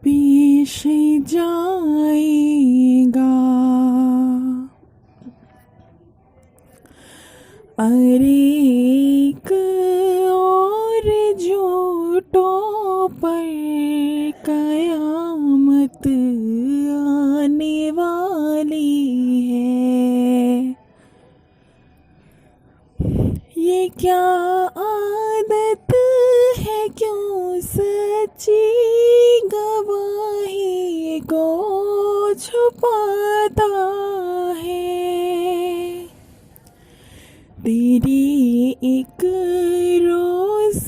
پیش جائے گا، ارے ایک اور جھوٹوں پر قیامت آنے والی ہے۔ یہ کیا عادت ہے کیوں سچی گواہی کو چھپاتا ہے، تیری ایک روز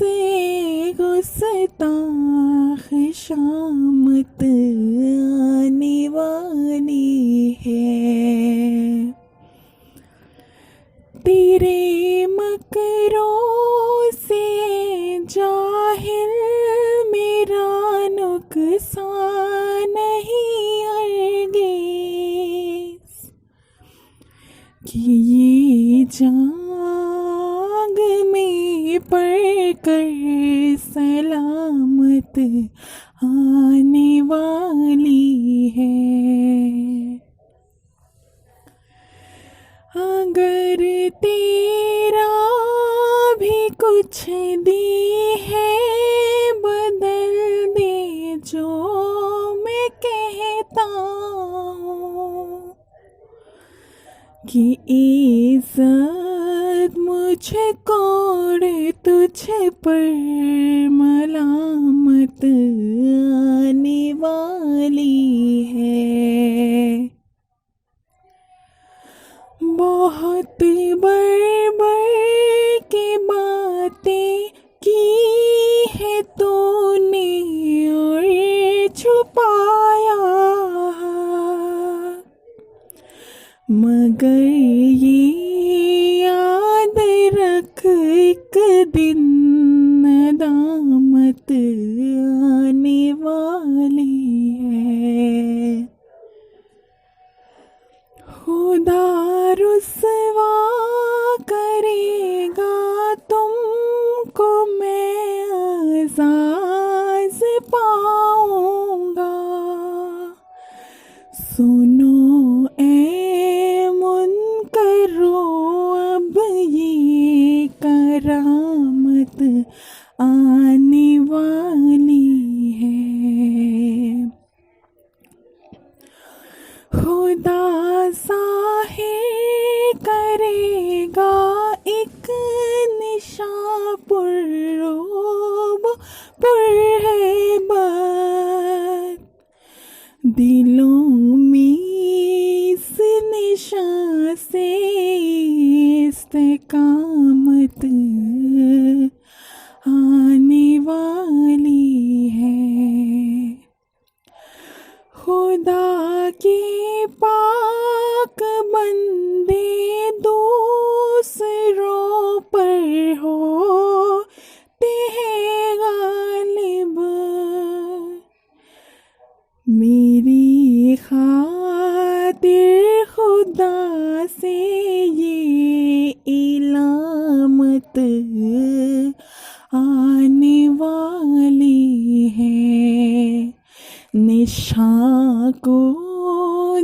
گستاخ شامت آنے والی ہے، تیرے مکروں سے جاہل میرا نقصان نہیں ہرگز، کہ یہ جانگ میں پڑھ کر سلامت آنے والی ہے۔ اگر تیرا بھی کچھ دی ہے بدل دے جو میں کہتا ہوں، کہ عزت مجھ کوڑ تجھ پر ملامت آنے والی ہے۔ بہت بڑھ بڑھ کے باتیں کی ہے تو نے اور چھپایا، مگر یہ یاد رکھ ایک دن ندامت آنے والی ہے۔ خدا رسوا کرے گا تم کو، میں اعزاز پاؤں گا، سنو اے منکرو اب یہ کرامت آنے والی ہے۔ خدا ظاہر کرے گا ایک نشاں پرروب پرہیبت، دلوں میں اس نشاں سے استقامت آنے والی ہے۔ خدا کے پاک بندے دوسروں پر ہوتے ہیں غالب، میری خاطر خدا سے یہ علامت آنے والی ہے۔ نشاں کو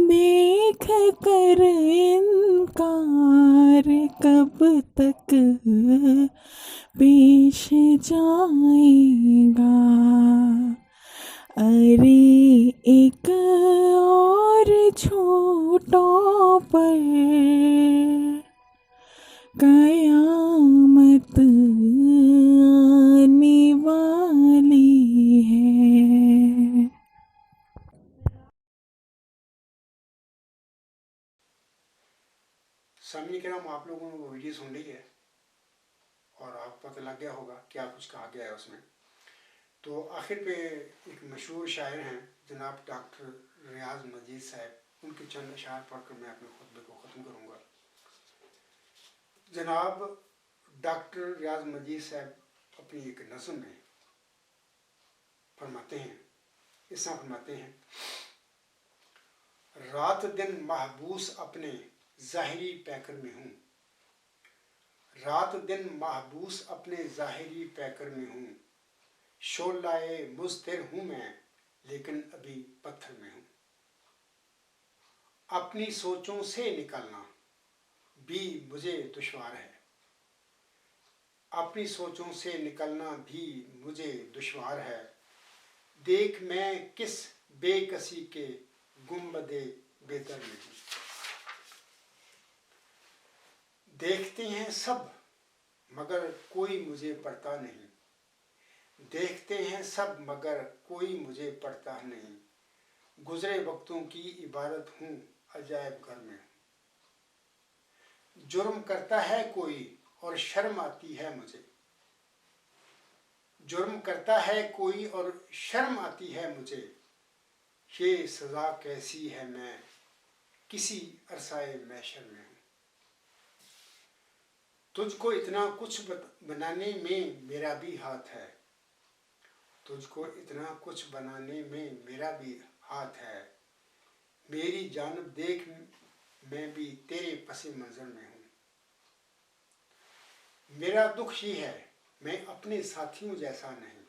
دیکھ کر انکار کب تک پیش جائے گا، ارے ایک اور جھوٹوں پر قیامت آپ لوگوں نے وہ ویڈیو سن لی ہے اور آپ کو پتہ لگ گیا ہوگا کیا کچھ کہا گیا ہے اس میں. تو آخر پہ ایک مشہور شاعر ہیں جناب ڈاکٹر ریاض مجید صاحب, ان کے چند اشعار پڑھ کر میں اپنے خطبے کو ختم کروں گا. جناب ڈاکٹر ریاض مجید صاحب اپنی ایک نظم میں فرماتے ہیں, اس طرح فرماتے ہیں, رات دن محبوس اپنے ظاہری پیکر میں ہوں, رات دن محبوس اپنے ظاہری پیکر میں ہوں, شعلۂ مضطر ہوں میں لیکن ابھی پتھر میں ہوں. اپنی سوچوں سے نکلنا بھی مجھے دشوار ہے, اپنی سوچوں سے نکلنا بھی مجھے دشوار ہے. دیکھ میں کس بے کسی کے گنبد بہتر میں ہوں. دیکھتے ہیں سب مگر کوئی مجھے پڑھتا نہیں, دیکھتے ہیں سب مگر کوئی مجھے پڑھتا نہیں. گزرے وقتوں کی عبارت ہوں عجائب گھر میں ہوں. جرم کرتا ہے کوئی اور شرم آتی ہے مجھے, جرم کرتا ہے کوئی اور شرم آتی ہے مجھے. یہ سزا کیسی ہے میں کسی عرصۂ محشر میں ہوں. تجھ کو اتنا کچھ بنانے میں میرا بھی ہاتھ ہے, تجھ کو اتنا کچھ بنانے میں میرا بھی ہاتھ ہے. میری جانب دیکھ میں بھی تیرے پس منظر میں ہوں. میرا دکھ یہ ہے میں اپنے ساتھیوں جیسا نہیں,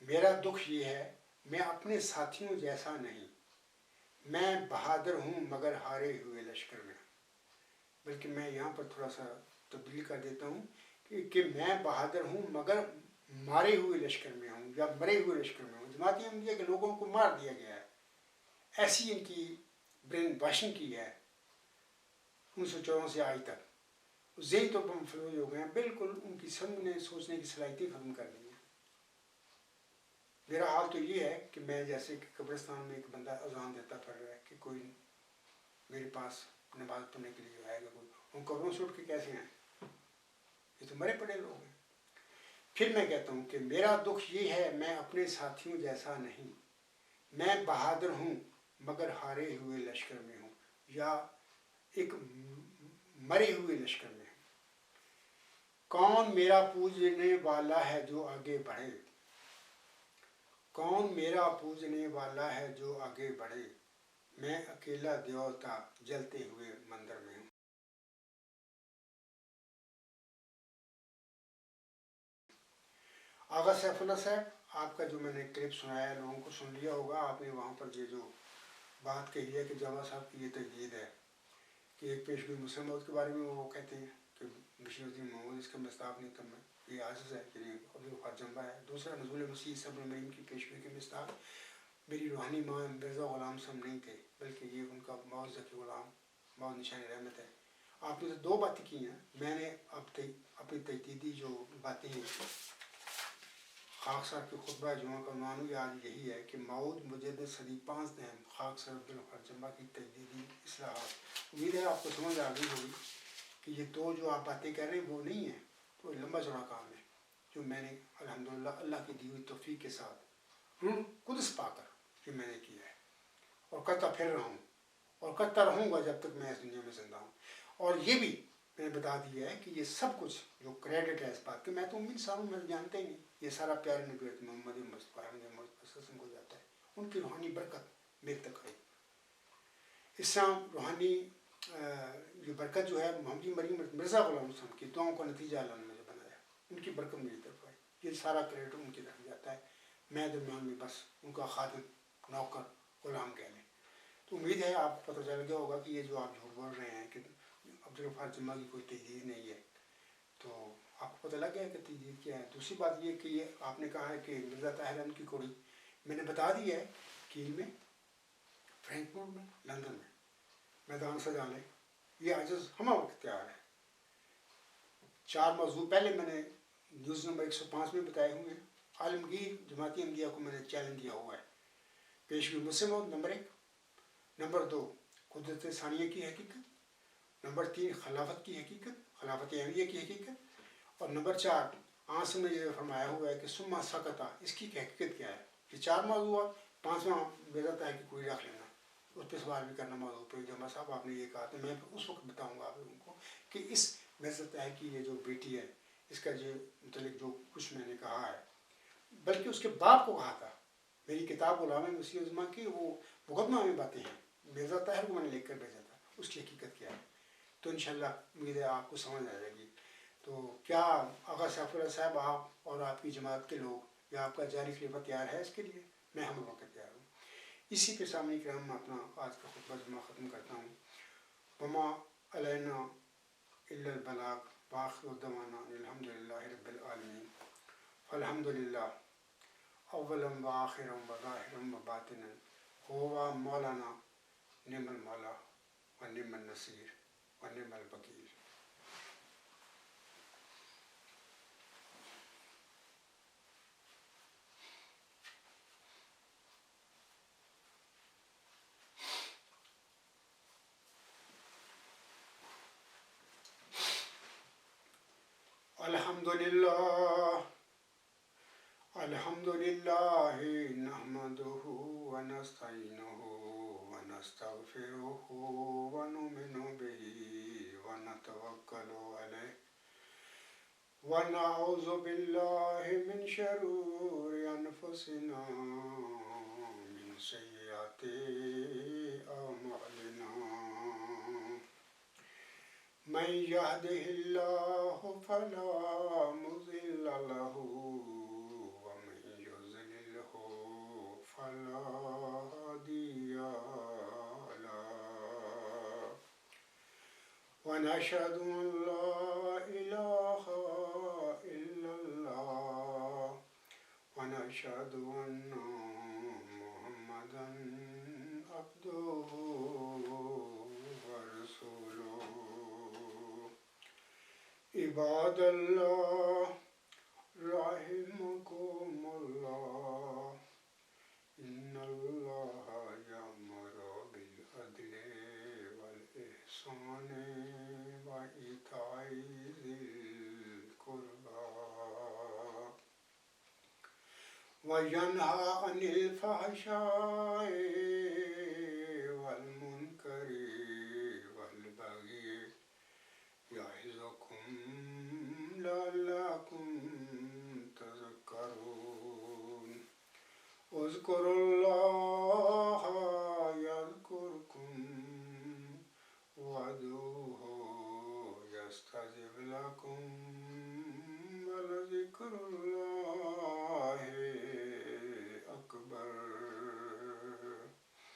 میرا دکھ یہ ہے میں اپنے ساتھیوں جیسا نہیں. میں بہادر ہوں مگر ہارے ہوئے لشکر میں ہوں. بلکہ میں یہاں پر تھوڑا سا تبدیل کر دیتا ہوں کہ میں بہادر ہوں مگر مارے ہوئے لشکر میں ہوں یا مرے ہوئے لشکر میں ہوں. جماعت احمدیہ کے لوگوں کو مار دیا گیا ہے, ایسی ان کی برین واشنگ کی ہے 1914 سے آج تک. ذہنی طور پر مفلوج ہو گئے ہیں, بالکل ان کی سمجھنے سوچنے کی صلاحیتیں ختم کر دی ہیں. میرا حال تو یہ ہے کہ میں جیسے کہ قبرستان میں ایک بندہ اذان دیتا پڑ رہا ہے کہ کوئی میرے پاس نماز پڑھنے کے لیے آئے گا, کوئی ان قبروں سے اٹھ کے کیسے ہیں, یہ تو مرے پڑے لوگ ہیں. پھر میں کہتا ہوں کہ میرا دکھ یہ ہے میں اپنے ساتھیوں جیسا نہیں, میں بہادر ہوں مگر ہارے ہوئے لشکر میں ہوں یا ایک مرے ہوئے لشکر میں ہوں. کون میرا پوجنے والا ہے جو آگے بڑھے, کون میرا پوجنے والا ہے جو آگے بڑھے. میں اکیلا دیوتا جلتے ہوئے مندر میں ہوں. آغا سیف اللہ صاحب, آپ کا جو میں نے کلپ سنایا ہے لوگوں کو سن لیا ہوگا. آپ نے وہاں پر یہ جو بات کہی ہے کہ جواد صاحب کی یہ تجدید ہے کہ ایک پیشگوئی مسلم موت کے بارے میں وہ کہتے ہیں کہ بشیر الدین محمود اس کا مصداق نہیں, تم میں یہ عاجز ہے یعنی عبدالغفار جنبہ ہے. دوسرا نزول مسیح صبر مریم کی پیشگوئی کے مصداق میری روحانی ماں مرزا غلام صاحب نہیں تھے بلکہ یہ ان کا موت ذکی غلام موت نشان رحمت ہے. آپ نے تو دو باتیں کی ہیں, میں نے اب اپنی تجدیدی جو باتیں ہیں خاکسار کے خطبہ جمعہ کا عنوان بھی آج یہی ہے کہ ماؤد مجدد صدی 5 دہم خاکسار عبدالغفار جنبہ کی تجدیدی اصلاحات. امید ہے آپ کو سمجھ آ گئی ہوگی کہ یہ دو جو آپ باتیں کہہ رہے ہیں وہ نہیں ہیں, تو لمبا چوڑا کام ہے جو میں نے الحمدللہ اللہ کی دی ہوئی توفیق کے ساتھ روح قدس پا کر یہ میں نے کیا ہے اور کرتا پھر رہا ہوں اور کرتا رہوں گا جب تک میں اس دنیا میں زندہ ہوں. اور یہ بھی میں نے بتا دیا ہے کہ یہ سب کچھ جو کریڈٹ ہے اس بات کہ میں تو امید صاحب میں جانتے ہی نہیں, یہ سارا پیارے نبی محمد مصطفیٰ کو جاتا ہے. ان کی روحانی برکت میرے تک آئی. اس طرح روحانی یہ برکت جو ہے محمدی مریم مرزا غلام صاحب کی دعاؤں کا نتیجہ اللہ نے مجھے بنایا, ان کی برکت میری طرف آئی. یہ سارا کریڈٹ ان کی طرف جاتا ہے, میں درمیان میں بس ان کا خادم نوکر غلام کہہ لیں. تو امید ہے آپ کو پتہ چل گیا ہوگا کہ یہ جو آپ جھوٹ بول رہے ہیں کہ عبدالغفار جنبہ کی کوئی تجدید نہیں ہے, تو آپ کو پتہ لگ گیا کہ تجدید کیا ہے. دوسری بات یہ کہ یہ آپ نے کہا ہے کہ مرزا طاہر احمد کی کوڑی, میں نے بتا دی ہے کیل میں, فرینکفرٹ میں, لندن میں, میدان سجانے یہ عجز ہمہ وقت تیار ہے. 4 موضوع پہلے میں نے نیوز نمبر 105 میں بتائے ہوئے ہیں. عالمگیر جماعتی احمدیہ کو میں نے چیلنج دیا ہوا ہے. پیشگوئی مسلم موت نمبر 1, نمبر 2 قدرت ثانیہ کی حقیقت, نمبر 3 خلافت کی حقیقت، خلافت اہمیہ کی حقیقت، اور نمبر 4 آنسر میں یہ فرمایا ہوا ہے کہ سما سکتا، اس کی حقیقت کیا ہے. یہ 4 موضوعات. 5واں بےزت ہے کہ کوئی رکھ لینا، اس پہ سوال بھی کرنا موضوع پہ. جمع صاحب آپ نے یہ کہا تو میں اس وقت بتاؤں گا آپ لوگوں کو کہ اس بےزت ہے کہ یہ جو بیٹی ہے اس کا جو متعلق جو کچھ میں نے کہا ہے، بلکہ اس کے باپ کو کہا تھا. میری کتاب علامہ مسیح عظمہ کی وہ مقدمہ میں باتیں ہیں. بیزا طاہر کو میں نے لکھ کر بھیجا تھا، اس کی حقیقت کیا ہے. تو انشاءاللہ امید ہے آپ کو سمجھ آ جائے گی. تو کیا آغا سیف اللہ صاحب آپ اور آپ کی جماعت کے لوگ یا آپ کا جاری خلیفہ تیار ہے اس کے لیے؟ میں ہم لوگ تیار ہوں. اسی کے سامنے کرام میں اپنا آج کا خطبہ جمعہ ختم کرتا ہوں. وما علینا الا البلاغ وآخر دعوانا الحمدللہ رب العالمین. فالحمدللہ اولا وآخرا وظاہرا وباطنا هو مولانا نعم المولا ونعم النصیر ونعم الوکیل. الحمدللہ نحمده ونستعینه ونستغفره ونؤمن به ونتوکل علیہ ونعوذ باللہ من شرور انفسنا من سیئات اعمالنا. من يهده الله فلا مضل له ومن يضلله فلا هادي له. ونشهد أن لا إله إلا الله ونشهد أن محمدا عبده عباد اللہ رحمکم اللہ ان اللہ یأمر بالعدل والإحسان وإیتاء ذی القربى وینہی عن الفحشاء والمنکر والبغی یعظکم لعلکم تذکرون. اذکروا اللہ یذکرکم وادعوہ یستجب لکم ولذکر اللہ اکبر.